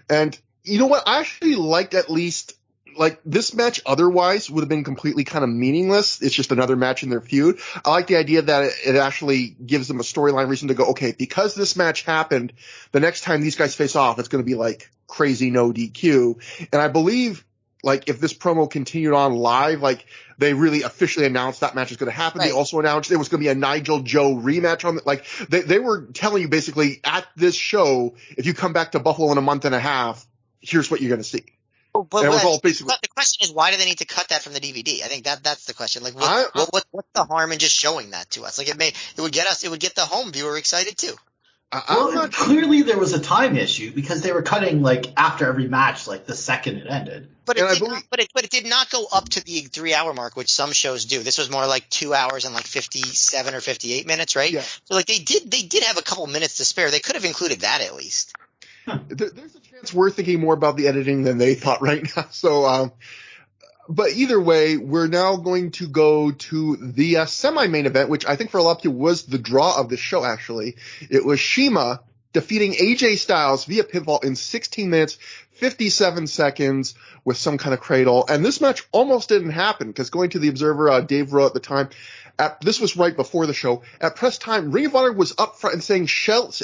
And you know what? I actually liked at least, like, this match otherwise would have been completely kind of meaningless. It's just another match in their feud. I like the idea that it actually gives them a storyline reason to go, okay, because this match happened, the next time these guys face off, it's going to be like crazy no DQ. And I believe, like, if this promo continued on live, like, they really officially announced that match is going to happen. Right. They also announced there was going to be a Nigel Joe rematch on it. Like, they were telling you basically at this show, if you come back to Buffalo in a month and a half, here's what you're going to see. But the question is, why do they need to cut that from the DVD? I think that's the question. Like, what's the harm in just showing that to us? Like, it would get the home viewer excited too. Clearly there was a time issue because they were cutting like after every match, like the second it ended. But it did not go up to the 3-hour mark, which some shows do. This was more like 2 hours and like 57 or 58 minutes, right? Yeah. So like they did have a couple minutes to spare. They could have included that at least. There's a chance we're thinking more about the editing than they thought right now. So, but either way, we're now going to go to the semi-main event, which I think for a lot of people was the draw of the show, actually. It was CIMA defeating AJ Styles via pinfall in 16 minutes, 57 seconds with some kind of cradle. And this match almost didn't happen because going to the Observer, Dave wrote at the time, this was right before the show. At press time, Ring of Honor was up front and saying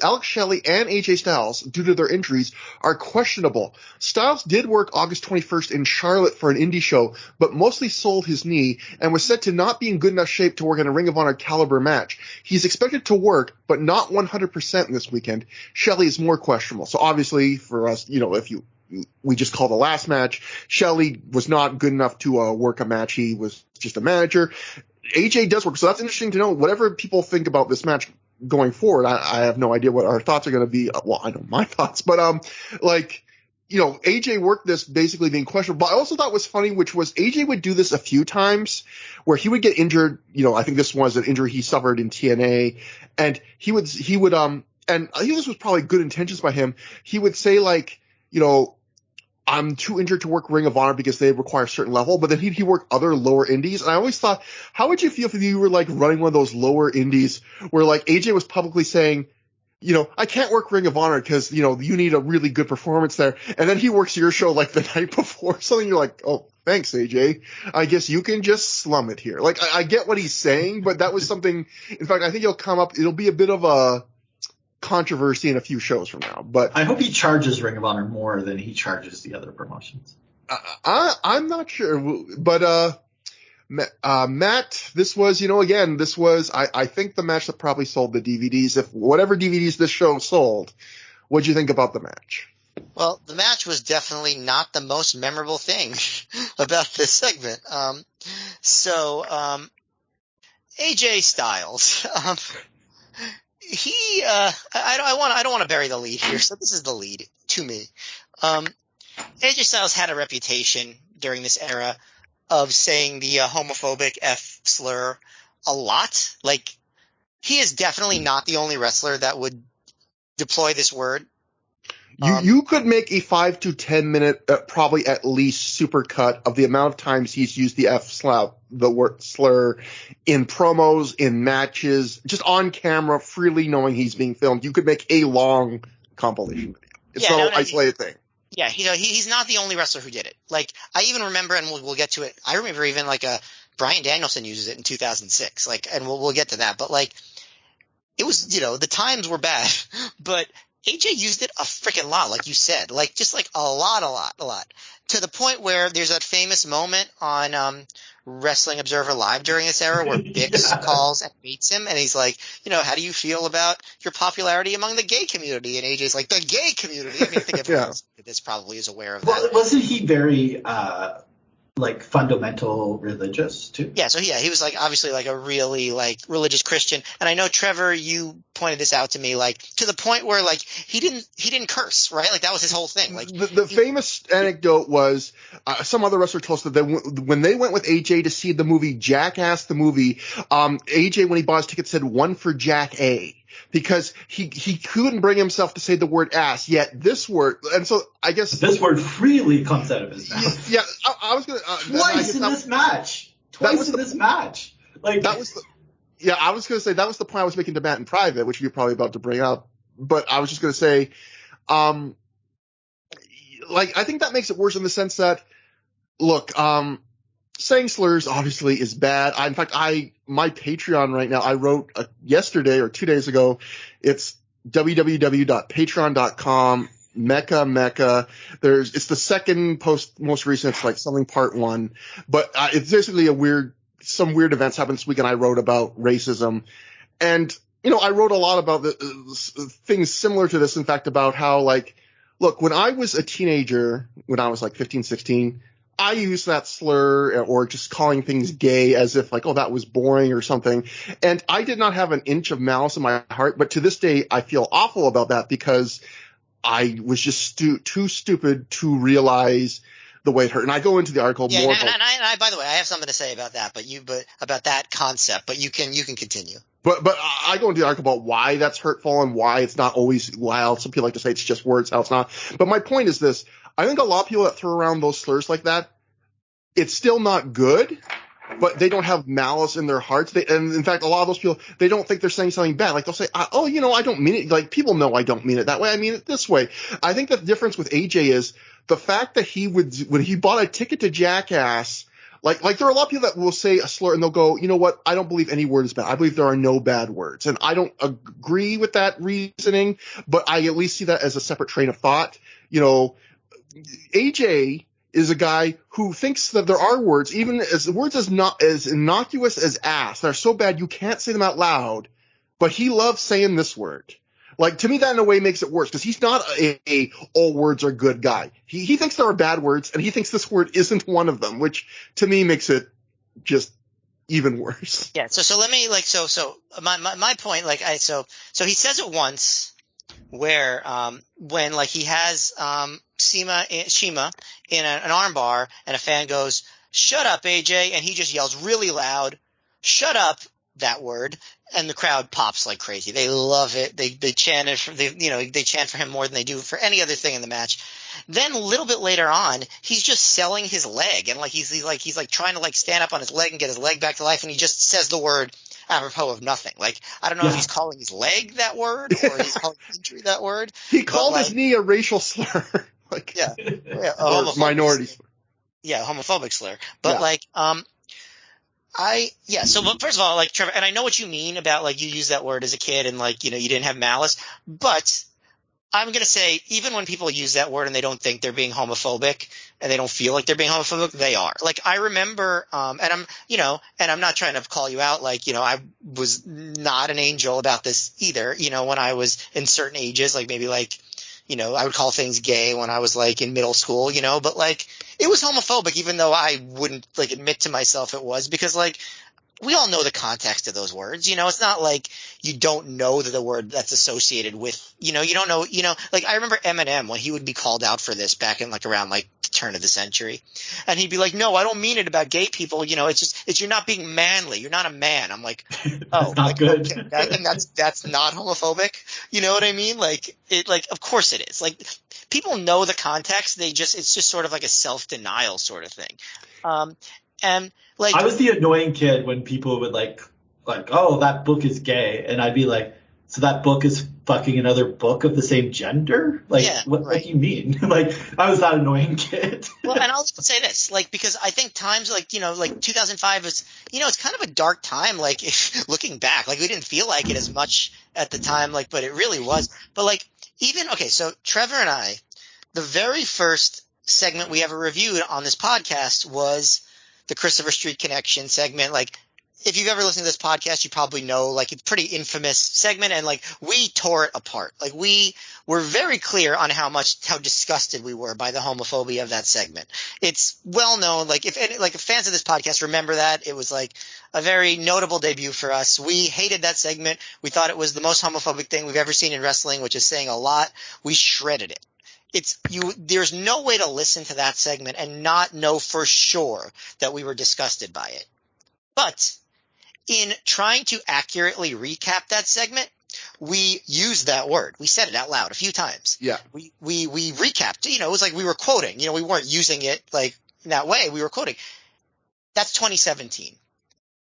Alex Shelley and AJ Styles, due to their injuries, are questionable. Styles did work August 21st in Charlotte for an indie show, but mostly sold his knee and was said to not be in good enough shape to work in a Ring of Honor caliber match. He's expected to work, but not 100% this weekend. Shelley is more questionable. So obviously for us, we just call the last match, Shelley was not good enough to work a match. He was just a manager. AJ does work, so that's interesting to know. Whatever people think about this match going forward, I have no idea what our thoughts are going to be. Well, I know my thoughts, but AJ worked this basically being questionable. But I also thought was funny, which was AJ would do this a few times where he would get injured. I think this was an injury he suffered in TNA, and he would, and I think this was probably good intentions by him. He would say like, I'm too injured to work Ring of Honor because they require a certain level, but then he'd work other lower indies. And I always thought, how would you feel if you were like running one of those lower indies where like AJ was publicly saying, I can't work Ring of Honor because, you need a really good performance there. And then he works your show like the night before or something. You're like, oh, thanks, AJ. I guess you can just slum it here. Like, I get what he's saying, but that was something, in fact, I think it'll be a bit of a controversy in a few shows from now, but I hope he charges Ring of Honor more than he charges the other promotions. I'm not sure, but Matt, this was, I think the match that probably sold the DVDs. If whatever DVDs this show sold, what'd you think about the match? Well, the match was definitely not the most memorable thing about this segment. AJ Styles. I don't want to bury the lead here, so this is the lead to me. AJ Styles had a reputation during this era of saying the homophobic F slur a lot. Like, he is definitely not the only wrestler that would deploy this word. You could make a 5 to 10 minute, probably at least supercut of the amount of times he's used the the word slur in promos, in matches, just on camera, freely knowing he's being filmed. You could make a long compilation video. It's not an isolated thing. Yeah, he's not the only wrestler who did it. Like, I even remember, and we'll get to it. I remember even like Bryan Danielson uses it in 2006. Like, and we'll get to that. But like, it was, the times were bad, but AJ used it a freaking lot, like you said, like just like a lot, to the point where there's that famous moment on Wrestling Observer Live during this era where Bix calls and meets him, and he's like, how do you feel about your popularity among the gay community? And AJ's like, the gay community. I mean, I think everyone else this probably is aware of that. Well, wasn't he very like fundamental religious too? Yeah, so he was like obviously like a really like religious Christian, and I know Trevor, you pointed this out to me, like to the point where like he didn't curse, right? Like that was his whole thing. Like the famous anecdote was some other wrestler told us that when they went with AJ to see the movie Jackass the movie, AJ when he bought his ticket said one for Jack A. Because he couldn't bring himself to say the word ass, yet this word, and so I guess this word freely comes out of his mouth. Yeah, I was gonna twice in this match. Like that was I was gonna say that was the point I was making to Matt in private, which you're probably about to bring up. But I was just gonna say, like I think that makes it worse in the sense that, look, saying slurs obviously is bad. In fact, my Patreon right now, I wrote yesterday or 2 days ago, it's www.patreon.com, Mecca. It's the second most recent, it's like something part 1, but it's basically some weird events happened this week, and I wrote about racism. And, I wrote a lot about things similar to this, in fact, about how, like, look, when I was a teenager, when I was like 15, 16, I used that slur or just calling things gay as if like, oh, that was boring or something. And I did not have an inch of malice in my heart. But to this day, I feel awful about that because I was just too stupid to realize the way it hurt. And I go into the article more. And I, by the way, I have something to say about that, but about that concept, but you can continue. But I go into the article about why that's hurtful and why it's not always wild. Some people like to say it's just words, how it's not. But my point is this. I think a lot of people that throw around those slurs like that, it's still not good, but they don't have malice in their hearts. And in fact, a lot of those people, they don't think they're saying something bad. Like they'll say, oh, I don't mean it. Like people know I don't mean it that way. I mean it this way. I think the difference with AJ is the fact that when he bought a ticket to Jackass, like there are a lot of people that will say a slur and they'll go, you know what? I don't believe any word is bad. I believe there are no bad words. And I don't agree with that reasoning, but I at least see that as a separate train of thought. AJ is a guy who thinks that there are words, even as words as not as innocuous as ass, that are so bad you can't say them out loud, but he loves saying this word. Like, to me, that in a way makes it worse, because he's not a all words are good guy. He thinks there are bad words, and he thinks this word isn't one of them, which to me makes it just even worse. Yeah. So let me my point, so he says it once, where when like he has Shima in an armbar, and a fan goes, "Shut up, AJ," and he just yells really loud, "Shut up," that word, and the crowd pops like crazy. They love it. They chant it. They chant for him more than they do for any other thing in the match. Then a little bit later on, he's just selling his leg, and like he's trying to like stand up on his leg and get his leg back to life, and he just says the word apropos of nothing. Like, I don't know if he's calling his leg that word or he's calling his injury that word. He called his knee a racial slur. Or minority slur. Yeah, homophobic slur. But but first of all, like Trevor, and I know what you mean about like you used that word as a kid and like, you didn't have malice, but I'm going to say even when people use that word and they don't think they're being homophobic and they don't feel like they're being homophobic, they are. Like I remember, and I'm not trying to call you out, like, I was not an angel about this either, when I was in certain ages, like maybe like, I would call things gay when I was like in middle school, but like it was homophobic even though I wouldn't like admit to myself it was, because like we all know the context of those words. It's not like you don't know that the word that's associated with, you don't know, like I remember Eminem when he would be called out for this back in like around like the turn of the century. And he'd be like, "No, I don't mean it about gay people. It's you're not being manly. You're not a man." I'm like, oh, not good. Okay, and that's not homophobic. You know what I mean? Like of course it is. Like people know the context. It's just sort of like a self-denial sort of thing. And like I was the annoying kid when people would like, oh, that book is gay, and I'd be like, so that book is fucking another book of the same gender? Like, what do you mean? Like, I was that annoying kid. Well, and I'll even say this, like, because I think times like, like 2005 is, it's kind of a dark time. Like, looking back, like we didn't feel like it as much at the time, like, but it really was. But like, So Trevor and I, the very first segment we ever reviewed on this podcast was the Christopher Street Connection segment. Like, if you've ever listened to this podcast, you probably know, like, it's a pretty infamous segment, and like we tore it apart. Like, we were very clear on how disgusted we were by the homophobia of that segment. It's well known. Like, if fans of this podcast remember that, it was like a very notable debut for us. We hated that segment. We thought it was the most homophobic thing we've ever seen in wrestling, which is saying a lot. We shredded it. There's no way to listen to that segment and not know for sure that we were disgusted by it. But in trying to accurately recap that segment, we used that word. We said it out loud a few times. Yeah. We recapped. It was like we were quoting. We weren't using it like in that way. We were quoting. That's 2017.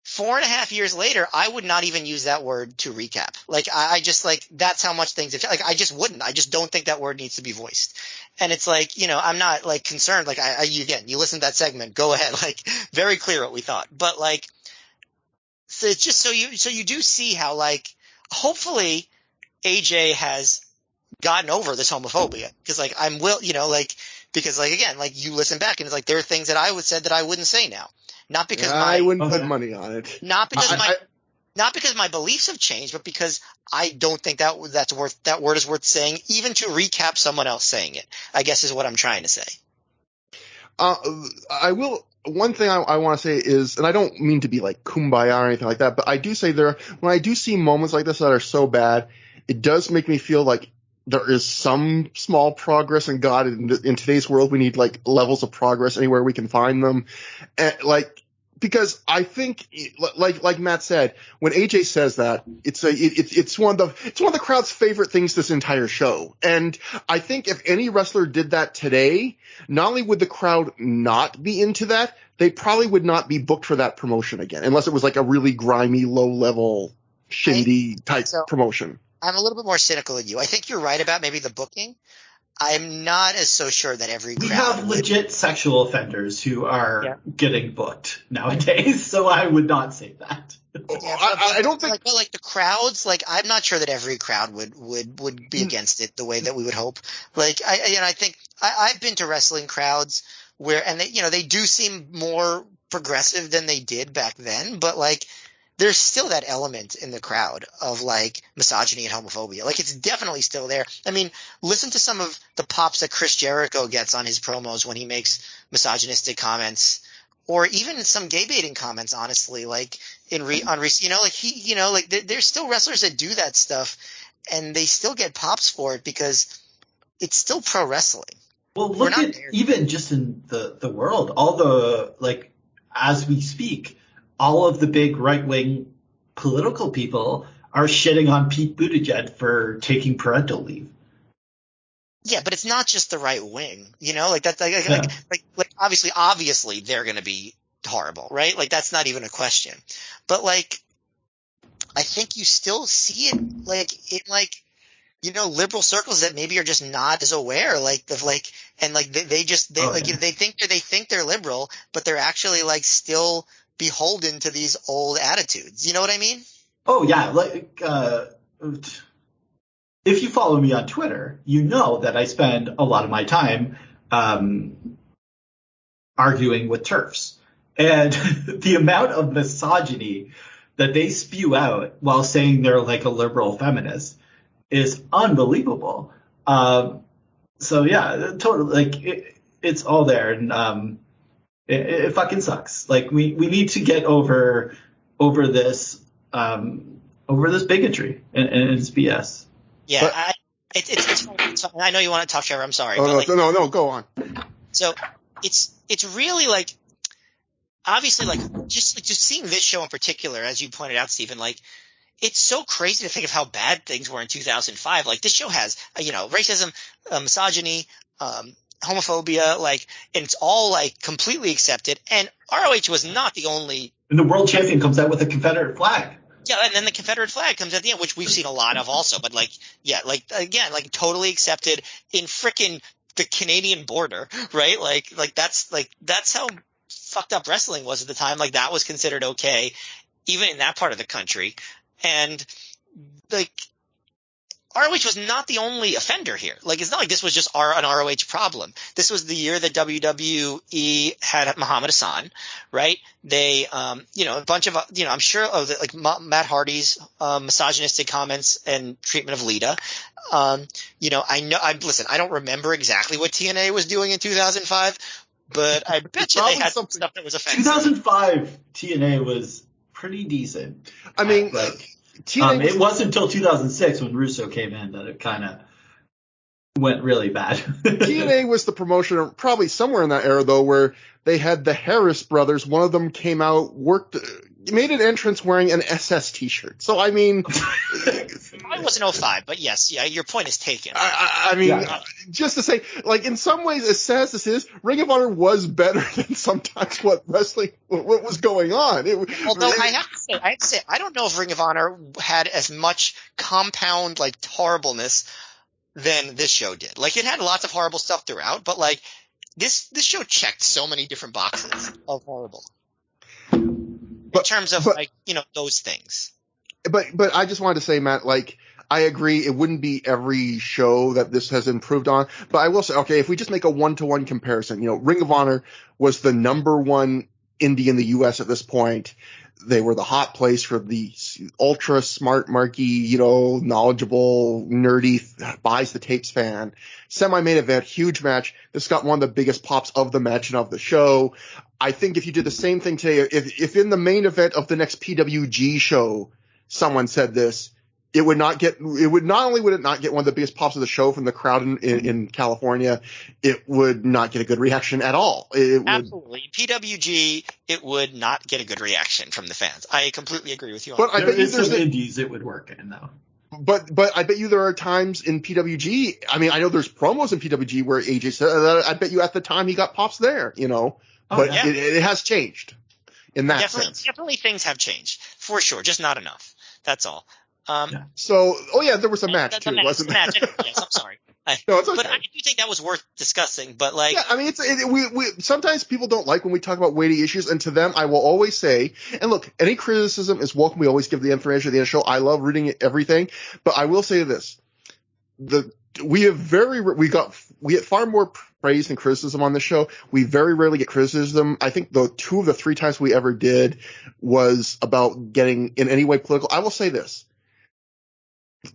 4.5 years later, I would not even use that word to recap. Like, I just, like, that's how much things have changed. Like, I just wouldn't. I just don't think that word needs to be voiced. And it's like, I'm not, like, concerned. Like, again, you listen to that segment, go ahead. Like, very clear what we thought. But, like, so it's just so you do see how, like, hopefully AJ has gotten over this homophobia. Because, like, because, like, again, like, you listen back and it's like, there are things that I would said that I wouldn't say now. Not because I wouldn't put money on it. Not because my beliefs have changed, but because I don't think that word is worth saying, even to recap someone else saying it, I guess is what I'm trying to say. One thing I want to say is, and I don't mean to be like kumbaya or anything like that, but I do say when I do see moments like this that are so bad, it does make me feel like there is some small progress in God. In today's world, we need like levels of progress anywhere we can find them. And because I think, like Matt said, when AJ says that, it's one of the crowd's favorite things this entire show. And I think if any wrestler did that today, not only would the crowd not be into that, they probably would not be booked for that promotion again, unless it was like a really grimy, low level, shindy type promotion. I'm a little bit more cynical than you. I think you're right about maybe the booking. I'm not as so sure that every crowd. We have legit sexual offenders who are getting booked nowadays, so I would not say that. Yeah, I don't think like the crowds. Like, I'm not sure that every crowd would be against it the way that we would hope. Like, I think I've been to wrestling crowds where, and they do seem more progressive than they did back then, but like, there's still that element in the crowd of like misogyny and homophobia. Like, it's definitely still there. I mean, listen to some of the pops that Chris Jericho gets on his promos when he makes misogynistic comments, or even some gay baiting comments, honestly, like there's still wrestlers that do that stuff and they still get pops for it because it's still pro wrestling. Well, look at even just in the world, all the, like, as we speak, all of the big right-wing political people are shitting on Pete Buttigieg for taking parental leave. Yeah, but it's not just the right wing, like that's like obviously they're going to be horrible, right? Like, that's not even a question. But like, I think you still see it like in like, liberal circles that maybe are just not as aware, like they think they're liberal, but they're actually like still beholden to these old attitudes. You know what I mean? Oh yeah, like if you follow me on Twitter, you know that I spend a lot of my time arguing with TERFs, and the amount of misogyny that they spew out while saying they're like a liberal feminist is unbelievable. So yeah, totally, like it's all there, and it fucking sucks. Like, we need to get over this bigotry and it's BS. Yeah, but, it's I know you want to talk, Trevor. I'm sorry. Oh, no, go on. So it's really like, obviously, like just seeing this show in particular, as you pointed out, Stephen, like, it's so crazy to think of how bad things were in 2005. Like, this show has, racism, misogyny, homophobia, like, and it's all like completely accepted. And ROH was not the only. And the world champion comes out with a Confederate flag. Yeah, and then the Confederate flag comes at the end, which we've seen a lot of also. But like, yeah, like again, like totally accepted in frickin' the Canadian border, right? Like that's how fucked up wrestling was at the time. Like, that was considered okay, even in that part of the country. And like, ROH was not the only offender here. Like, it's not like this was just an ROH problem. This was the year that WWE had Muhammad Hassan, right? They, a bunch of, I'm sure of like Matt Hardy's misogynistic comments and treatment of Lita. Listen, I don't remember exactly what TNA was doing in 2005, but I bet you they had some stuff that was offensive. 2005 TNA was pretty decent. I mean, TNA it wasn't until 2006 when Russo came in that it kind of went really bad. TNA was the promotion probably somewhere in that era, though, where they had the Harris brothers. One of them came out, made an entrance wearing an SS t-shirt. So, I mean... I was in 05, but yes, yeah, your point is taken. I mean, just to say, like, in some ways, as sad as this is, Ring of Honor was better than sometimes what was going on. Although I have to say, I don't know if Ring of Honor had as much compound, like, horribleness than this show did. Like, it had lots of horrible stuff throughout, but, like, this show checked so many different boxes of horrible. In terms of, those things. But I just wanted to say, Matt, like, I agree it wouldn't be every show that this has improved on, but I will say, okay, if we just make a one-to-one comparison, Ring of Honor was the number one indie in the U.S. at this point. They were the hot place for the ultra smart, marky, knowledgeable, nerdy, buys the tapes fan. Semi-main event, huge match. This got one of the biggest pops of the match and of the show. I think if you did the same thing today, if in the main event of the next PWG show, someone said this, it would not only would it not get one of the biggest pops of the show from the crowd in California, it would not get a good reaction at all. Absolutely. PWG, it would not get a good reaction from the fans. I completely agree with you on that. But I bet you there's indies it would work in, though. But I bet you there are times in PWG, I mean, I know there's promos in PWG where AJ said that. I bet you at the time he got pops there, but yeah. It has changed in that sense. Definitely things have changed, for sure, just not enough. That's all. So, there was a match too, wasn't there? Yes, I'm sorry. No, it's okay. But I do think that was worth discussing. But yeah, I mean, we sometimes people don't like when we talk about weighty issues, and to them, I will always say, and look, any criticism is welcome. We always give the information at the end of the show. I love reading everything, but I will say this: we get far more praise than criticism on this show. We very rarely get criticism. I think the 2 of the 3 times we ever did was about getting in any way political. I will say this.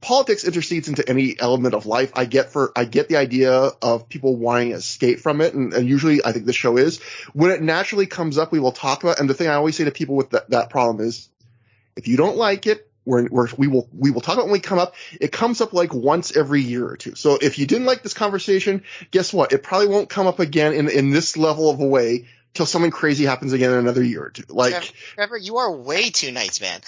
Politics intercedes into any element of life. I get the idea of people wanting to escape from it, and usually I think the show is. When it naturally comes up, we will talk about it. And the thing I always say to people with that problem is, if you don't like it, we will talk about it when we come up. It comes up like once every year or two. So if you didn't like this conversation, guess what? It probably won't come up again in this level of a way till something crazy happens again in another year or two. Like, Trevor, you are way too nice, man.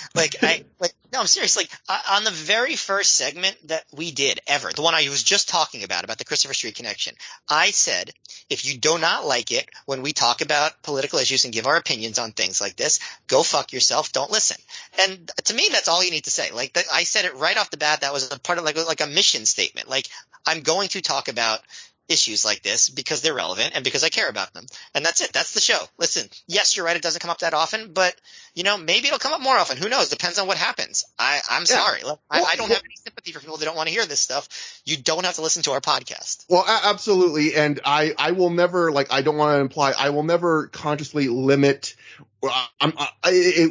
No, I'm serious. Like, on the very first segment that we did ever, the one I was just talking about the Christopher Street connection, I said, if you do not like it when we talk about political issues and give our opinions on things like this, go fuck yourself. Don't listen. And to me, that's all you need to say. Like, I said it right off the bat. That was a part of like a mission statement. Like, I'm going to talk about issues like this because they're relevant and because I care about them. And that's it. That's the show. Listen, yes, you're right. It doesn't come up that often, but maybe it'll come up more often. Who knows? Depends on what happens. I'm sorry. I don't have any sympathy for people that don't want to hear this stuff. You don't have to listen to our podcast. Well, absolutely. And I will never, I don't want to imply, I will never consciously limit.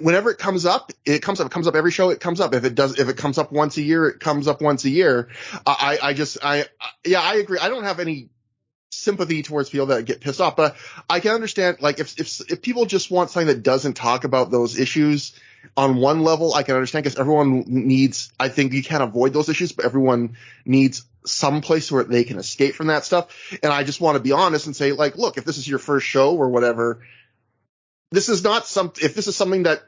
Whenever it comes up. It comes up every show. It comes up. If it comes up once a year, it comes up once a year. I agree. I don't have any sympathy towards people that get pissed off, but I can understand, if people just want something that doesn't talk about those issues on one level, I can understand, because everyone needs, I think you can't avoid those issues, but everyone needs some place where they can escape from that stuff. And I just want to be honest and say, look, if this is your first show or whatever, this is not if this is something that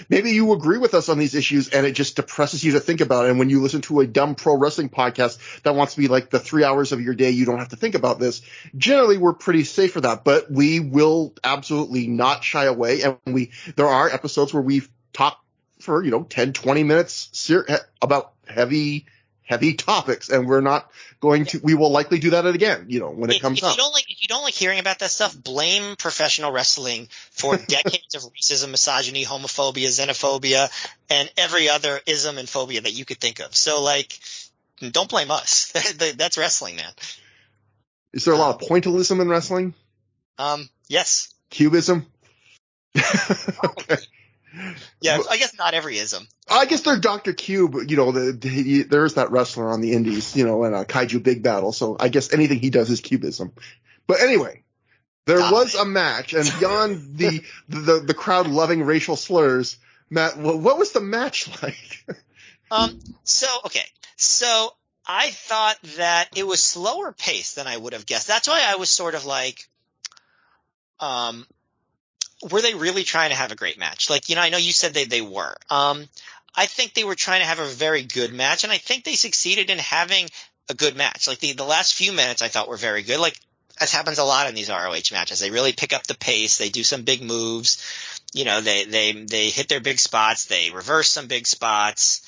maybe you agree with us on these issues and it just depresses you to think about it. And when you listen to a dumb pro wrestling podcast that wants to be like the 3 hours of your day, you don't have to think about this. Generally, we're pretty safe for that, but we will absolutely not shy away. And there are episodes where we've talked for, 10, 20 minutes about heavy topics, and we're not going to. We will likely do that again, when it comes up. If you don't like hearing about that stuff, blame professional wrestling for decades of racism, misogyny, homophobia, xenophobia, and every other ism and phobia that you could think of. So, don't blame us. That's wrestling, man. Is there a lot of pointillism in wrestling? Yes. Cubism? Okay. Yeah, I guess not every ism. I guess they're Dr. Cube, there's that wrestler on the indies, in a Kaiju Big Battle, so I guess anything he does is cubism. But anyway, there was a match, and beyond the crowd loving racial slurs, Matt, what was the match like? So I thought that it was slower paced than I would have guessed. That's why I was sort of like, were they really trying to have a great match? Like, I know you said they were. I think they were trying to have a very good match, and I think they succeeded in having a good match. Like the last few minutes I thought were very good. Like, as happens a lot in these ROH matches. They really pick up the pace. They do some big moves. They hit their big spots. They reverse some big spots.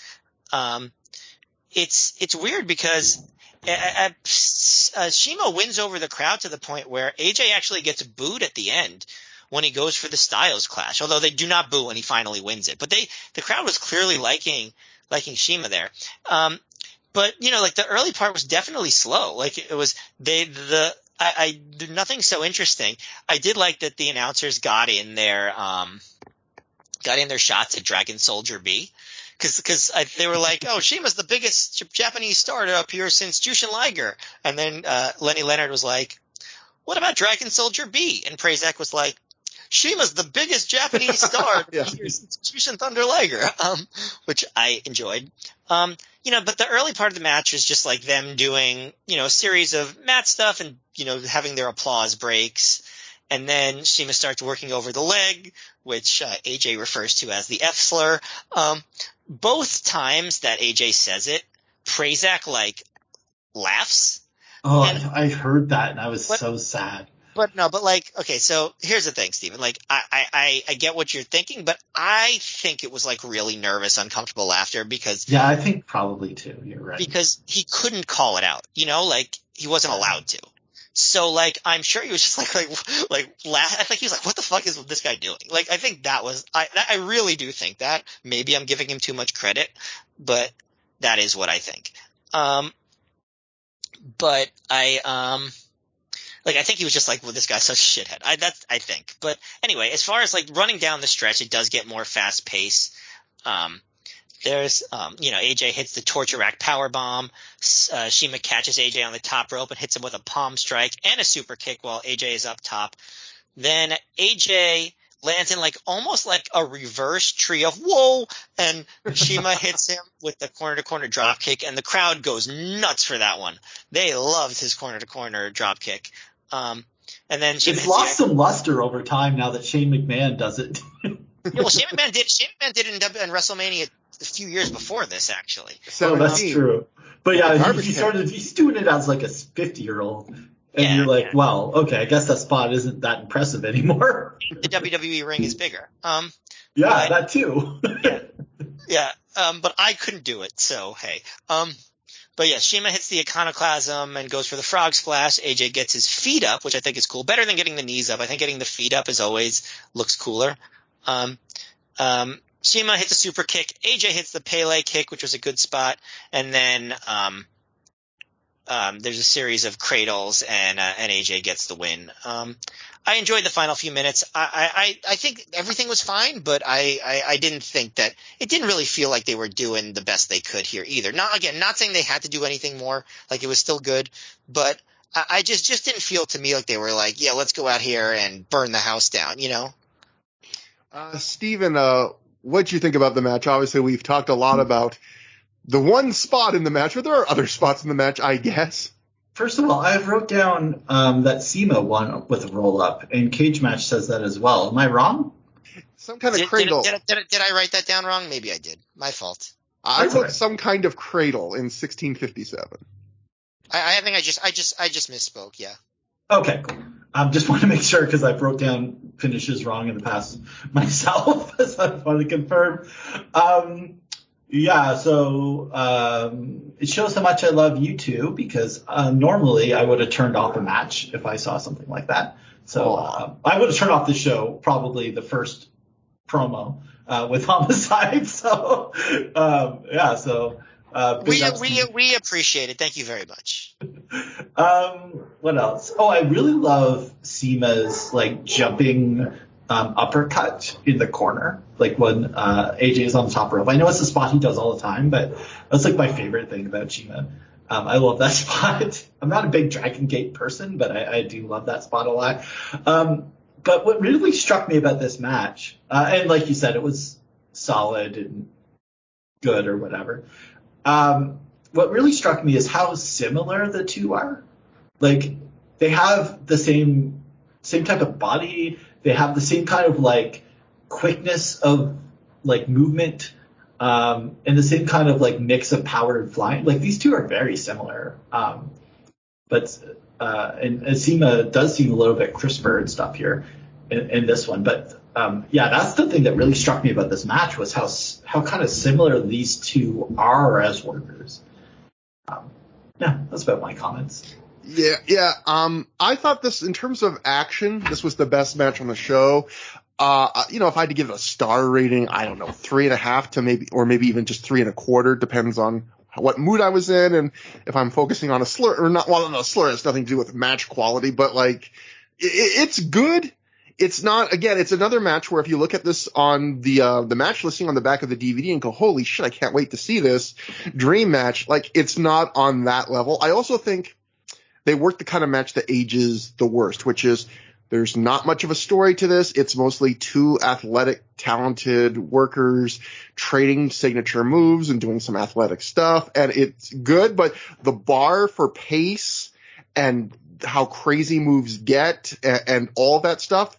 It's weird because Shima wins over the crowd to the point where AJ actually gets booed at the end when he goes for the Styles Clash, although they do not boo when he finally wins it. But the crowd was clearly liking Shima there. But like the early part was definitely slow. Like it was I did nothing so interesting. I did like that the announcers got in their shots at Dragon Soldier B. Because they were like, oh, Shima's the biggest Japanese star to appear since Jushin Liger. And then Lenny Leonard was like, what about Dragon Soldier B? And Prazak was like, Shima's the biggest Japanese star to appear since Jushin Thunder Liger, which I enjoyed. But the early part of the match was just like them doing, a series of mat stuff and, having their applause breaks. And then Shima starts working over the leg, which AJ refers to as the F slur. Both times that AJ says it, Prazak laughs. Oh, I heard that and I was so sad. But okay, so here's the thing, Steven. Like, I get what you're thinking, but I think it was really nervous, uncomfortable laughter because. Yeah, I think probably too. You're right. Because he couldn't call it out, he wasn't allowed to. So I'm sure he was just laugh. I think he was like, what the fuck is this guy doing? I think that was, I really do think that. Maybe I'm giving him too much credit, but that is what I think. But I think he was just like, well, this guy's such a shithead. I think. But anyway, as far as running down the stretch, it does get more fast paced. There's, AJ hits the torture rack power bomb. Shima catches AJ on the top rope and hits him with a palm strike and a super kick while AJ is up top. Then AJ lands in almost like a reverse tree of whoa, and Shima hits him with the corner to corner drop kick, and the crowd goes nuts for that one. They loved his corner to corner drop kick. And then it's lost some luster over time now that Shane McMahon does it. Yeah, well, Shane McMahon did it in WrestleMania a few years before this, actually. Oh, that's true. But yeah, he's doing it as a 50-year-old. And you're like, well, okay, I guess that spot isn't that impressive anymore. The WWE ring is bigger. That too. yeah. But I couldn't do it, so hey. But yeah, Shima hits the iconoclasm and goes for the frog splash. AJ gets his feet up, which I think is cool. Better than getting the knees up. I think getting the feet up looks cooler. Shima hits a super kick. AJ hits the Pele kick, which was a good spot. And then there's a series of cradles, and AJ gets the win. I enjoyed the final few minutes. I think everything was fine, but I didn't think that – it didn't really feel like they were doing the best they could here either. Not saying they had to do anything more. It was still good. But I just didn't feel to me like they were like, yeah, let's go out here and burn the house down, Steven, what did you think about the match? Obviously, we've talked a lot about the one spot in the match, but there are other spots in the match, I guess. First of all, I wrote down that Cena won with a roll-up, and Cage Match says that as well. Am I wrong? Some kind of cradle. Did I write that down wrong? Maybe I did. My fault. I wrote some kind of cradle in 1657. I think I just misspoke, yeah. Okay, cool. Just want to make sure because I wrote down finishes wrong in the past myself, so I want to confirm. It shows how much I love you two because normally I would have turned off a match if I saw something like that. So I would have turned off the show, probably the first promo with Homicide. So Big ups to We appreciate it. Thank you very much. what else? Oh, I really love Seema's like jumping uppercut in the corner, like when AJ is on the top rope. I know it's a spot he does all the time, but that's like my favorite thing about Shima. I love that spot. I'm not a big Dragon Gate person, but I do love that spot a lot. But what really struck me about this match, and like you said, it was solid and good or whatever. What really struck me is how similar the two are. Like, they have the same type of body. They have the same kind of like quickness of like movement, and the same kind of like mix of power and flying. Like, these two are very similar. But Seema does seem a little bit crisper and stuff here in this one. But yeah, that's the thing that really struck me about this match, was how kind of similar these two are as workers. Yeah, that's about my comments. Yeah. I thought this, in terms of action, this was the best match on the show. If I had to give it a star rating, I don't know, 3.5 to maybe even just 3.25, depends on what mood I was in and if I'm focusing on a slur or not. Well, no, a slur has nothing to do with match quality, but like, it's good. It's not, again, it's another match where if you look at this on the match listing on the back of the DVD and go, holy shit, I can't wait to see this dream match. Like, it's not on that level. I also think they work the kind of match that ages the worst, which is there's not much of a story to this. It's mostly two athletic, talented workers trading signature moves and doing some athletic stuff. And it's good, but the bar for pace and how crazy moves get and all that stuff,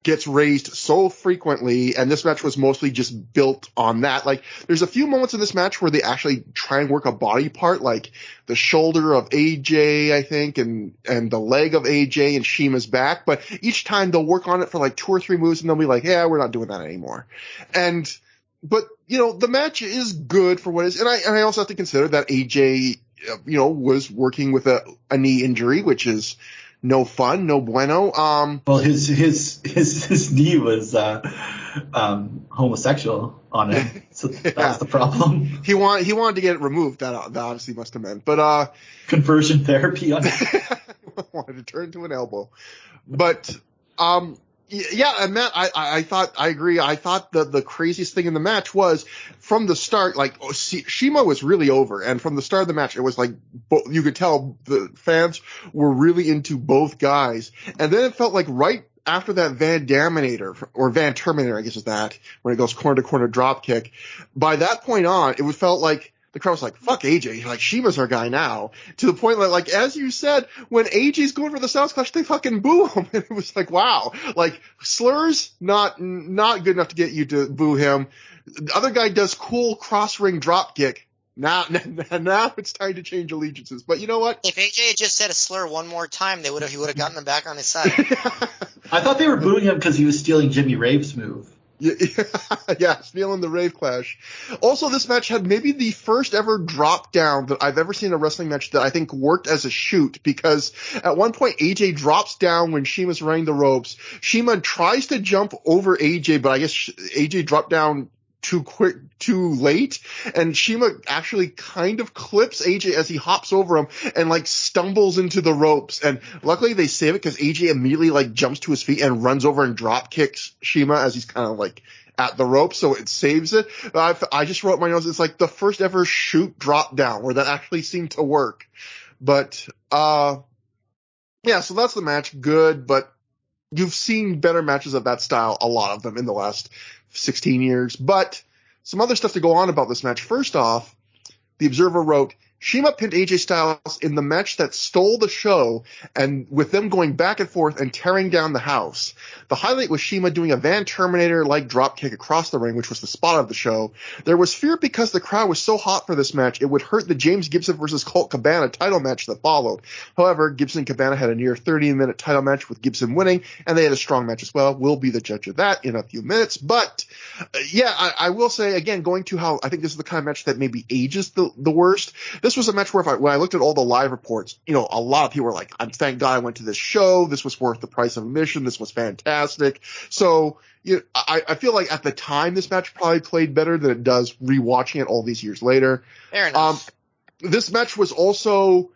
gets raised so frequently, and this match was mostly just built on that. Like, there's a few moments in this match where they actually try and work a body part, like the shoulder of AJ, I think, and the leg of AJ and Shima's back, but each time they'll work on it for like 2 or 3 moves and they'll be like, yeah, we're not doing that anymore. But the match is good for what it is, and I also have to consider that AJ, was working with a knee injury, which is no fun, no bueno. Well, his knee was homosexual on it, so that was the problem. He wanted to get it removed. That obviously must have meant, but conversion therapy on it. Wanted to turn to an elbow, but yeah, and Matt, I thought, I agree. I thought the craziest thing in the match was from the start, like, Shima was really over. And from the start of the match, it was like, you could tell the fans were really into both guys. And then it felt like right after that Van Daminator, or Van Terminator, I guess is that, when it goes corner to corner drop kick. By that point on, it felt like the crowd was like, fuck AJ, like, Shima's our guy now. To the point that, like, as you said, when AJ's going for the South Clash, they fucking boo him. And it was like, wow. Like, slurs, not good enough to get you to boo him. The other guy does cool cross-ring drop kick. Now it's time to change allegiances. But you know what? If AJ had just said a slur one more time, he would have gotten them back on his side. I thought they were booing him because he was stealing Jimmy Rave's move. Yeah, stealing the Rave Clash. Also, this match had maybe the first ever drop down that I've ever seen in a wrestling match that I think worked as a shoot, because at one point AJ drops down when Shima's running the ropes. Shima tries to jump over AJ, but I guess AJ dropped down too late, and Shima actually kind of clips AJ as he hops over him and like stumbles into the ropes, and luckily they save it because AJ immediately like jumps to his feet and runs over and drop kicks Shima as he's kind of like at the ropes, so it saves it. I just wrote my notes, it's like the first ever shoot drop down where that actually seemed to work. But yeah, so that's the match. Good, but you've seen better matches of that style, a lot of them in the last 16 years. But some other stuff to go on about this match. First off, the Observer wrote, Shima pinned AJ Styles in the match that stole the show, and with them going back and forth and tearing down the house. The highlight was Shima doing a Van Terminator-like dropkick across the ring, which was the spot of the show. There was fear because the crowd was so hot for this match, it would hurt the James Gibson versus Colt Cabana title match that followed. However, Gibson and Cabana had a near 30-minute title match with Gibson winning, and they had a strong match as well. We'll be the judge of that in a few minutes. But, yeah, I will say, again, going to how I think this is the kind of match that maybe ages the worst. this was a match where when I looked at all the live reports, you know, a lot of people were like, thank God I went to this show. This was worth the price of admission. This was fantastic. So, you know, I feel like at the time this match probably played better than it does rewatching it all these years later. Fair enough. This match was also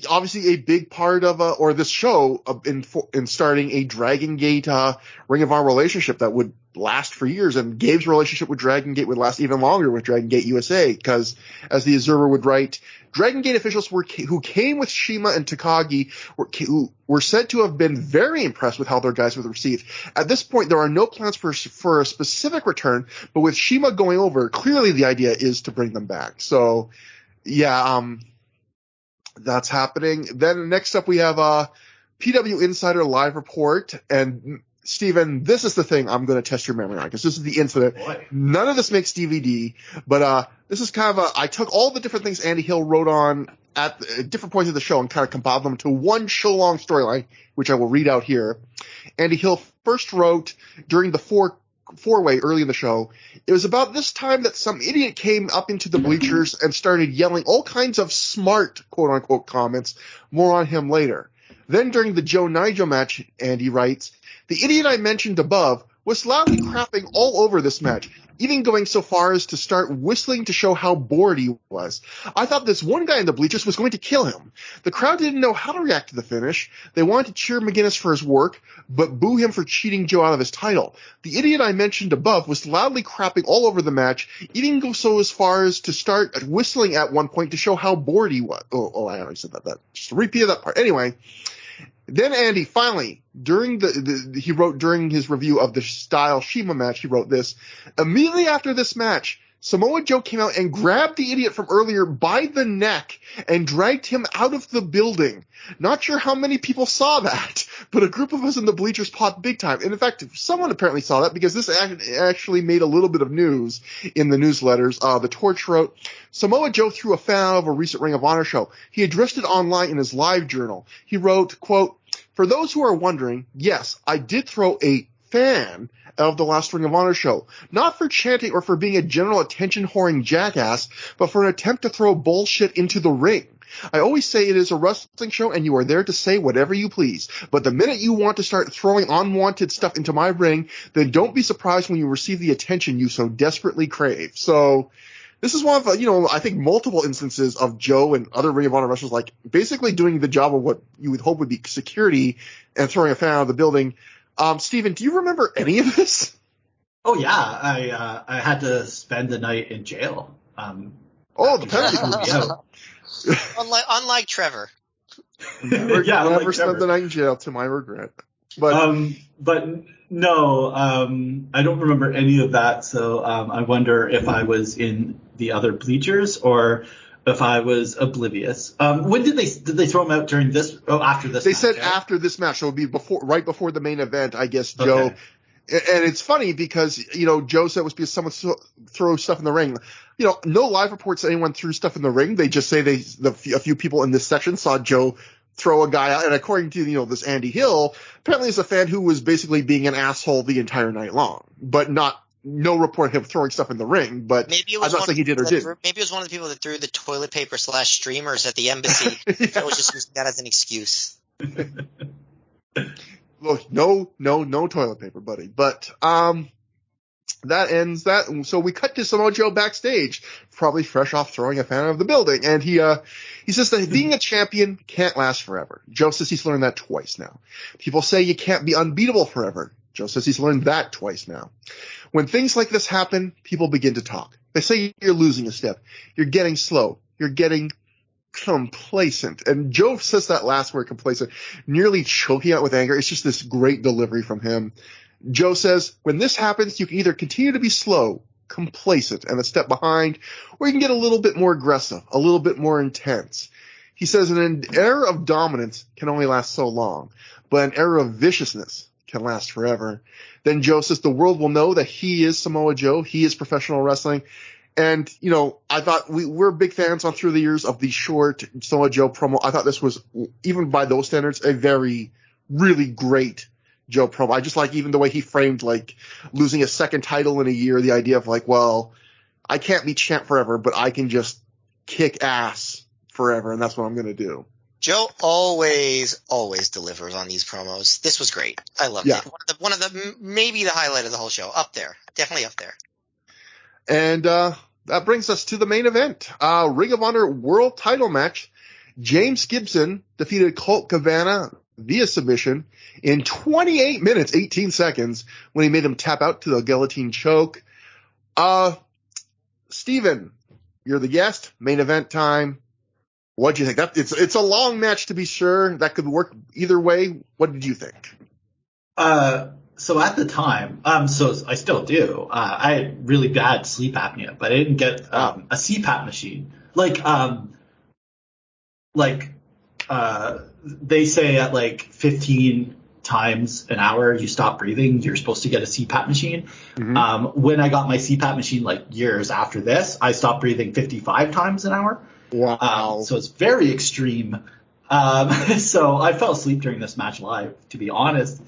obviously a big part of or this show in starting a Dragon Gate Ring of Honor relationship that would last for years, and Gabe's relationship with Dragon Gate would last even longer with Dragon Gate USA, because as the Observer would write, Dragon Gate officials who came with Shima and Takagi were said to have been very impressed with how their guys were received. At this point, there are no plans for a specific return, but with Shima going over, clearly the idea is to bring them back. So, yeah, that's happening. Then next up we have PW Insider live report, and Steven, this is the thing I'm going to test your memory on, because this is the incident. Boy. None of this makes DVD, but this is kind of I took all the different things Andy Hill wrote on at different points of the show and kind of compiled them to one show-long storyline, which I will read out here. Andy Hill first wrote during the four-way early in the show, it was about this time that some idiot came up into the bleachers and started yelling all kinds of smart, quote-unquote, comments. More on him later. Then during the Joe Nigel match, Andy writes, the idiot I mentioned above was loudly crapping all over this match, even going so far as to start whistling to show how bored he was. I thought this one guy in the bleachers was going to kill him. The crowd didn't know how to react to the finish. They wanted to cheer McGuinness for his work, but boo him for cheating Joe out of his title. The idiot I mentioned above was loudly crapping all over the match, even go so as far as to start whistling at one point to show how bored he was. Oh, I already said that. Just a repeat of that part. Anyway. Then Andy, finally, he wrote during his review of the Style Shima match, he wrote this, immediately after this match, Samoa Joe came out and grabbed the idiot from earlier by the neck and dragged him out of the building. Not sure how many people saw that, but a group of us in the bleachers popped big time. And in fact, someone apparently saw that, because this actually made a little bit of news in the newsletters. The Torch wrote, Samoa Joe threw a fan out of a recent Ring of Honor show. He addressed it online in his live journal. He wrote, quote, for those who are wondering, yes, I did throw a fan out of the last Ring of Honor show. Not for chanting or for being a general attention-whoring jackass, but for an attempt to throw bullshit into the ring. I always say it is a wrestling show and you are there to say whatever you please. But the minute you want to start throwing unwanted stuff into my ring, then don't be surprised when you receive the attention you so desperately crave. So this is one of, I think multiple instances of Joe and other Ring of Honor wrestlers like basically doing the job of what you would hope would be security and throwing a fan out of the building. Steven, do you remember any of this? Oh yeah, I had to spend the night in jail. The penalty. Yeah. Unlike Trevor. Never spent the night in jail, to my regret. But no, I don't remember any of that. So I wonder if I was in the other bleachers or if I was oblivious. When did they throw him out during this? Oh, after this. They match, said right? After this match, so it would be right before the main event, I guess. Joe. Okay. And it's funny because, Joe said it was because someone throw stuff in the ring. No live reports anyone threw stuff in the ring. They just say a few people in this section saw Joe throw a guy out. And according to, this Andy Hill, apparently he's a fan who was basically being an asshole the entire night long, but no report of him throwing stuff in the ring. But maybe it was I'm not saying he did or didn't. Maybe it was one of the people that threw the toilet paper / streamers at the embassy. I was just using that as an excuse. Look, no toilet paper, buddy. But that ends that. So we cut to Samoa Joe backstage, probably fresh off throwing a fan out of the building, and he says that being a champion can't last forever. Joe says he's learned that twice now. People say you can't be unbeatable forever. Joe says he's learned that twice now. When things like this happen, people begin to talk. They say you're losing a step. You're getting slow. You're getting complacent. And Joe says that last word, complacent, nearly choking out with anger. It's just this great delivery from him. Joe says, when this happens, you can either continue to be slow, complacent, and a step behind, or you can get a little bit more aggressive, a little bit more intense. He says an era of dominance can only last so long, but an era of viciousness can last forever. Then Joe says the world will know that he is Samoa Joe, he is professional wrestling. And, I thought we're big fans on Through the Years of the short Samoa Joe promo. I thought this was, even by those standards, a very, really great Joe promo. I just like even the way he framed, losing a second title in a year, the idea of well, I can't be champ forever, but I can just kick ass forever, and that's what I'm going to do. Joe always delivers on these promos. This was great. I loved it. One of the maybe the highlight of the whole show. Up there. Definitely up there. And that brings us to the main event. Ring of Honor World Title match. James Gibson defeated Colt Cabana via submission in 28 minutes, 18 seconds when he made him tap out to the guillotine choke. Steven, you're the guest. Main event time. What do you think? It's a long match to be sure. That could work either way. What did you think? So at the time, so I still do. I had really bad sleep apnea, but I didn't get a CPAP machine. They say at like 15 times an hour you stop breathing, you're supposed to get a CPAP machine. Mm-hmm. When I got my CPAP machine like years after this, I stopped breathing 55 times an hour. Wow. So it's very extreme. So I fell asleep during this match live, to be honest,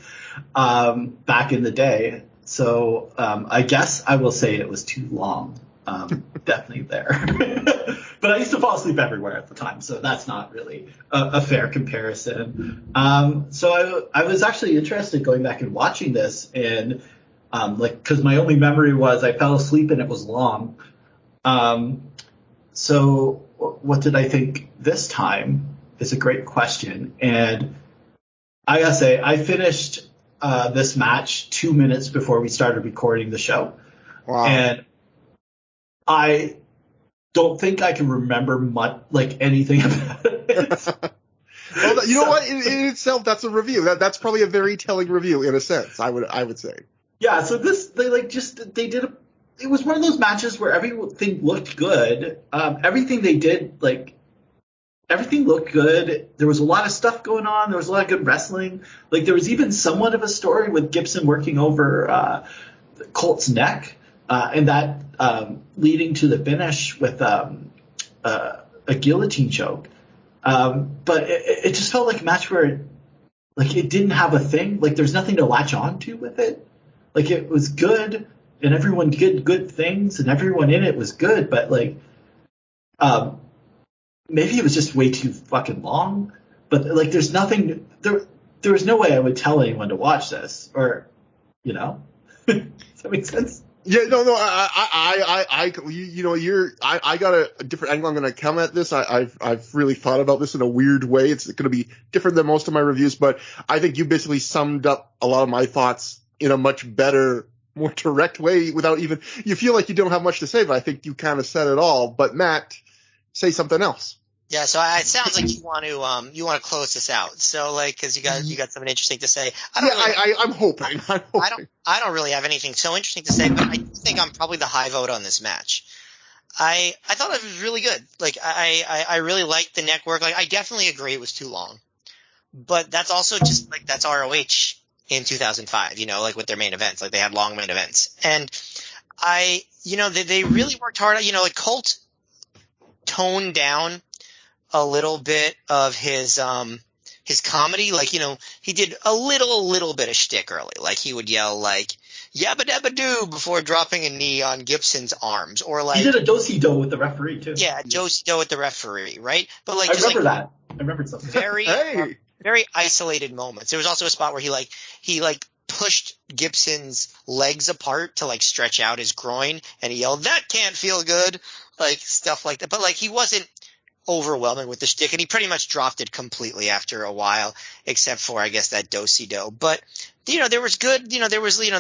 back in the day. So I guess I will say it was too long. Definitely there. But I used to fall asleep everywhere at the time, so that's not really a fair comparison. So I was actually interested going back and watching this, and because my only memory was I fell asleep and it was long. So what did I think this time is a great question. And I gotta say, I finished this match 2 minutes before we started recording the show. Wow. And I don't think I can remember anything about it. Well, you know what? In itself, that's a review. That's probably a very telling review in a sense. I would say. Yeah. So it was one of those matches where everything looked good. Everything they did, everything looked good. There was a lot of stuff going on. There was a lot of good wrestling. There was even somewhat of a story with Gibson working over Colt's neck, and that leading to the finish with a guillotine choke. But it just felt like a match where it didn't have a thing. There's nothing to latch on to with it. It was good, and everyone did good things, and everyone in it was good, but maybe it was just way too fucking long. But there's nothing there was no way I would tell anyone to watch this, or does that make sense? Yeah, no, I got a different angle I'm going to come at this. I've really thought about this in a weird way. It's going to be different than most of my reviews, but I think you basically summed up a lot of my thoughts in a much better, more direct way without even, you feel like you don't have much to say, but I think you kind of said it all. But Matt, say something else. Yeah, so it sounds like you want to close this out. So because you got something interesting to say. I'm hoping. I don't really have anything so interesting to say, but I think I'm probably the high vote on this match. I thought it was really good. I really liked the network. I definitely agree it was too long, but that's also just that's ROH in 2005. With their main events, they had long main events, and they really worked hard. Colt toned down a little bit of his comedy. He did a little bit of shtick early. He would yell yabba dabba doo before dropping a knee on Gibson's arms, or he did a do-si-do with the referee too. Yeah, do-si-do with the referee, right? But I remember that. I remembered something. Very very isolated moments. There was also a spot where he pushed Gibson's legs apart to stretch out his groin, and he yelled, "That can't feel good," stuff like that. But he wasn't overwhelming with the shtick, and he pretty much dropped it completely after a while, except for I guess that do-si-do. But there was good. There was the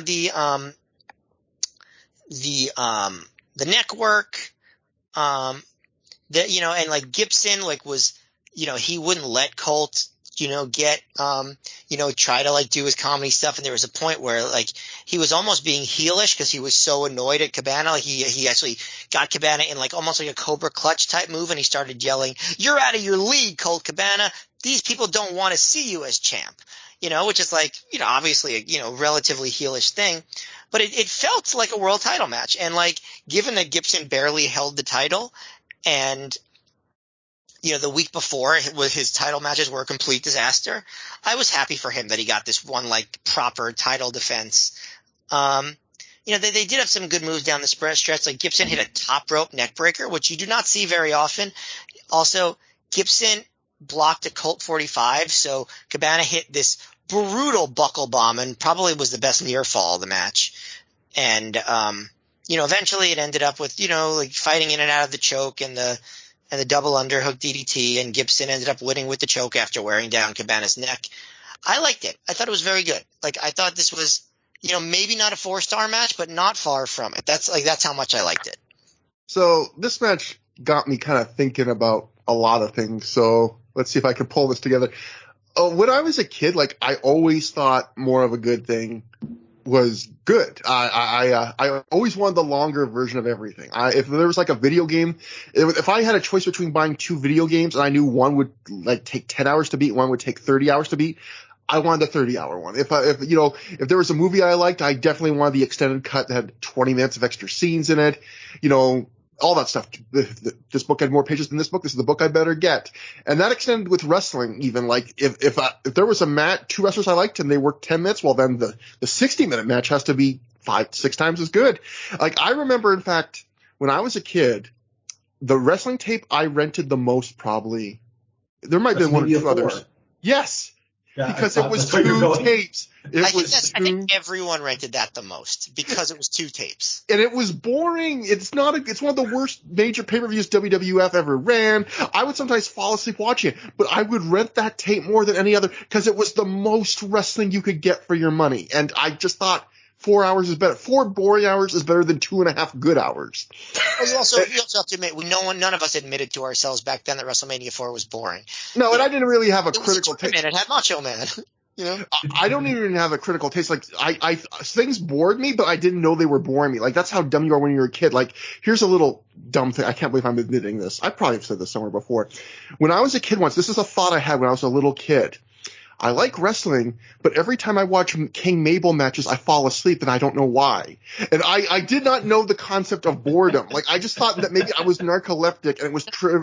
neck work, and Gibson was he wouldn't let Colt get try to do his comedy stuff, and there was a point where he was almost being heelish because he was so annoyed at Cabana. He actually got Cabana in almost a Cobra Clutch type move, and he started yelling, "You're out of your league, Colt Cabana. These people don't want to see you as champ." Which is obviously a relatively heelish thing, but it felt like a world title match. And given that Gibson barely held the title, and the week before his title matches were a complete disaster, I was happy for him that he got this one proper title defense. they did have some good moves down the stretch. Like Gibson hit a top rope neck breaker, which you do not see very often. Also, Gibson blocked a Colt 45, so Cabana hit this brutal buckle bomb and probably was the best near fall of the match. And, eventually it ended up with, like fighting in and out of the choke and the double underhook DDT, and Gibson ended up winning with the choke after wearing down Cabana's neck. I liked it. I thought it was very good. Like, I thought this was, maybe not a 4-star match, but not far from it. That's how much I liked it. So this match got me kind of thinking about a lot of things. So let's see if I can pull this together. When I was a kid, like, I always thought more of a good thing was good. I always wanted the longer version of everything. If there was like a video game, if I had a choice between buying 2 video games and I knew one would like take 10 hours to beat, one would take 30 hours to beat, I wanted the 30-hour one. If there was a movie I liked, I definitely wanted the extended cut that had 20 minutes of extra scenes in it. All that stuff. This book had more pages than this book. This is the book I better get. And that extended with wrestling even. Like, if there was a match, 2 wrestlers I liked and they worked 10 minutes, well then the 60-minute match has to be 5-6 times as good. Like, I remember, in fact, when I was a kid, the wrestling tape I rented the most probably, there might have been 1 or 2 others. Yes. Yeah, because it was 2 tapes. I think everyone rented that the most because it was 2 tapes. And it was boring. It's one of the worst major pay-per-views WWF ever ran. I would sometimes fall asleep watching it, but I would rent that tape more than any other because it was the most wrestling you could get for your money. And I just thought 4 hours is better. 4 boring hours is better than 2.5 good hours. Well, you also have to admit, none of us admitted to ourselves back then that WrestleMania 4 was boring. No, and I didn't really have a critical taste. It had Macho Man. I don't even have a critical taste. Like, things bored me, but I didn't know they were boring me. Like, that's how dumb you are when you're a kid. Like, here's a little dumb thing. I can't believe I'm admitting this. I probably have said this somewhere before. When I was a kid once, this is a thought I had when I was a little kid. I like wrestling, but every time I watch King Mabel matches, I fall asleep, and I don't know why. And I did not know the concept of boredom. Like, I just thought that maybe I was narcoleptic, and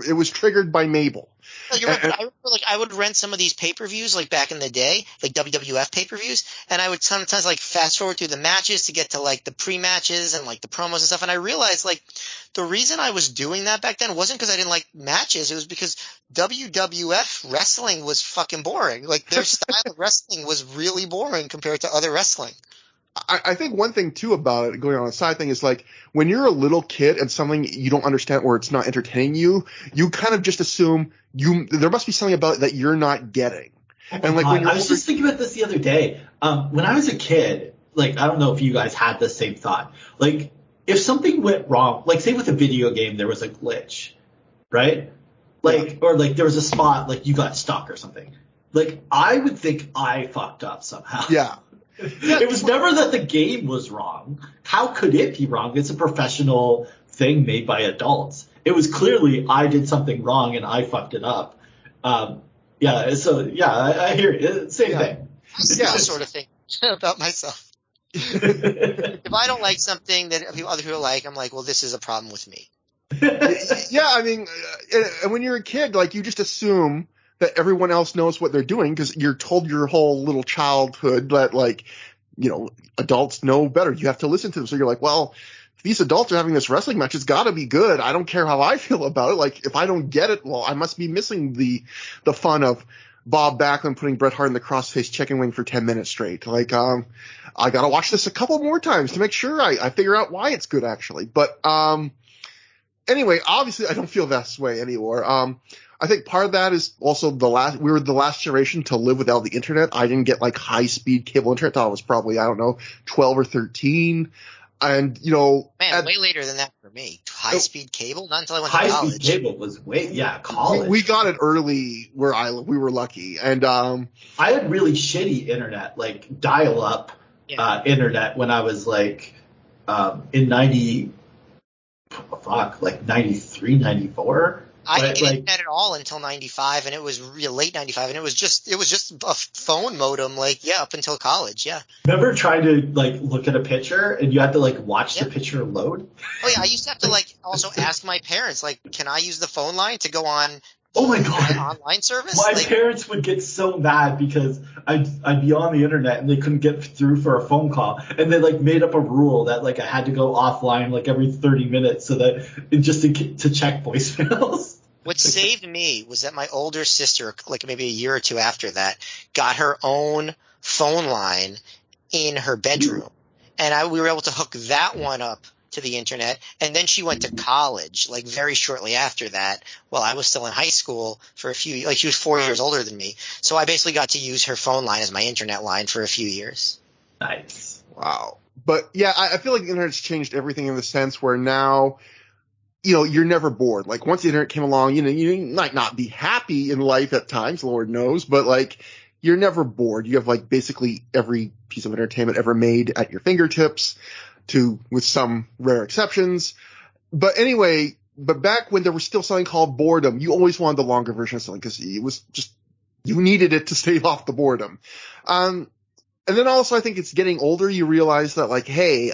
it was triggered by Mabel. I remember, like, I would rent some of these pay-per-views, like, back in the day, like WWF pay-per-views, and I would sometimes, like, fast-forward through the matches to get to, like, the pre-matches and, like, the promos and stuff, and I realized, like, the reason I was doing that back then wasn't because I didn't like matches, it was because WWF wrestling was fucking boring. Like, their style of wrestling was really boring compared to other wrestling. I think one thing, too, about it, going on a side thing, is like when you're a little kid and something you don't understand or it's not entertaining you, you kind of just assume there must be something about it that you're not getting. And like when I was just thinking about this the other day. When I was a kid, like, I don't know if you guys had the same thought. Like, if something went wrong, like say with a video game there was a glitch, right? Like, or like there was a spot, like you got stuck or something. Like, I would think I fucked up somehow. Yeah. It was never that the game was wrong. How could it be wrong? It's a professional thing made by adults. It was clearly I did something wrong and I fucked it up. I hear it. Same thing. Yeah, sort of thing about myself. If I don't like something that other people like, I'm like, well, this is a problem with me. Yeah, I mean, and when you're a kid, like, you just assume that everyone else knows what they're doing because you're told your whole little childhood that, like, adults know better. You have to listen to them. So you're like, well, if these adults are having this wrestling match, it's got to be good. I don't care how I feel about it. Like, if I don't get it, well, I must be missing the fun of Bob Backlund putting Bret Hart in the crossface chicken wing for 10 minutes straight. Like, I got to watch this a couple more times to make sure I figure out why it's good, actually. But anyway, obviously, I don't feel that way anymore. I think part of that is also we were the last generation to live without the internet. I didn't get like high speed cable internet until I was probably, 12 or 13. And, way later than that for me. High speed cable? Not until I went to college. High speed cable was college. We got it early where we were lucky. And, I had really shitty internet, like dial up, internet when I was like, in 93, 94. I didn't get internet at all until 95, and it was late 95, and it was just a phone modem, up until college, yeah. Remember trying to, look at a picture, and you had to, watch the picture load? Oh, yeah, I used to have to, also ask my parents, can I use the phone line to go on Oh my god! Online service? My parents would get so mad because I'd be on the internet and they couldn't get through for a phone call, and they like made up a rule that like I had to go offline like every 30 minutes so that just to check voicemails. What saved me was that my older sister, like maybe a year or two after that, got her own phone line in her bedroom, and we were able to hook that one up to the internet. And then she went to college, like very shortly after that, while I was still in high school for a few, like she was 4 years older than me. So I basically got to use her phone line as my internet line for a few years. Nice. Wow. But yeah, I feel like the internet's changed everything in the sense where now, you know, you're never bored. Like once the internet came along, you know, you might not be happy in life at times, Lord knows, but like you're never bored. You have like basically every piece of entertainment ever made at your fingertips, with some rare exceptions. But anyway, back when there was still something called boredom, you always wanted the longer version of something because it was just, you needed it to stay off the boredom. And then also I think it's getting older, you realize that like, hey,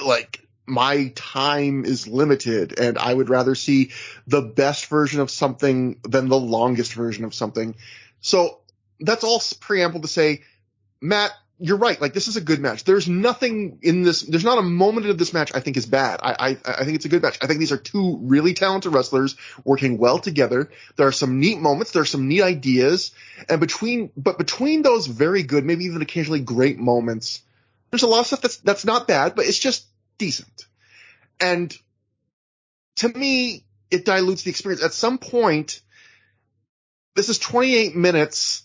like my time is limited and I would rather see the best version of something than the longest version of something. So that's all preamble to say, Matt, you're right. Like this is a good match. There's nothing in this. There's not a moment of this match I think is bad. I think it's a good match. I think these are two really talented wrestlers working well together. There are some neat moments. There are some neat ideas. And between those very good, maybe even occasionally great moments, there's a lot of stuff that's not bad, but it's just decent. And to me, it dilutes the experience. At some point, this is 28 minutes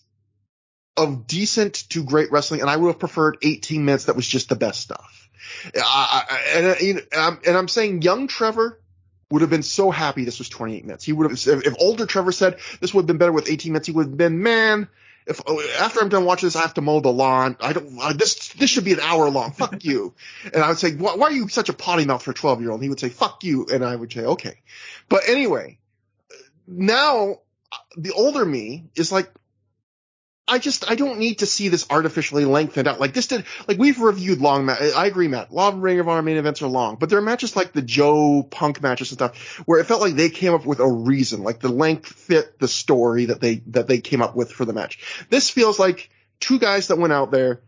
of decent to great wrestling, and I would have preferred 18 minutes that was just the best stuff. And I'm saying young Trevor would have been so happy this was 28 minutes. He would have, if older Trevor said this would have been better with 18 minutes, he would have been, man, if after I'm done watching this, I have to mow the lawn. This should be an hour long. Fuck you. And I would say, why are you such a potty mouth for a 12-year-old? And he would say, fuck you. And I would say, okay. But anyway, now the older me is like, I don't need to see this artificially lengthened out. Like we've reviewed long I agree, Matt. A lot of Ring of Honor main events are long, but there are matches like the Joe Punk matches and stuff where it felt like they came up with a reason, like the length fit the story that they came up with for the match. This feels like two guys that went out there,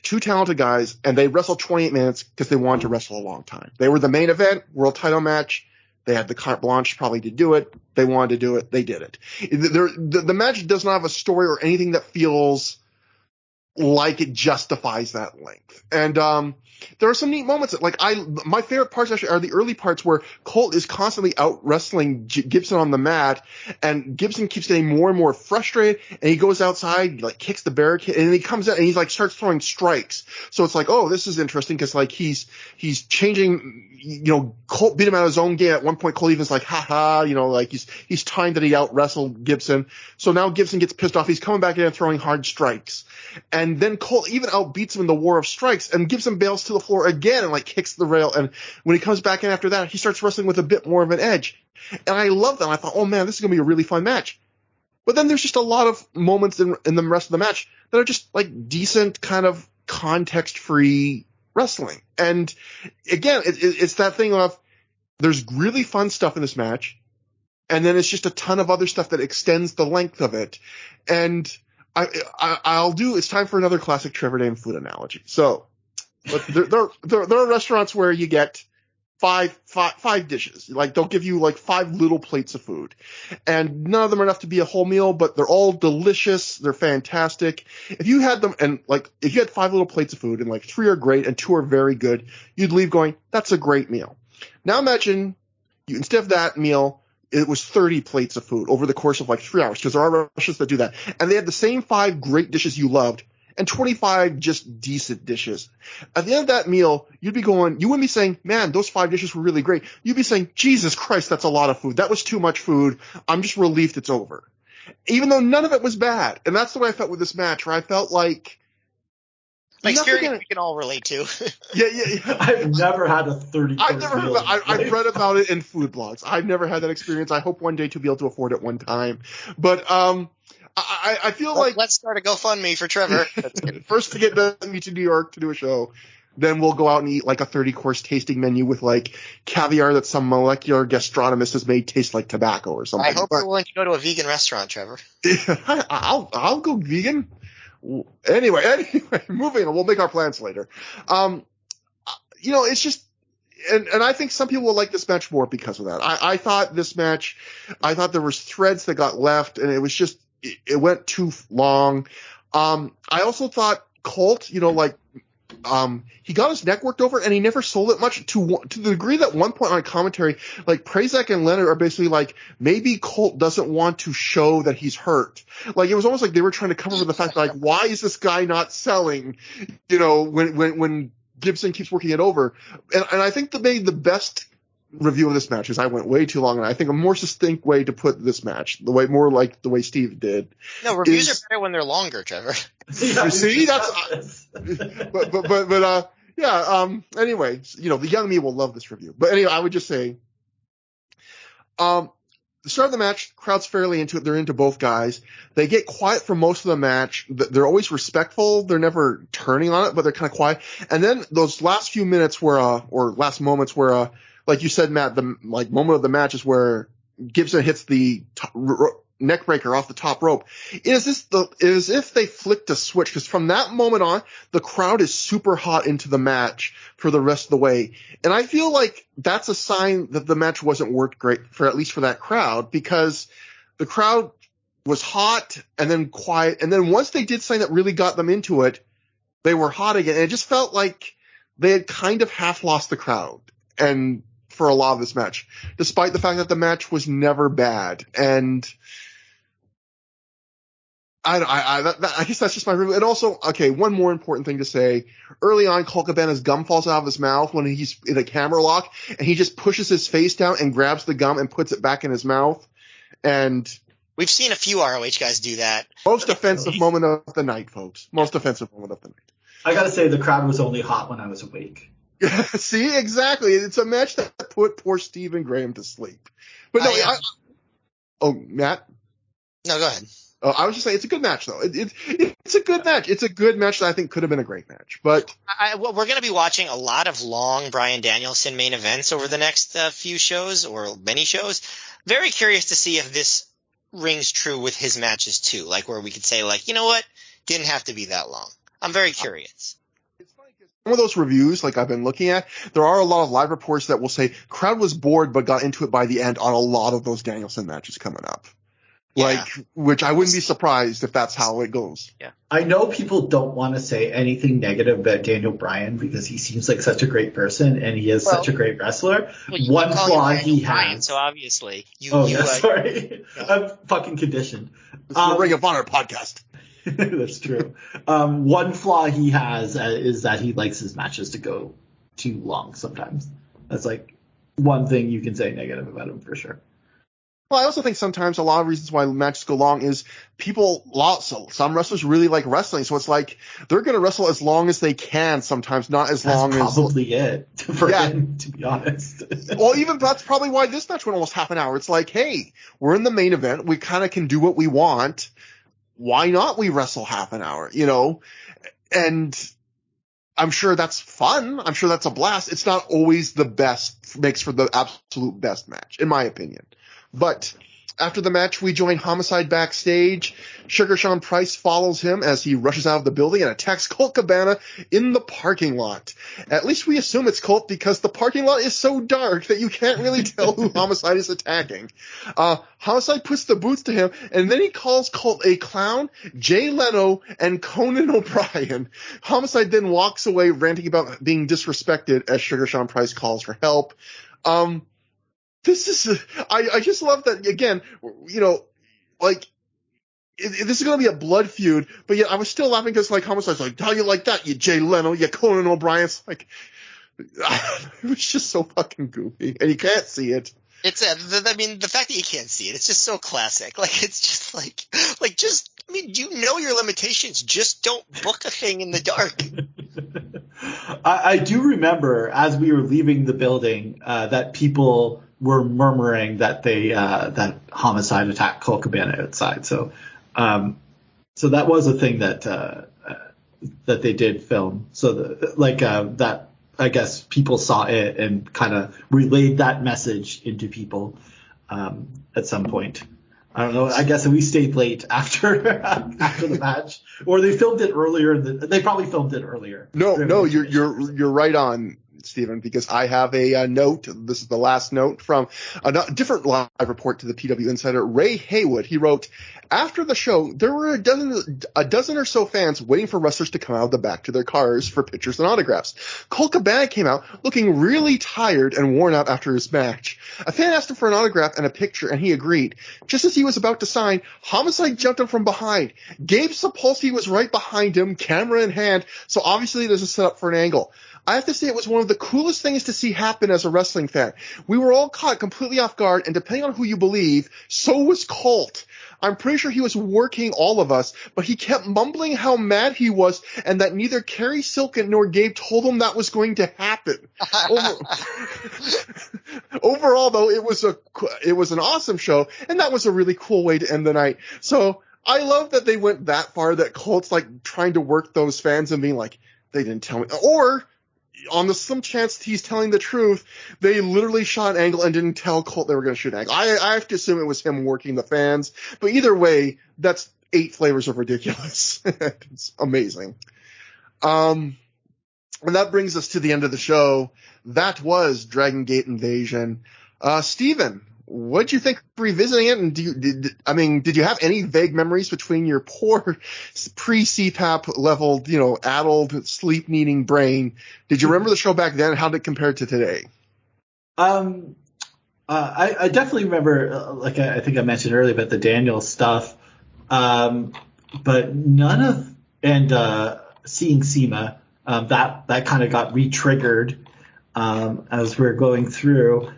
two talented guys, and they wrestled 28 minutes because they wanted to wrestle a long time. They were the main event, world title match. They had the carte blanche probably to do it. They wanted to do it. They did it. The match does not have a story or anything that feels like it justifies that length. And there are some neat moments that, like, my favorite parts actually are the early parts where Colt is constantly out wrestling Gibson on the mat, and Gibson keeps getting more and more frustrated, and he goes outside, like kicks the barricade, and then he comes out and he's like starts throwing strikes. So it's like, oh, this is interesting because like he's changing. You know, Colt beat him out of his own game. At one point, Colt even's like, haha, you know, like he's timed that he out wrestled Gibson. So now Gibson gets pissed off. He's coming back in and throwing hard strikes. And then Colt even outbeats him in the war of strikes, and Gibson bails to the floor again and like kicks the rail. And when he comes back in after that, he starts wrestling with a bit more of an edge. And I love that. I thought, oh man, this is going to be a really fun match. But then there's just a lot of moments in the rest of the match that are just like decent kind of context-free wrestling. And again, it's that thing of there's really fun stuff in this match, and then it's just a ton of other stuff that extends the length of it. And it's time for another classic Trevor Dame food analogy. So, but there are restaurants where you get five dishes. Like they'll give you like 5 little plates of food, and none of them are enough to be a whole meal, but they're all delicious. They're fantastic. If you had them, and like if you had 5 little plates of food and like 3 are great and 2 are very good, you'd leave going, that's a great meal. Now imagine instead of that meal, it was 30 plates of food over the course of like 3 hours, because there are restaurants that do that. And they had the same 5 great dishes you loved and 25 just decent dishes. At the end of that meal, you wouldn't be saying, man, those 5 dishes were really great. You'd be saying, Jesus Christ, that's a lot of food. That was too much food. I'm just relieved it's over. Even though none of it was bad. And that's the way I felt with this match, where I felt like, experience we can all relate to. Yeah. I've never had a 30 I've never heard of it. I've read about it in food blogs. I've never had that experience. I hope one day to be able to afford it one time. But I feel like let's start a GoFundMe for Trevor. First to get me to New York to do a show. then we'll go out and eat like a 30-course tasting menu with like caviar that some molecular gastronomist has made taste like tobacco or something. I hope you're willing to go to a vegan restaurant, Trevor. I'll go vegan. Anyway, moving on. We'll make our plans later. It's just, and I think some people will like this match more because of that. I thought this match, there was threads that got left, and it was just, it went too long. I also thought Colt, he got his neck worked over and he never sold it much to the degree that one point on commentary, like Prazak and Leonard are basically like, maybe Colt doesn't want to show that he's hurt. Like, it was almost like they were trying to cover the fact that, like, why is this guy not selling, when Gibson keeps working it over. And I think the best review of this match is I went way too long, and I think a more succinct way to put this match, more like the way Steve did. No, reviews are better when they're longer, Trevor. You see, that's anyway, the young me will love this review. But anyway, I would just say, the start of the match, crowd's fairly into it. They're into both guys. They get quiet for most of the match. They're always respectful. They're never turning on it, but they're kind of quiet. And then those last few minutes last moments where, like you said, Matt, the moment of the match is where Gibson hits the neck breaker off the top rope. It is as if they flicked a switch, because from that moment on, the crowd is super hot into the match for the rest of the way. And I feel like that's a sign that the match wasn't worked great at least for that crowd, because the crowd was hot and then quiet. And then once they did something that really got them into it, they were hot again. And it just felt like they had kind of half lost the crowd. And for a lot of this match, despite the fact that the match was never bad. And I guess that's just my review. And also, okay, one more important thing to say. Early on, Colt Cabana's gum falls out of his mouth when he's in a camera lock, and he just pushes his face down and grabs the gum and puts it back in his mouth. And we've seen a few ROH guys do that. Most offensive moment of the night, folks. Most offensive moment of the night. I gotta say, the crowd was only hot when I was awake. See, exactly. It's a match that put poor Stephen Graham to sleep. But no, Matt? No, go ahead. I was just saying, it's a good match, though. It's a good match. It's a good match that I think could have been a great match. But we're going to be watching a lot of long Bryan Danielson main events over the next few shows, or many shows. Very curious to see if this rings true with his matches, too. Like, where we could say, like, you know what? Didn't have to be that long. I'm very curious. Some of those reviews, like I've been looking at, there are a lot of live reports that will say crowd was bored but got into it by the end on a lot of those Danielson matches coming up. Yeah. Which I wouldn't be surprised if that's how it goes. Yeah. I know people don't want to say anything negative about Daniel Bryan because he seems like such a great person and he is such a great wrestler. One flaw he has. So obviously, sorry. Yeah. I'm fucking conditioned. This is a Ring of Honor podcast. That's true. One flaw he has is that he likes his matches to go too long sometimes. That's like one thing you can say negative about him for sure. Well, I also think sometimes a lot of reasons why matches go long is some wrestlers really like wrestling, so it's like they're going to wrestle as long as they can sometimes, not as long as... That's probably it, for him, to be honest. Well, even that's probably why this match went almost half an hour. It's like, hey, we're in the main event. We kind of can do what we want. Why not we wrestle half an hour, And I'm sure that's fun. I'm sure that's a blast. It's not always the best, makes for the absolute best match, in my opinion. But after the match, we join Homicide backstage. Sugar Sean Price follows him as he rushes out of the building and attacks Colt Cabana in the parking lot. At least we assume it's Colt because the parking lot is so dark that you can't really tell who Homicide is attacking. Homicide puts the boots to him, and then he calls Colt a clown, Jay Leno, and Conan O'Brien. Homicide then walks away ranting about being disrespected as Sugar Sean Price calls for help. This is, I just love that, again, this is going to be a blood feud, but yet I was still laughing because, like, Homicide's like, how you like that, you Jay Leno, you Conan O'Brien? It's like, it was just so fucking goofy, and you can't see it. It's, the fact that you can't see it, it's just so classic. Like, it's just you know your limitations, just don't book a thing in the dark. I do remember, as we were leaving the building, that people were murmuring that that Homicide attacked Colt Cabana outside. So that was a thing that that they did film. So that I guess people saw it and kind of relayed that message into people at some point. I don't know. I guess we stayed late after the match, or they filmed it earlier. They probably filmed it earlier. No, you're right on, Stephen, because I have a note. This is the last note from a different live report to the PW Insider. Ray Haywood, he wrote, after the show, there were a dozen or so fans waiting for wrestlers to come out of the back to their cars for pictures and autographs. Colt Cabana came out looking really tired and worn out after his match. A fan asked him for an autograph and a picture, and he agreed. Just as he was about to sign, Homicide jumped him from behind. Gabe Sapolsky was right behind him, camera in hand, so obviously there's a setup for an angle. I have to say it was one of the coolest things to see happen as a wrestling fan. We were all caught completely off guard, and depending on who you believe, so was Colt. I'm pretty sure he was working all of us, but he kept mumbling how mad he was and that neither Kerry Silken nor Gabe told him that was going to happen. Overall, though, it was an awesome show, and that was a really cool way to end the night. So I love that they went that far, that Colt's like trying to work those fans and being like, they didn't tell me. Or on the slim chance he's telling the truth, they literally shot an angle and didn't tell Colt they were going to shoot an angle. I have to assume it was him working the fans. But either way, that's 8 flavors of ridiculous. It's amazing. And that brings us to the end of the show. That was Dragon Gate Invasion. Steven, what'd you think revisiting it? And did you have any vague memories between your poor pre-CPAP leveled, addled, sleep-needing brain? Did you remember the show back then? How did it compare to today? I definitely remember, like I think I mentioned earlier, about the Daniel stuff. But none of, and seeing Seema, that kind of got re-triggered as we're going through.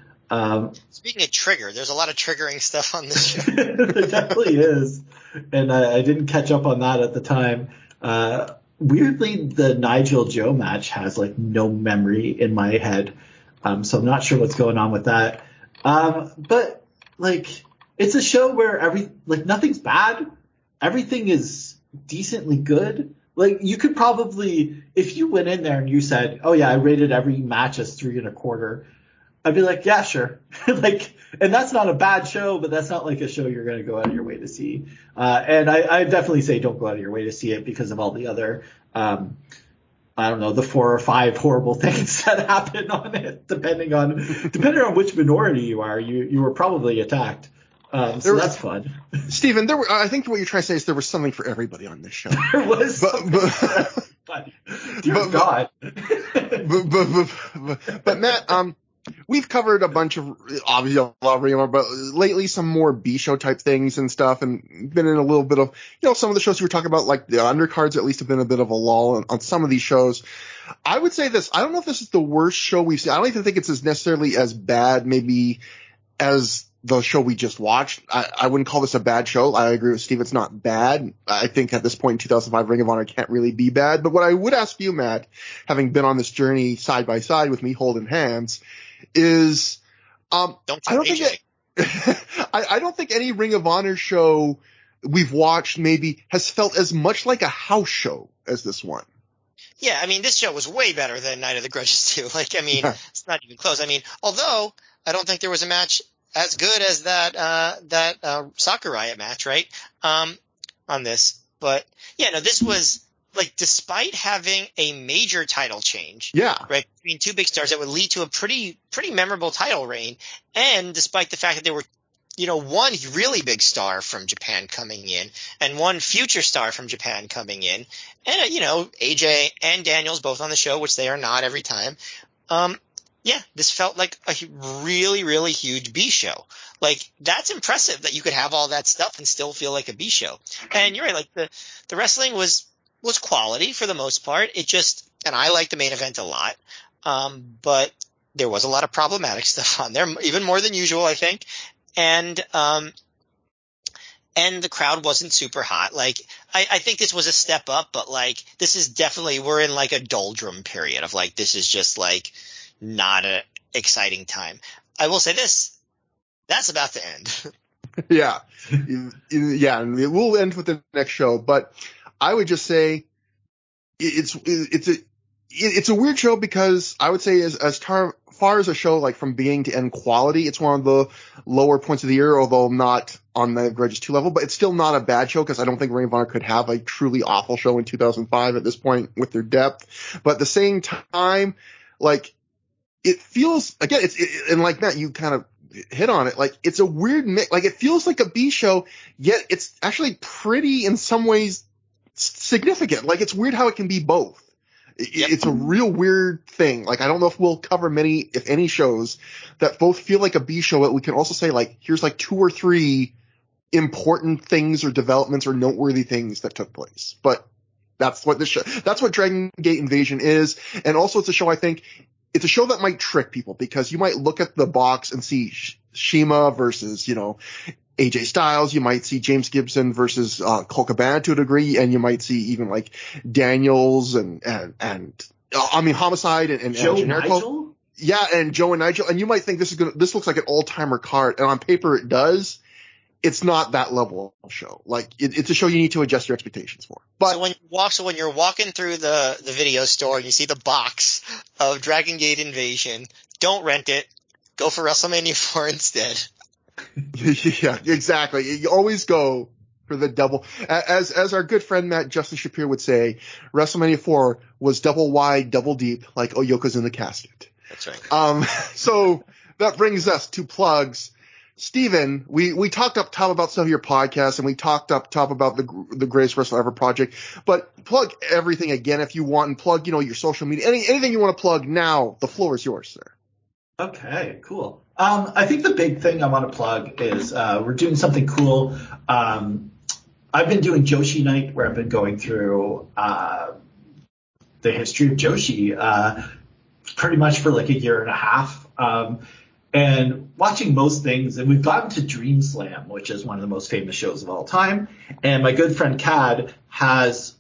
Speaking of trigger, there's a lot of triggering stuff on this show. There definitely is, and I didn't catch up on that at the time. Weirdly, the Nigel Joe match has like no memory in my head, so I'm not sure what's going on with that. But like, it's a show where nothing's bad, everything is decently good. Like, you could probably, if you went in there and you said, "Oh yeah, I rated every match as 3 1/4." I'd be like, yeah, sure. And that's not a bad show, but that's not like a show you're going to go out of your way to see. And I definitely say don't go out of your way to see it because of all the other, the 4 or 5 horrible things that happen on it, depending on which minority you are. You were probably attacked. So that's fun. Stephen, I think what you're trying to say is there was something for everybody on this show. There was something for everybody. Dear God. But Matt, we've covered a bunch of, obviously a lot of Ring, but lately some more B-show type things and stuff, and been in a little bit of, some of the shows you were talking about, like the undercards at least have been a bit of a lull on some of these shows. I would say this, I don't know if this is the worst show we've seen. I don't even think it's necessarily as bad maybe as the show we just watched. I wouldn't call this a bad show. I agree with Steve, it's not bad. I think at this point in 2005, Ring of Honor can't really be bad. But what I would ask you, Matt, having been on this journey side by side with me holding hands, is I don't think any Ring of Honor show we've watched maybe has felt as much like a house show as this one. Yeah, this show was way better than Night of the Grudges 2. It's not even close. Although I don't think there was a match as good as that Soccer Riot match, right? On this. But yeah, no, this was, despite having a major title change, right, between 2 big stars that would lead to a pretty memorable title reign, and despite the fact that there were, one really big star from Japan coming in and one future star from Japan coming in, and AJ and Daniels both on the show, which they are not every time. Yeah, this felt like a really, really huge B show. That's impressive that you could have all that stuff and still feel like a B show. And you're right, the wrestling was quality for the most part. And I like the main event a lot. But there was a lot of problematic stuff on there, even more than usual, I think. And the crowd wasn't super hot. I think this was a step up, but this is definitely, we're in a doldrum period of this is just not an exciting time. I will say this, that's about to end. Yeah. Yeah. And we'll end with the next show, but I would just say it's a weird show because I would say as far as a show like from beginning to end quality, it's one of the lower points of the year, although not on the Grudges 2 level, but it's still not a bad show because I don't think Ring of Honor could have a truly awful show in 2005 at this point with their depth. But at the same time, like, it feels, again, and like Matt, you kind of hit on it, like, it's a weird mix, like, it feels like a B show, yet it's actually pretty, in some ways, significant. Like, it's weird how it can be both. It's a real weird thing. Like, I don't know if we'll cover many, if any, shows that both feel like a B show, but we can also say, like, here's like 2 or 3 important things or developments or noteworthy things that took place. But that's what that's what Dragon Gate Invasion is. And also it's a show, I think, it's a show that might trick people because you might look at the box and see Shima versus, AJ Styles. You might see James Gibson versus Colt Cabana to a degree, and you might see even like Daniels and Homicide and Joe Generico. Nigel? Yeah, and Joe and Nigel. And you might think this looks like an all-timer card, and on paper it does. It's not that level of show. Like, it's a show you need to adjust your expectations for. But so when you're walking through the video store and you see the box of Dragon Gate Invasion, don't rent it. Go for WrestleMania 4 instead. Yeah, exactly. You always go for the double. As our good friend Matt Justin Shapiro would say, WrestleMania 4 was double wide, double deep, like Oyoko's in the casket. That's right. So that brings us to plugs. Steven, we talked up top about some of your podcasts, and we talked up top about the Greatest Wrestler Ever project, but plug everything again if you want, and plug, your social media, anything you want to plug now. The floor is yours, sir. Okay, cool. I think the big thing I want to plug is we're doing something cool. I've been doing Joshi Night, where I've been going through the history of Joshi pretty much for like a year and a half. And watching most things, and we've gotten to Dream Slam, which is one of the most famous shows of all time. And my good friend Cad has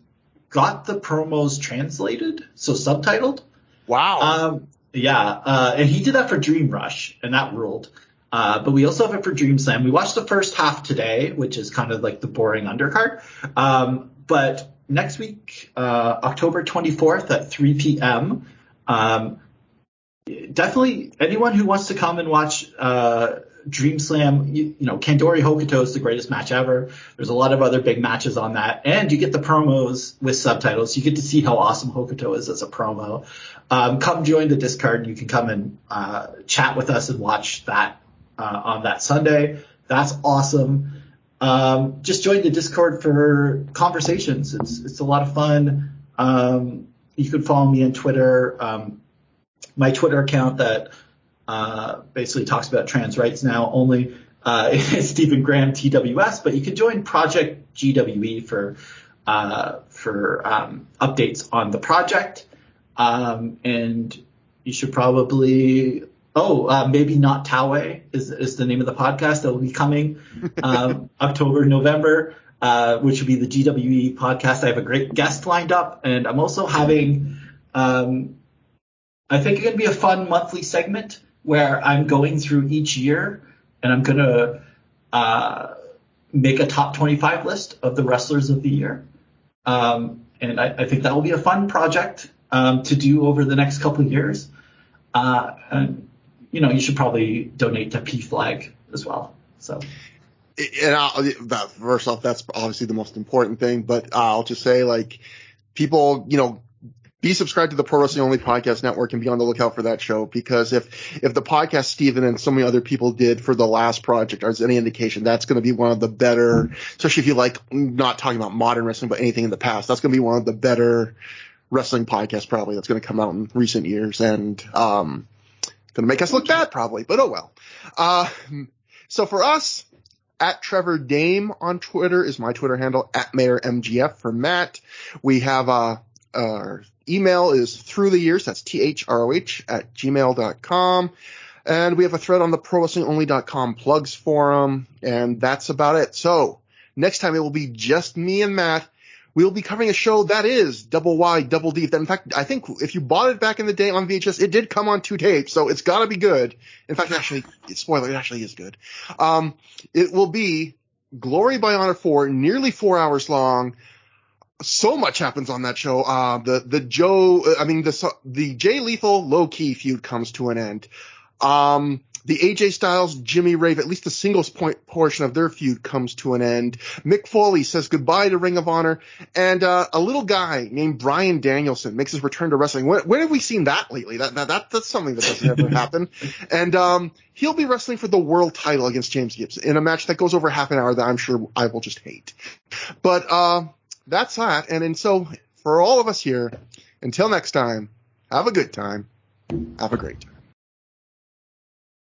got the promos translated, so subtitled. Wow. And he did that for Dream Rush, and that ruled. But we also have it for Dream Slam. We watched the first half today, which is kind of like the boring undercard. But next week, October 24th at 3 p.m., definitely anyone who wants to come and watch Dream Slam, Kandori Hokuto is the greatest match ever. There's a lot of other big matches on that, and you get the promos with subtitles. You get to see how awesome Hokuto is as a promo. Come join the Discord, and you can come and chat with us and watch that on that Sunday. That's awesome. Just join the Discord for conversations. It's a lot of fun. You can follow me on Twitter. My Twitter account that basically talks about trans rights now only is Stephen Graham TWS, but you can join Project GWE for updates on the project. And you should probably maybe Not Taue is the name of the podcast that will be coming October, November, which will be the GWE podcast. I have a great guest lined up, and I'm also having I think it's going to be a fun monthly segment where I'm going through each year, and I'm going to make a top 25 list of the wrestlers of the year. And I think that will be a fun project to do over the next couple of years. And, you should probably donate to PFLAG as well. So. And first off, that's obviously the most important thing, but I'll just say, like, people, be subscribed to the Pro Wrestling Only Podcast Network and be on the lookout for that show, because if the podcast Steven and so many other people did for the last project is any indication, that's going to be one of the better, especially if you like not talking about modern wrestling but anything in the past, that's going to be one of the better wrestling podcasts probably that's going to come out in recent years, and going to make us look bad probably, but oh well. So for us, at Trevor Dame on Twitter is my Twitter handle, at MayorMGF for Matt. We have our email is through the years, that's THROH at gmail.com. And we have a thread on the ProWrestlingOnly.com plugs forum, and that's about it. So next time it will be just me and Matt. We'll be covering a show that is double wide, double deep. That, in fact, I think if you bought it back in the day on VHS, it did come on 2 tapes, so it's got to be good. In fact, spoiler, it actually is good. It will be Glory by Honor 4, nearly 4 hours long. So much happens on that show. The Jay Lethal low key feud comes to an end. The AJ Styles, Jimmy Rave, at least the singles point portion of their feud comes to an end. Mick Foley says goodbye to Ring of Honor, and a little guy named Bryan Danielson makes his return to wrestling. When have we seen that lately? That's something that doesn't ever happen. And he'll be wrestling for the world title against James Gibbs in a match that goes over half an hour that I'm sure I will just hate. But that's that. And so for all of us here, until next time, have a good time. Have a great time.